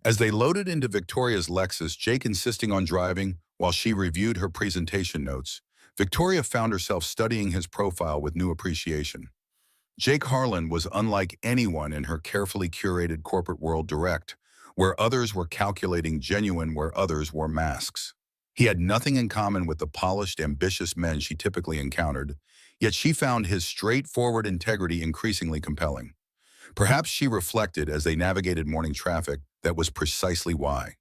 As they loaded into Victoria's Lexus, Jake insisting on driving while she reviewed her presentation notes, Victoria found herself studying his profile with new appreciation. Jake Harlan was unlike anyone in her carefully curated corporate world, direct, where others were calculating, genuine where others wore masks. He had nothing in common with the polished, ambitious men she typically encountered, yet she found his straightforward integrity increasingly compelling. Perhaps, she reflected as they navigated morning traffic, that was precisely why.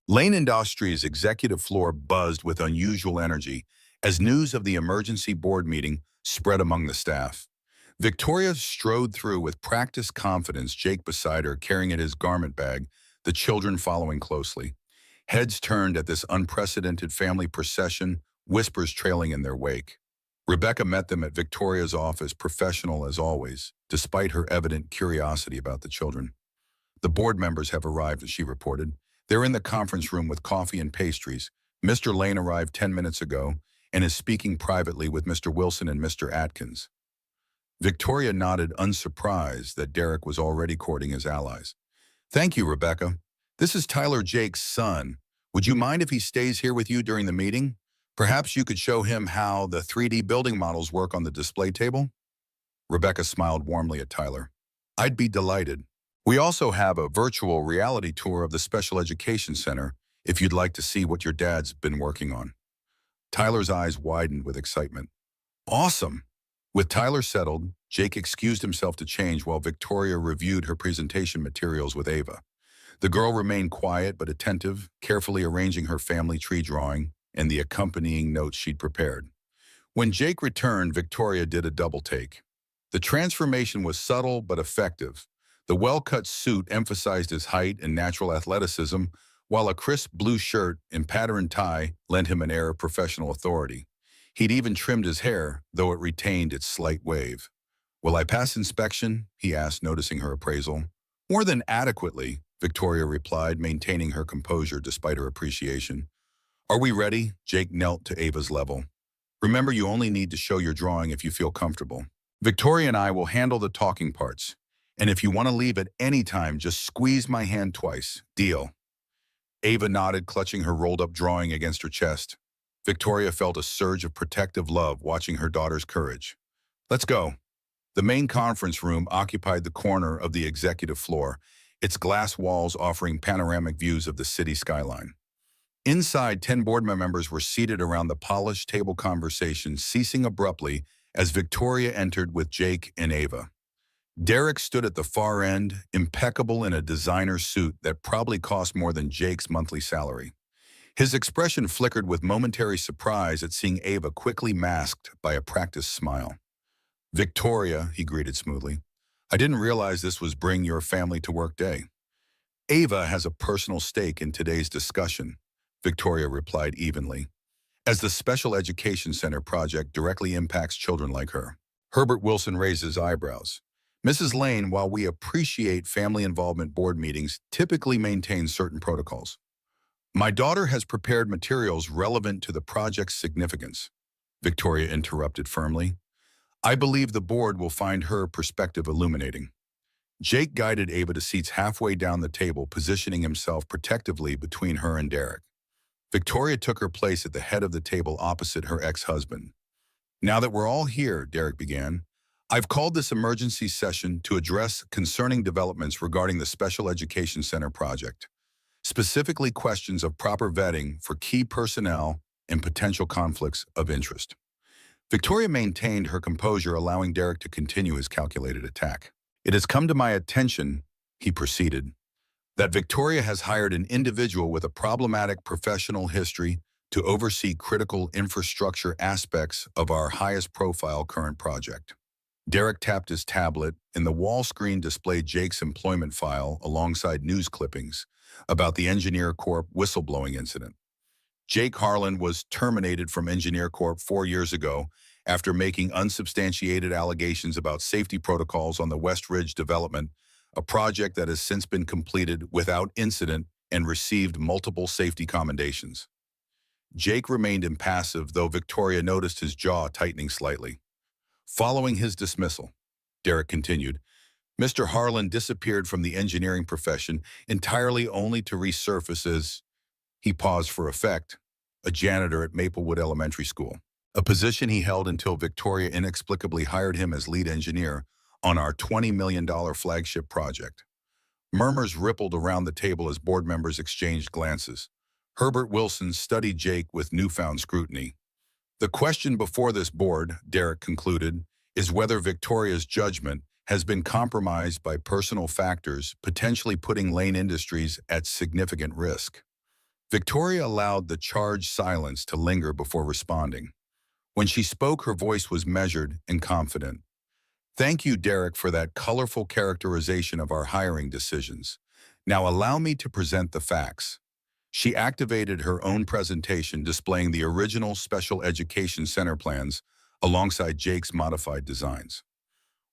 Lane Industries' executive floor buzzed with unusual energy as news of the emergency board meeting spread among the staff. Victoria strode through with practiced confidence, Jake beside her carrying in his garment bag, the children following closely. Heads turned at this unprecedented family procession, whispers trailing in their wake. Rebecca met them at Victoria's office, professional as always, despite her evident curiosity about the children. The board members have arrived, she reported. They're in the conference room with coffee and pastries. Mr. Lane arrived 10 minutes ago and is speaking privately with Mr. Wilson and Mr. Atkins. Victoria nodded, unsurprised that Derek was already courting his allies. Thank you, Rebecca. This is Tyler, Jake's son. Would you mind if he stays here with you during the meeting? Perhaps you could show him how the 3D building models work on the display table? Rebecca smiled warmly at Tyler. I'd be delighted. We also have a virtual reality tour of the Special Education Center if you'd like to see what your dad's been working on. Tyler's eyes widened with excitement. Awesome! With Tyler settled, Jake excused himself to change while Victoria reviewed her presentation materials with Ava. The girl remained quiet but attentive, carefully arranging her family tree drawing and the accompanying notes she'd prepared. When Jake returned, Victoria did a double take. The transformation was subtle but effective. The well-cut suit emphasized his height and natural athleticism, while a crisp blue shirt and patterned tie lent him an air of professional authority. He'd even trimmed his hair, though it retained its slight wave. "Will I pass inspection?" he asked, noticing her appraisal. "More than adequately," Victoria replied, maintaining her composure despite her appreciation. "Are we ready?" Jake knelt to Ava's level. "Remember, you only need to show your drawing if you feel comfortable. Victoria and I will handle the talking parts. And if you want to leave at any time, just squeeze my hand twice. Deal?" Ava nodded, clutching her rolled-up drawing against her chest. Victoria felt a surge of protective love watching her daughter's courage. "Let's go." The main conference room occupied the corner of the executive floor, its glass walls offering panoramic views of the city skyline. Inside, 10 board members were seated around the polished table conversation, ceasing abruptly as Victoria entered with Jake and Ava. Derek stood at the far end, impeccable in a designer suit that probably cost more than Jake's monthly salary. His expression flickered with momentary surprise at seeing Ava, quickly masked by a practiced smile. "Victoria," he greeted smoothly, "I didn't realize this was Bring Your Family to Work Day." "Ava has a personal stake in today's discussion," Victoria replied evenly, "as the Special Education Center project directly impacts children like her." Herbert Wilson raised his eyebrows. "Mrs. Lane, while we appreciate family involvement, board meetings typically maintain certain protocols. My daughter has prepared materials relevant to the project's significance," Victoria interrupted firmly. "I believe the board will find her perspective illuminating." Jake guided Ava to seats halfway down the table, positioning himself protectively between her and Derek. Victoria took her place at the head of the table opposite her ex-husband. "Now that we're all here," Derek began, "I've called this emergency session to address concerning developments regarding the Special Education Center project, specifically questions of proper vetting for key personnel and potential conflicts of interest." Victoria maintained her composure, allowing Derek to continue his calculated attack. "It has come to my attention," he proceeded, "that Victoria has hired an individual with a problematic professional history to oversee critical infrastructure aspects of our highest-profile current project." Derek tapped his tablet, and the wall screen displayed Jake's employment file alongside news clippings about the Engineer Corp whistleblowing incident. Jake Harlan was terminated from Engineer Corp 4 years ago after making unsubstantiated allegations about safety protocols on the West Ridge development, a project that has since been completed without incident and received multiple safety commendations. Jake remained impassive, though Victoria noticed his jaw tightening slightly. "Following his dismissal," Derek continued, "Mr. Harlan disappeared from the engineering profession entirely, only to resurface as," he paused for effect, "a janitor at Maplewood Elementary School, a position he held until Victoria inexplicably hired him as lead engineer on our $20 million flagship project." Murmurs rippled around the table as board members exchanged glances. Herbert Wilson studied Jake with newfound scrutiny. "The question before this board," Derek concluded, "is whether Victoria's judgment has been compromised by personal factors, potentially putting Lane Industries at significant risk." Victoria allowed the charged silence to linger before responding. When she spoke, her voice was measured and confident. "Thank you, Derek, for that colorful characterization of our hiring decisions. Now allow me to present the facts." She activated her own presentation, displaying the original Special Education Center plans alongside Jake's modified designs.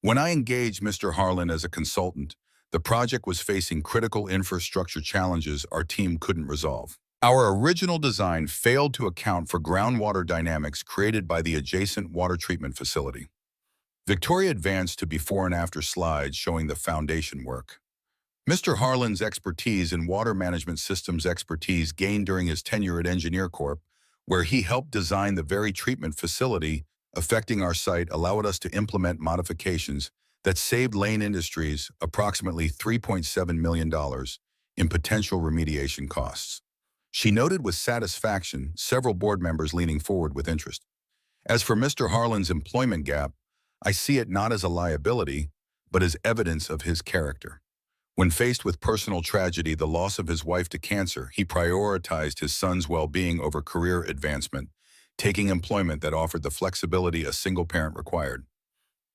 "When I engaged Mr. Harlan as a consultant, the project was facing critical infrastructure challenges our team couldn't resolve. Our original design failed to account for groundwater dynamics created by the adjacent water treatment facility." Victoria advanced to before and after slides showing the foundation work. Mr. Harlan's expertise in water management systems expertise gained during his tenure at Engineer Corp, where he helped design the very treatment facility affecting our site, allowed us to implement modifications that saved Lane Industries approximately $3.7 million in potential remediation costs. She noted with satisfaction, several board members leaning forward with interest. "As for Mr. Harlan's employment gap, I see it not as a liability, but as evidence of his character. When faced with personal tragedy, the loss of his wife to cancer, he prioritized his son's well-being over career advancement, taking employment that offered the flexibility a single parent required.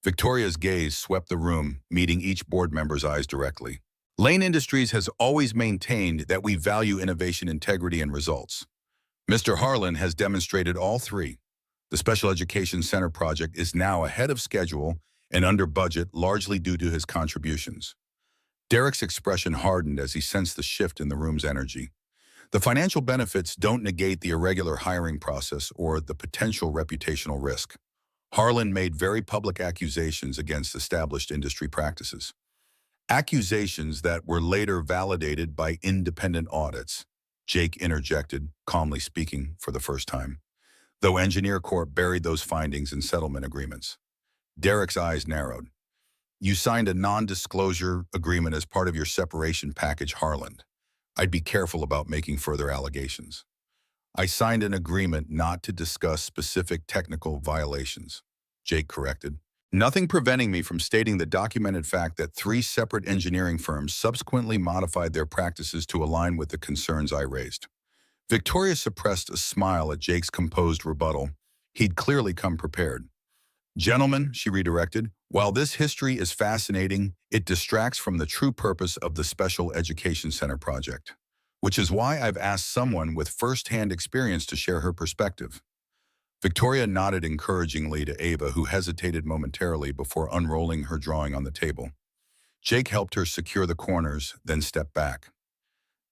Victoria's gaze swept the room, meeting each board member's eyes directly. Lane Industries has always maintained that we value innovation, integrity, and results. Mr. Harlan has demonstrated all three. The Special Education Center project is now ahead of schedule and under budget, largely due to his contributions. Derek's expression hardened as he sensed the shift in the room's energy. The financial benefits don't negate the irregular hiring process or the potential reputational risk. Harlan made very public accusations against established industry practices. Accusations that were later validated by independent audits. Jake interjected, calmly speaking for the first time, though Engineer Corp buried those findings in settlement agreements. Derek's eyes narrowed. You signed a non-disclosure agreement as part of your separation package, Harlan. I'd be careful about making further allegations. I signed an agreement not to discuss specific technical violations, Jake corrected. Nothing preventing me from stating the documented fact that 3 separate engineering firms subsequently modified their practices to align with the concerns I raised. Victoria suppressed a smile at Jake's composed rebuttal. He'd clearly come prepared. Gentlemen, she redirected, while this history is fascinating, it distracts from the true purpose of the Special Education Center project, which is why I've asked someone with first-hand experience to share her perspective. Victoria nodded encouragingly to Ava, who hesitated momentarily before unrolling her drawing on the table. Jake helped her secure the corners, then stepped back.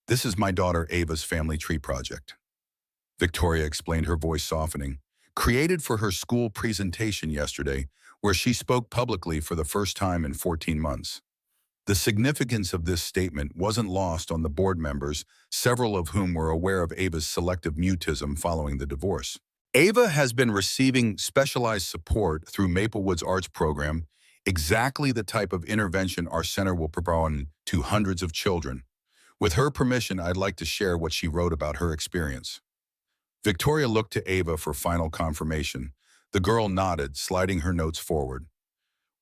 This is my daughter Ava's family tree project, Victoria explained, her voice softening. Created for her school presentation yesterday, where she spoke publicly for the first time in 14 months. The significance of this statement wasn't lost on the board members, several of whom were aware of Ava's selective mutism following the divorce. Ava has been receiving specialized support through Maplewood's arts program, exactly the type of intervention our center will provide to hundreds of children. With her permission, I'd like to share what she wrote about her experience. Victoria looked to Ava for final confirmation. The girl nodded, sliding her notes forward.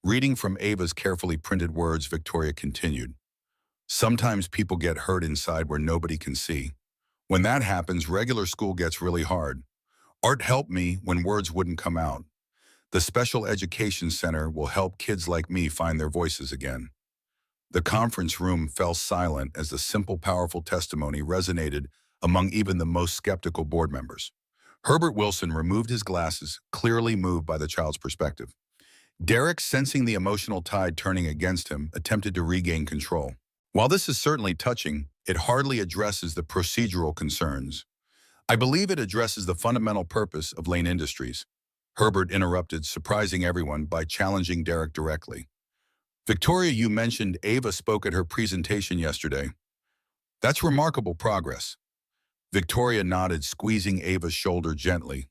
Reading from Ava's carefully printed words, Victoria continued. Sometimes people get hurt inside where nobody can see. When that happens, regular school gets really hard. Art helped me when words wouldn't come out. The Special Education Center will help kids like me find their voices again. The conference room fell silent as the simple, powerful testimony resonated among even the most skeptical board members. Herbert Wilson removed his glasses, clearly moved by the child's perspective. Derek, sensing the emotional tide turning against him, attempted to regain control. While this is certainly touching, it hardly addresses the procedural concerns. I believe it addresses the fundamental purpose of Lane Industries. Herbert interrupted, surprising everyone by challenging Derek directly. Victoria, you mentioned Ava spoke at her presentation yesterday. That's remarkable progress. Victoria nodded, squeezing Ava's shoulder gently.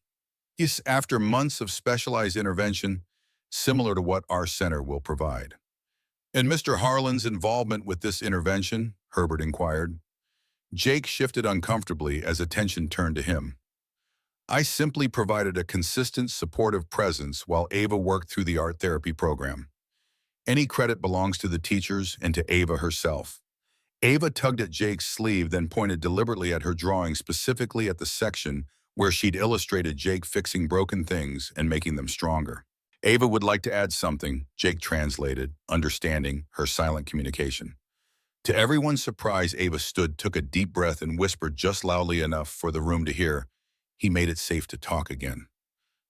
Yes, after months of specialized intervention, similar to what our center will provide. And Mr. Harlan's involvement with this intervention? Herbert inquired. Jake shifted uncomfortably as attention turned to him. I simply provided a consistent, supportive presence while Ava worked through the art therapy program. Any credit belongs to the teachers and to Ava herself. Ava tugged at Jake's sleeve, then pointed deliberately at her drawing, specifically at the section where she'd illustrated Jake fixing broken things and making them stronger. Ava would like to add something, Jake translated, understanding her silent communication. To everyone's surprise, Ava stood, took a deep breath, and whispered just loudly enough for the room to hear, "He made it safe to talk again."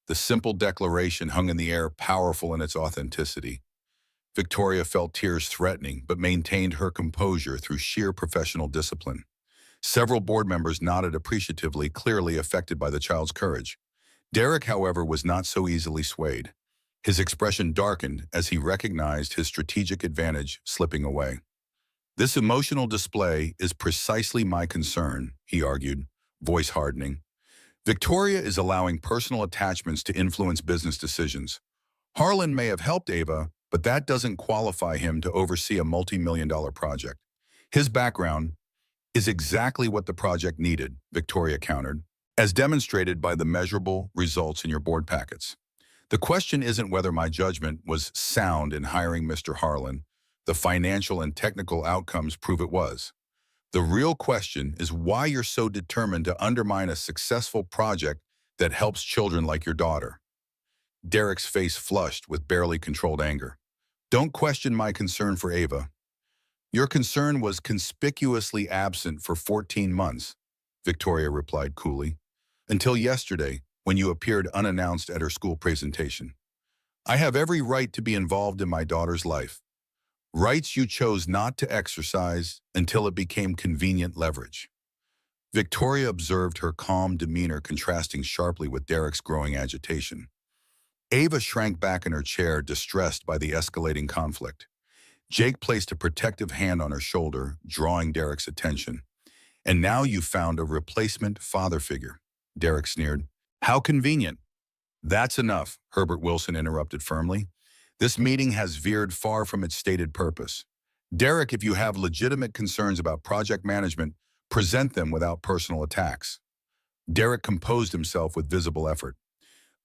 The simple declaration hung in the air, powerful in its authenticity. Victoria felt tears threatening, but maintained her composure through sheer professional discipline. Several board members nodded appreciatively, clearly affected by the child's courage. Derek, however, was not so easily swayed. His expression darkened as he recognized his strategic advantage slipping away. This emotional display is precisely my concern, he argued, voice hardening. Victoria is allowing personal attachments to influence business decisions. Harlan may have helped Ava, but that doesn't qualify him to oversee a multi-million-dollar project. His background is exactly what the project needed, Victoria countered, as demonstrated by the measurable results in your board packets. The question isn't whether my judgment was sound in hiring Mr. Harlan. The financial and technical outcomes prove it was. The real question is why you're so determined to undermine a successful project that helps children like your daughter. Derek's face flushed with barely controlled anger. Don't question my concern for Ava. Your concern was conspicuously absent for 14 months, Victoria replied coolly, until yesterday when you appeared unannounced at her school presentation. I have every right to be involved in my daughter's life. Rights you chose not to exercise until it became convenient leverage. Victoria observed her calm demeanor contrasting sharply with Derek's growing agitation. Ava shrank back in her chair, distressed by the escalating conflict. Jake placed a protective hand on her shoulder, drawing Derek's attention. And now you've found a replacement father figure, Derek sneered. How convenient. That's enough, Herbert Wilson interrupted firmly. This meeting has veered far from its stated purpose. Derek, if you have legitimate concerns about project management, present them without personal attacks. Derek composed himself with visible effort.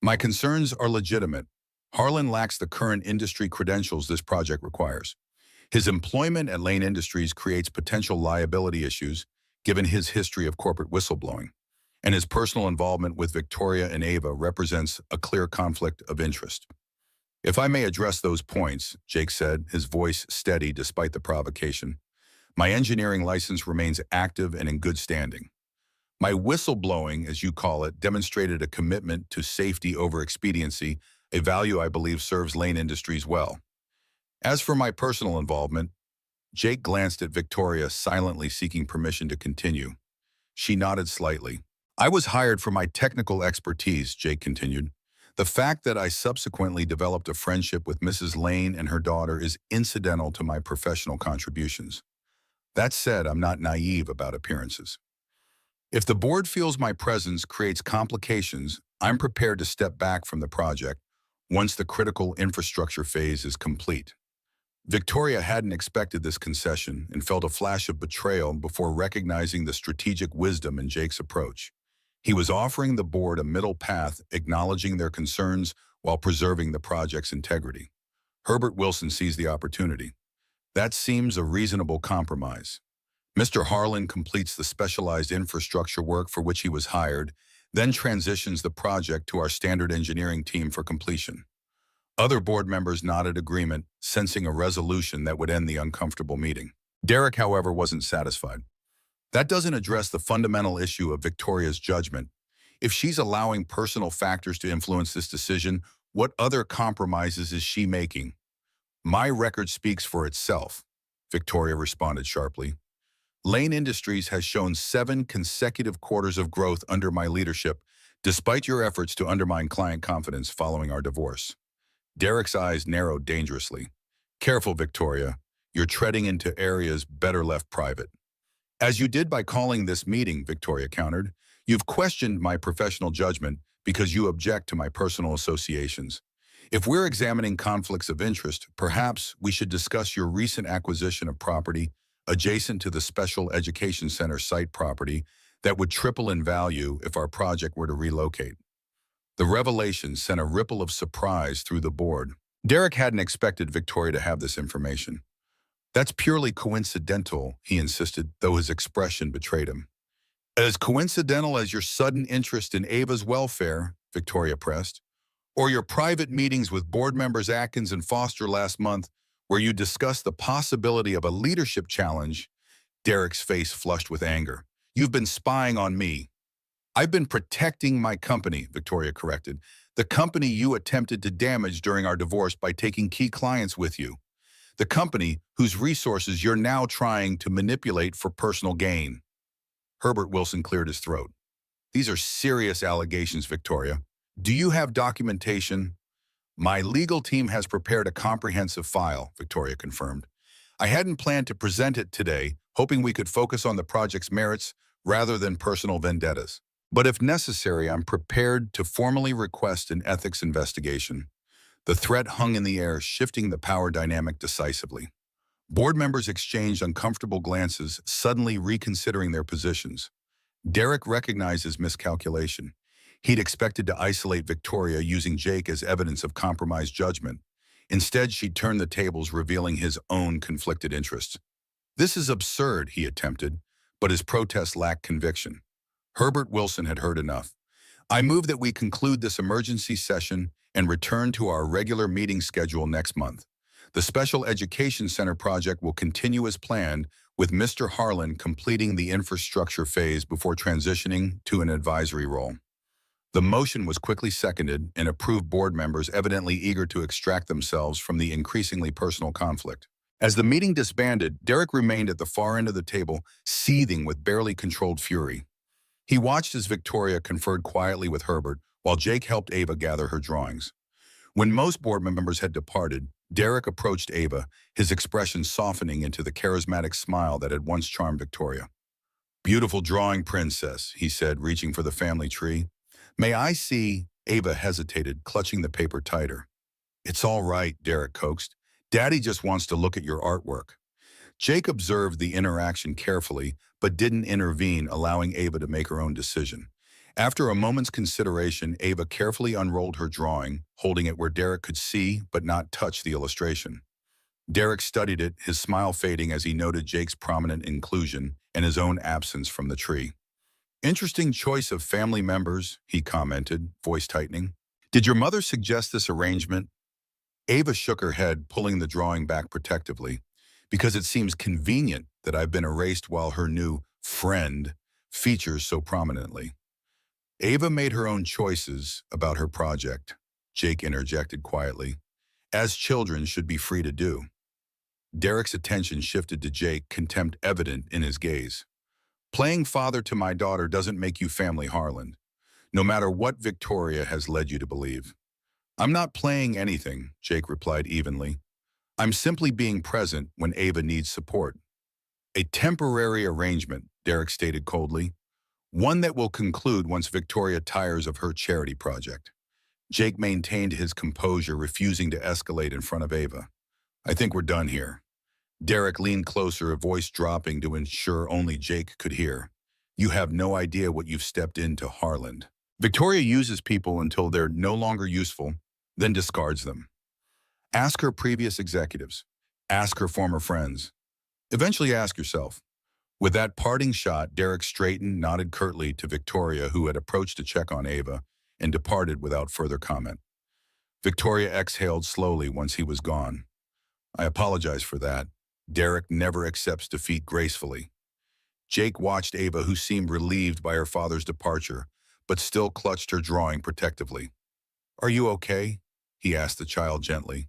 My concerns are legitimate. Harlan lacks the current industry credentials this project requires. His employment at Lane Industries creates potential liability issues, given his history of corporate whistleblowing, and his personal involvement with Victoria and Ava represents a clear conflict of interest. If I may address those points, Jake said, his voice steady despite the provocation. My engineering license remains active and in good standing. My whistleblowing, as you call it, demonstrated a commitment to safety over expediency, a value I believe serves Lane Industries well. As for my personal involvement, Jake glanced at Victoria, silently seeking permission to continue. She nodded slightly. I was hired for my technical expertise, Jake continued. The fact that I subsequently developed a friendship with Mrs. Lane and her daughter is incidental to my professional contributions. That said, I'm not naive about appearances. If the board feels my presence creates complications, I'm prepared to step back from the project once the critical infrastructure phase is complete. Victoria hadn't expected this concession and felt a flash of betrayal before recognizing the strategic wisdom in Jake's approach. He was offering the board a middle path, acknowledging their concerns while preserving the project's integrity. Herbert Wilson seized the opportunity. That seems a reasonable compromise. Mr. Harlan completes the specialized infrastructure work for which he was hired, then transitions the project to our standard engineering team for completion. Other board members nodded agreement, sensing a resolution that would end the uncomfortable meeting. Derek, however, wasn't satisfied. That doesn't address the fundamental issue of Victoria's judgment. If she's allowing personal factors to influence this decision, what other compromises is she making? My record speaks for itself, Victoria responded sharply. Lane Industries has shown 7 consecutive quarters of growth under my leadership, despite your efforts to undermine client confidence following our divorce. Derek's eyes narrowed dangerously. Careful, Victoria. You're treading into areas better left private. As you did by calling this meeting, Victoria countered, you've questioned my professional judgment because you object to my personal associations. If we're examining conflicts of interest, perhaps we should discuss your recent acquisition of property adjacent to the Special Education Center site property that would triple in value if our project were to relocate. The revelation sent a ripple of surprise through the board. Derek hadn't expected Victoria to have this information. That's purely coincidental, he insisted, though his expression betrayed him. As coincidental as your sudden interest in Ava's welfare, Victoria pressed, or your private meetings with board members Atkins and Foster last month where you discussed the possibility of a leadership challenge. Derek's face flushed with anger. You've been spying on me. I've been protecting my company, Victoria corrected. The company you attempted to damage during our divorce by taking key clients with you. The company whose resources you're now trying to manipulate for personal gain. Herbert Wilson cleared his throat. These are serious allegations, Victoria. Do you have documentation? My legal team has prepared a comprehensive file, Victoria confirmed. I hadn't planned to present it today, hoping we could focus on the project's merits rather than personal vendettas. But if necessary, I'm prepared to formally request an ethics investigation. The threat hung in the air, shifting the power dynamic decisively. Board members exchanged uncomfortable glances, suddenly reconsidering their positions. Derek recognized his miscalculation. He'd expected to isolate Victoria using Jake as evidence of compromised judgment. Instead, she turned the tables, revealing his own conflicted interests. This is absurd, he attempted, but his protest lacked conviction. Herbert Wilson had heard enough. I move that we conclude this emergency session and return to our regular meeting schedule next month. The Special Education Center project will continue as planned, with Mr. Harlan completing the infrastructure phase before transitioning to an advisory role. The motion was quickly seconded and approved, board members evidently eager to extract themselves from the increasingly personal conflict. As the meeting disbanded, Derek remained at the far end of the table, seething with barely controlled fury. He watched as Victoria conferred quietly with Herbert, while Jake helped Ava gather her drawings. When most board members had departed, Derek approached Ava, his expression softening into the charismatic smile that had once charmed Victoria. "Beautiful drawing, princess," he said, reaching for the family tree. "May I see?" Ava hesitated, clutching the paper tighter. "It's all right," Derek coaxed. "Daddy just wants to look at your artwork." Jake observed the interaction carefully, but didn't intervene, allowing Ava to make her own decision. After a moment's consideration, Ava carefully unrolled her drawing, holding it where Derek could see but not touch the illustration. Derek studied it, his smile fading as he noted Jake's prominent inclusion and his own absence from the tree. "Interesting choice of family members," he commented, voice tightening. "Did your mother suggest this arrangement?" Ava shook her head, pulling the drawing back protectively. "Because it seems convenient that I've been erased while her new friend features so prominently." "Ava made her own choices about her project," Jake interjected quietly, "as children should be free to do." Derek's attention shifted to Jake, contempt evident in his gaze. "Playing father to my daughter doesn't make you family, Harlan, no matter what Victoria has led you to believe." "I'm not playing anything," Jake replied evenly. "I'm simply being present when Ava needs support." "A temporary arrangement," Derek stated coldly. "One that will conclude once Victoria tires of her charity project." Jake maintained his composure, refusing to escalate in front of Ava. "I think we're done here." Derek leaned closer, a voice dropping to ensure only Jake could hear. "You have no idea what you've stepped into, Harlan. Victoria uses people until they're no longer useful, then discards them. Ask her previous executives. Ask her former friends. Eventually ask yourself." With that parting shot, Derek straightened, nodded curtly to Victoria, who had approached to check on Ava, and departed without further comment. Victoria exhaled slowly once he was gone. "I apologize for that. Derek never accepts defeat gracefully." Jake watched Ava, who seemed relieved by her father's departure, but still clutched her drawing protectively. "Are you okay?" he asked the child gently.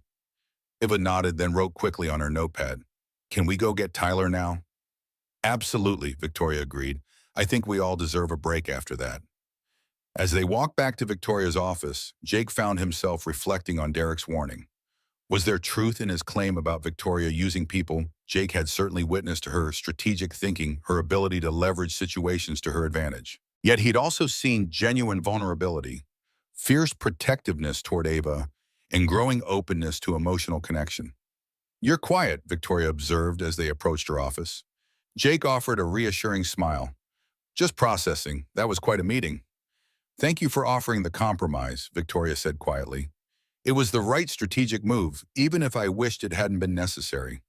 Ava nodded, then wrote quickly on her notepad. "Can we go get Tyler now?" "Absolutely," Victoria agreed. "I think we all deserve a break after that." As they walked back to Victoria's office, Jake found himself reflecting on Derek's warning. Was there truth in his claim about Victoria using people? Jake had certainly witnessed her strategic thinking, her ability to leverage situations to her advantage. Yet he'd also seen genuine vulnerability, fierce protectiveness toward Ava, and growing openness to emotional connection. "You're quiet," Victoria observed as they approached her office. Jake offered a reassuring smile. "Just processing. That was quite a meeting." "Thank you for offering the compromise," Victoria said quietly. "It was the right strategic move, even if I wished it hadn't been necessary."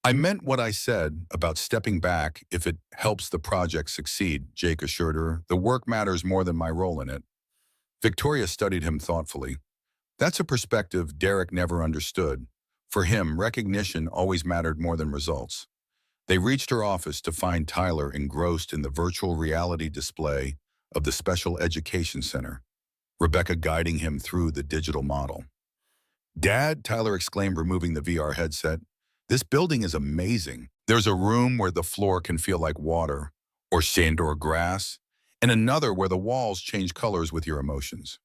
"I meant what I said about stepping back if it helps the project succeed," Jake assured her. "The work matters more than my role in it." Victoria studied him thoughtfully. That's a perspective Derek never understood. For him, recognition always mattered more than results. They reached her office to find Tyler engrossed in the virtual reality display of the Special Education Center, Rebecca guiding him through the digital model. "Dad," Tyler exclaimed, removing the VR headset, "this building is amazing. There's a room where the floor can feel like water, or sand or grass, and another where the walls change colors with your emotions."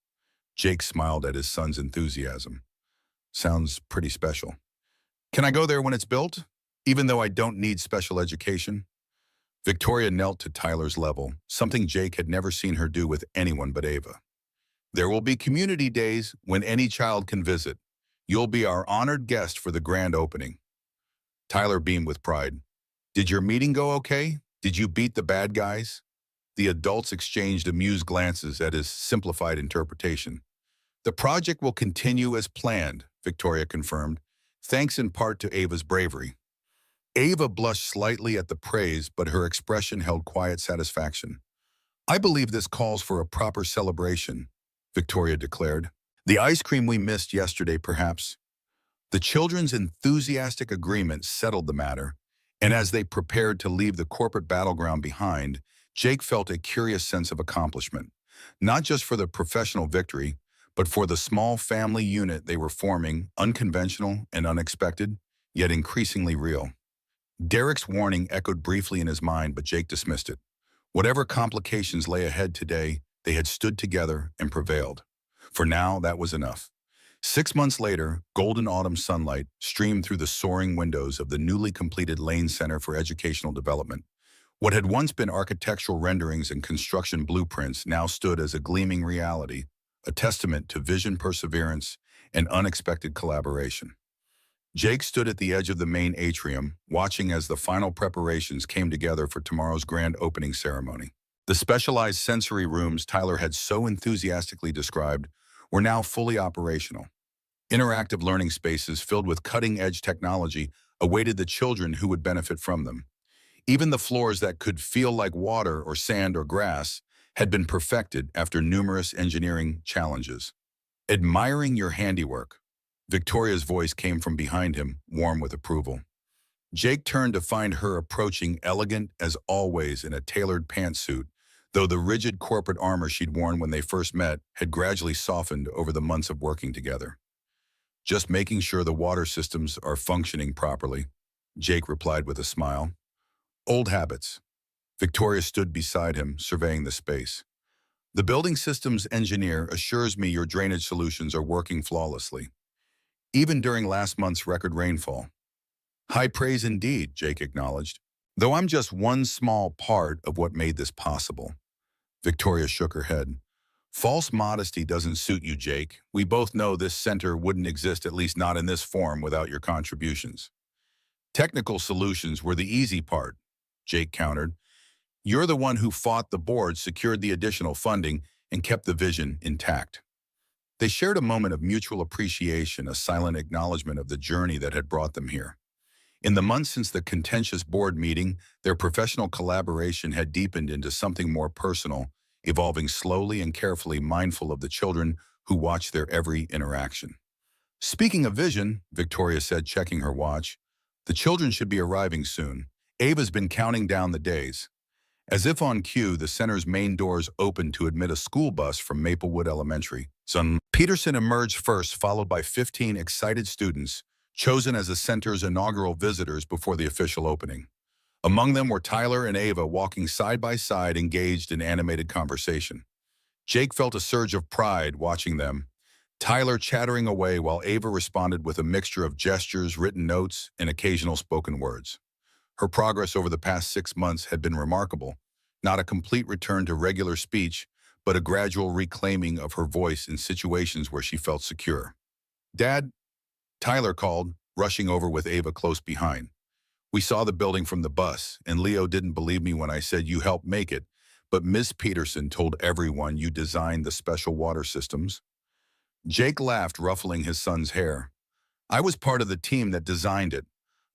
Jake smiled at his son's enthusiasm. "Sounds pretty special. Can I go there when it's built, even though I don't need special education?" Victoria knelt to Tyler's level, something Jake had never seen her do with anyone but Ava. "There will be community days when any child can visit. You'll be our honored guest for the grand opening." Tyler beamed with pride. "Did your meeting go okay? Did you beat the bad guys?" The adults exchanged amused glances at his simplified interpretation. "The project will continue as planned," Victoria confirmed, thanks in part to Ava's bravery. Ava blushed slightly at the praise, but her expression held quiet satisfaction. I believe this calls for a proper celebration, Victoria declared. The ice cream we missed yesterday, perhaps. The children's enthusiastic agreement settled the matter, and as they prepared to leave the corporate battleground behind, Jake felt a curious sense of accomplishment, not just for the professional victory, but for the small family unit they were forming, unconventional and unexpected, yet increasingly real. Derek's warning echoed briefly in his mind, but Jake dismissed it. Whatever complications lay ahead today, they had stood together and prevailed. For now, that was enough. 6 months later, golden autumn sunlight streamed through the soaring windows of the newly completed Lane Center for Educational Development. What had once been architectural renderings and construction blueprints now stood as a gleaming reality, a testament to vision, perseverance, and unexpected collaboration. Jake stood at the edge of the main atrium, watching as the final preparations came together for tomorrow's grand opening ceremony. The specialized sensory rooms Tyler had so enthusiastically described were now fully operational. Interactive learning spaces filled with cutting-edge technology awaited the children who would benefit from them. Even the floors that could feel like water or sand or grass had been perfected after numerous engineering challenges. Admiring your handiwork, Victoria's voice came from behind him, warm with approval. Jake turned to find her approaching elegant as always in a tailored pantsuit, though the rigid corporate armor she'd worn when they first met had gradually softened over the months of working together. Just making sure the water systems are functioning properly, Jake replied with a smile. Old habits. Victoria stood beside him, surveying the space. The building systems engineer assures me your drainage solutions are working flawlessly, even during last month's record rainfall. High praise indeed, Jake acknowledged. Though I'm just one small part of what made this possible. Victoria shook her head. False modesty doesn't suit you, Jake. We both know this center wouldn't exist, at least not in this form, without your contributions. Technical solutions were the easy part, Jake countered. You're the one who fought the board, secured the additional funding, and kept the vision intact. They shared a moment of mutual appreciation, a silent acknowledgement of the journey that had brought them here. In the months since the contentious board meeting, their professional collaboration had deepened into something more personal, evolving slowly and carefully, mindful of the children who watched their every interaction. Speaking of vision, Victoria said, checking her watch, the children should be arriving soon. Ava's been counting down the days. As if on cue, the center's main doors opened to admit a school bus from Maplewood Elementary. Son Peterson emerged first, followed by 15 excited students, chosen as the center's inaugural visitors before the official opening. Among them were Tyler and Ava walking side by side, engaged in animated conversation. Jake felt a surge of pride watching them, Tyler chattering away while Ava responded with a mixture of gestures, written notes, and occasional spoken words. Her progress over the past 6 months had been remarkable, not a complete return to regular speech, but a gradual reclaiming of her voice in situations where she felt secure. Dad, Tyler called, rushing over with Ava close behind. We saw the building from the bus, and Leo didn't believe me when I said you helped make it, but Miss Peterson told everyone you designed the special water systems. Jake laughed, ruffling his son's hair. I was part of the team that designed it.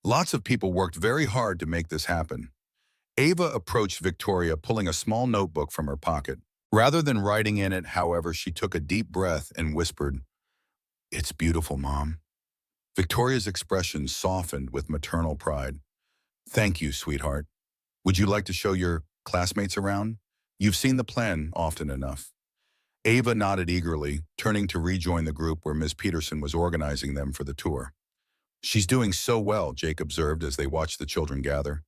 Lots of people worked very hard to make this happen. Ava approached Victoria, pulling a small notebook from her pocket. Rather than writing in it, however, she took a deep breath and whispered, "It's beautiful, Mom." Victoria's expression softened with maternal pride. Thank you, sweetheart. Would you like to show your classmates around? You've seen the plan often enough. Ava nodded eagerly, turning to rejoin the group where Ms. Peterson was organizing them for the tour. She's doing so well, Jake observed as they watched the children gather.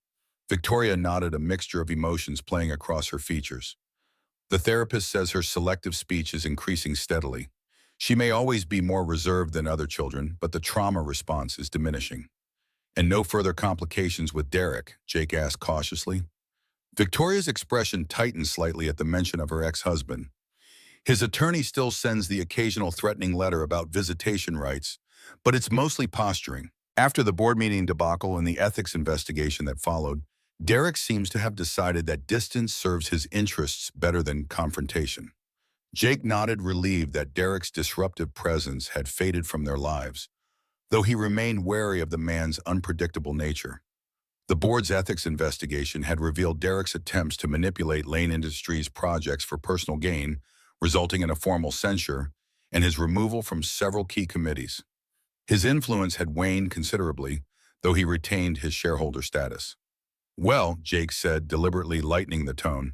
Victoria nodded, a mixture of emotions playing across her features. The therapist says her selective speech is increasing steadily. She may always be more reserved than other children, but the trauma response is diminishing. And no further complications with Derek, Jake asked cautiously. Victoria's expression tightened slightly at the mention of her ex-husband. His attorney still sends the occasional threatening letter about visitation rights, but it's mostly posturing. After the board meeting debacle and the ethics investigation that followed, Derek seems to have decided that distance serves his interests better than confrontation. Jake nodded, relieved that Derek's disruptive presence had faded from their lives, though he remained wary of the man's unpredictable nature. The board's ethics investigation had revealed Derek's attempts to manipulate Lane Industries' projects for personal gain, resulting in a formal censure and his removal from several key committees. His influence had waned considerably, though he retained his shareholder status. "Well," Jake said, deliberately lightening the tone,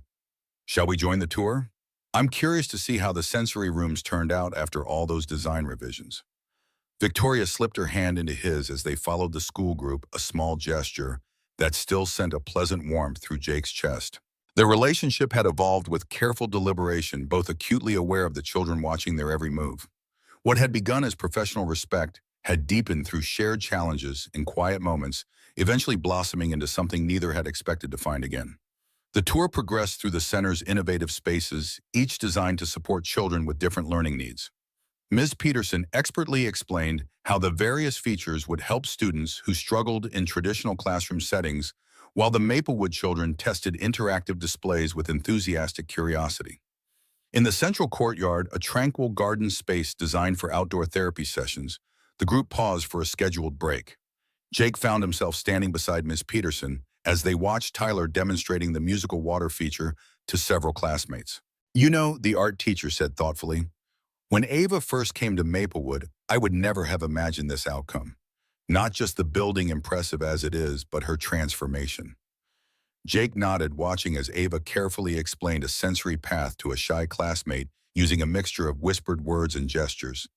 "shall we join the tour? I'm curious to see how the sensory rooms turned out after all those design revisions." Victoria slipped her hand into his as they followed the school group, a small gesture that still sent a pleasant warmth through Jake's chest. Their relationship had evolved with careful deliberation, both acutely aware of the children watching their every move. What had begun as professional respect had deepened through shared challenges and quiet moments, eventually blossoming into something neither had expected to find again. The tour progressed through the center's innovative spaces, each designed to support children with different learning needs. Ms. Peterson expertly explained how the various features would help students who struggled in traditional classroom settings, while the Maplewood children tested interactive displays with enthusiastic curiosity. In the central courtyard, a tranquil garden space designed for outdoor therapy sessions, the group paused for a scheduled break. Jake found himself standing beside Ms. Peterson as they watched Tyler demonstrating the musical water feature to several classmates. "You know," the art teacher said thoughtfully, "when Ava first came to Maplewood, I would never have imagined this outcome. Not just the building impressive as it is, but her transformation." Jake nodded, watching as Ava carefully explained a sensory path to a shy classmate using a mixture of whispered words and gestures.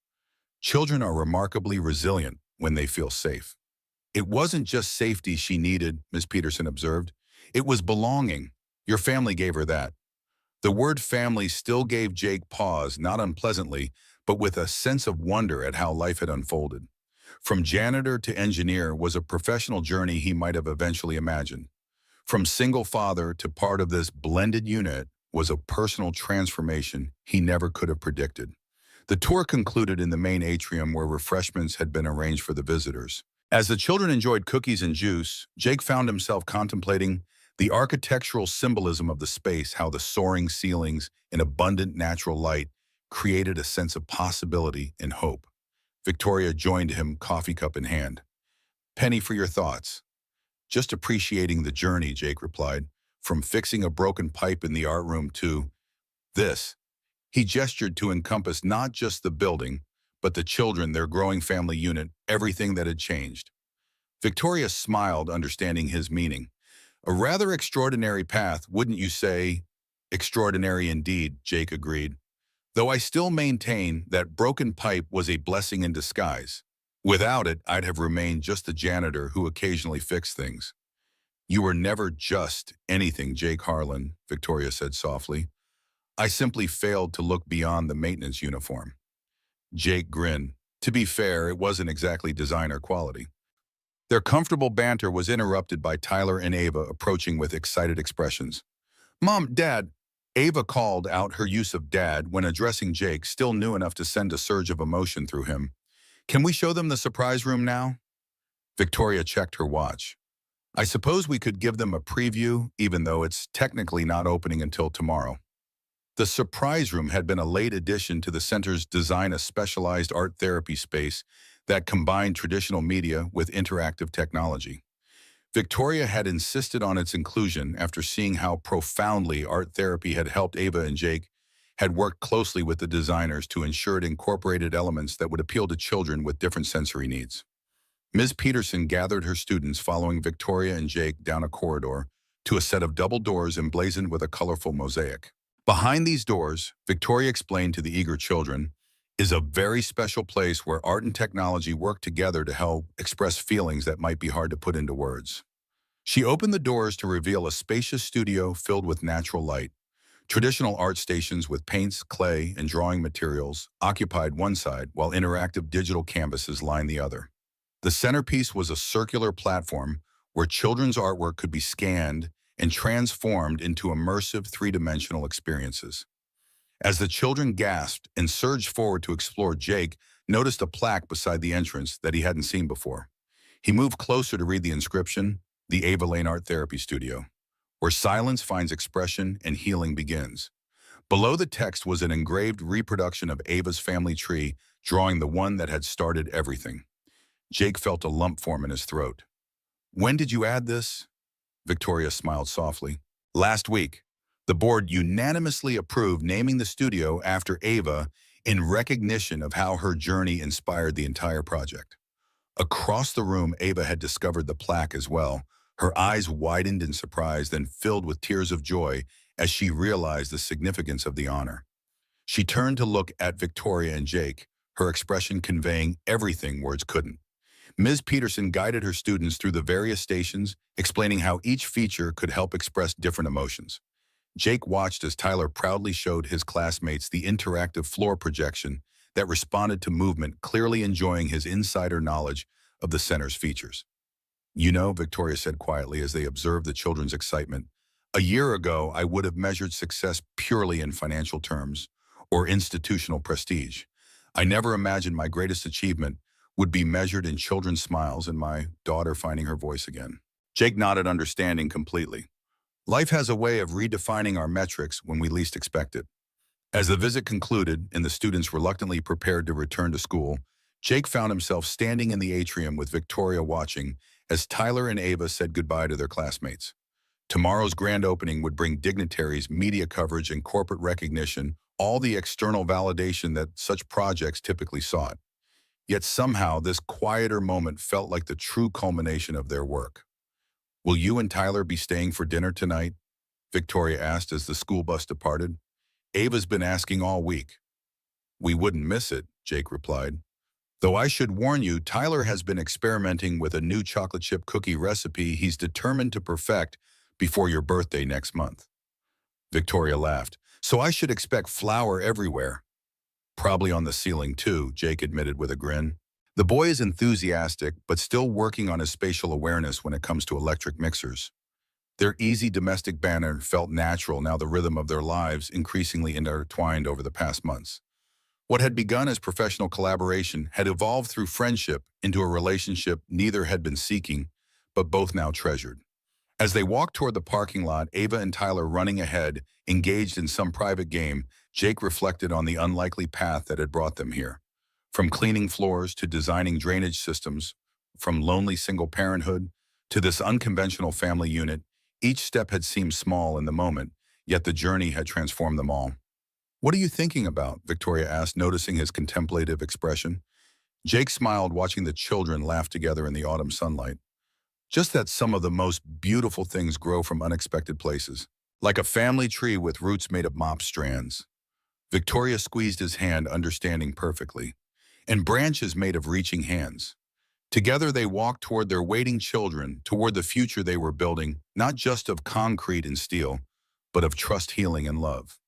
"Children are remarkably resilient when they feel safe." "It wasn't just safety she needed," Ms. Peterson observed. "It was belonging. Your family gave her that." The word family still gave Jake pause, not unpleasantly, but with a sense of wonder at how life had unfolded. From janitor to engineer was a professional journey he might have eventually imagined. From single father to part of this blended unit was a personal transformation he never could have predicted. The tour concluded in the main atrium where refreshments had been arranged for the visitors. As the children enjoyed cookies and juice, Jake found himself contemplating the architectural symbolism of the space, how the soaring ceilings and abundant natural light created a sense of possibility and hope. Victoria joined him, coffee cup in hand. "Penny, for your thoughts." "Just appreciating the journey," Jake replied. "From fixing a broken pipe in the art room to this." He gestured to encompass not just the building, but the children, their growing family unit, everything that had changed. Victoria smiled, understanding his meaning. "A rather extraordinary path, wouldn't you say?" "Extraordinary indeed," Jake agreed. "Though I still maintain that broken pipe was a blessing in disguise. Without it, I'd have remained just the janitor who occasionally fixed things." "You were never just anything, Jake Harlan," Victoria said softly. "I simply failed to look beyond the maintenance uniform." Jake grinned. To be fair, it wasn't exactly designer quality. Their comfortable banter was interrupted by Tyler and Ava approaching with excited expressions. "Mom, Dad." Ava called out her use of dad when addressing Jake, still new enough to send a surge of emotion through him. "Can we show them the surprise room now?" Victoria checked her watch. "I suppose we could give them a preview, even though it's technically not opening until tomorrow." The surprise room had been a late addition to the center's design, a specialized art therapy space that combined traditional media with interactive technology. Victoria had insisted on its inclusion after seeing how profoundly art therapy had helped Ava, and Jake had worked closely with the designers to ensure it incorporated elements that would appeal to children with different sensory needs. Ms. Peterson gathered her students, following Victoria and Jake down a corridor to a set of double doors emblazoned with a colorful mosaic. Behind these doors, Victoria explained to the eager children, is a very special place where art and technology work together to help express feelings that might be hard to put into words. She opened the doors to reveal a spacious studio filled with natural light. Traditional art stations with paints, clay, and drawing materials occupied one side, while interactive digital canvases lined the other. The centerpiece was a circular platform where children's artwork could be scanned and transformed into immersive three-dimensional experiences. As the children gasped and surged forward to explore, Jake noticed a plaque beside the entrance that he hadn't seen before. He moved closer to read the inscription, "The Ava Lane Art Therapy Studio, where silence finds expression and healing begins." Below the text was an engraved reproduction of Ava's family tree, drawing the one that had started everything. Jake felt a lump form in his throat. When did you add this? Victoria smiled softly. Last week. The board unanimously approved naming the studio after Ava in recognition of how her journey inspired the entire project. Across the room, Ava had discovered the plaque as well. Her eyes widened in surprise, then filled with tears of joy as she realized the significance of the honor. She turned to look at Victoria and Jake, her expression conveying everything words couldn't. Ms. Peterson guided her students through the various stations, explaining how each feature could help express different emotions. Jake watched as Tyler proudly showed his classmates the interactive floor projection that responded to movement, clearly enjoying his insider knowledge of the center's features. You know, Victoria said quietly as they observed the children's excitement, a year ago I would have measured success purely in financial terms or institutional prestige. I never imagined my greatest achievement would be measured in children's smiles and my daughter finding her voice again. Jake nodded, understanding completely. Life has a way of redefining our metrics when we least expect it. As the visit concluded and the students reluctantly prepared to return to school, Jake found himself standing in the atrium with Victoria watching as Tyler and Ava said goodbye to their classmates. Tomorrow's grand opening would bring dignitaries, media coverage, and corporate recognition, all the external validation that such projects typically sought. Yet somehow this quieter moment felt like the true culmination of their work. Will you and Tyler be staying for dinner tonight? Victoria asked as the school bus departed. Ava's been asking all week. We wouldn't miss it, Jake replied. Though I should warn you, Tyler has been experimenting with a new chocolate chip cookie recipe he's determined to perfect before your birthday next month. Victoria laughed. So I should expect flour everywhere. Probably on the ceiling too, Jake admitted with a grin. The boy is enthusiastic, but still working on his spatial awareness when it comes to electric mixers. Their easy domestic banter felt natural now the rhythm of their lives increasingly intertwined over the past months. What had begun as professional collaboration had evolved through friendship into a relationship neither had been seeking, but both now treasured. As they walked toward the parking lot, Ava and Tyler running ahead, engaged in some private game, Jake reflected on the unlikely path that had brought them here. From cleaning floors to designing drainage systems, from lonely single parenthood to this unconventional family unit, each step had seemed small in the moment, yet the journey had transformed them all. What are you thinking about? Victoria asked, noticing his contemplative expression. Jake smiled, watching the children laugh together in the autumn sunlight. Just that some of the most beautiful things grow from unexpected places, like a family tree with roots made of mop strands. Victoria squeezed his hand, understanding perfectly, and branches made of reaching hands. Together they walked toward their waiting children, toward the future they were building, not just of concrete and steel, but of trust, healing, and love.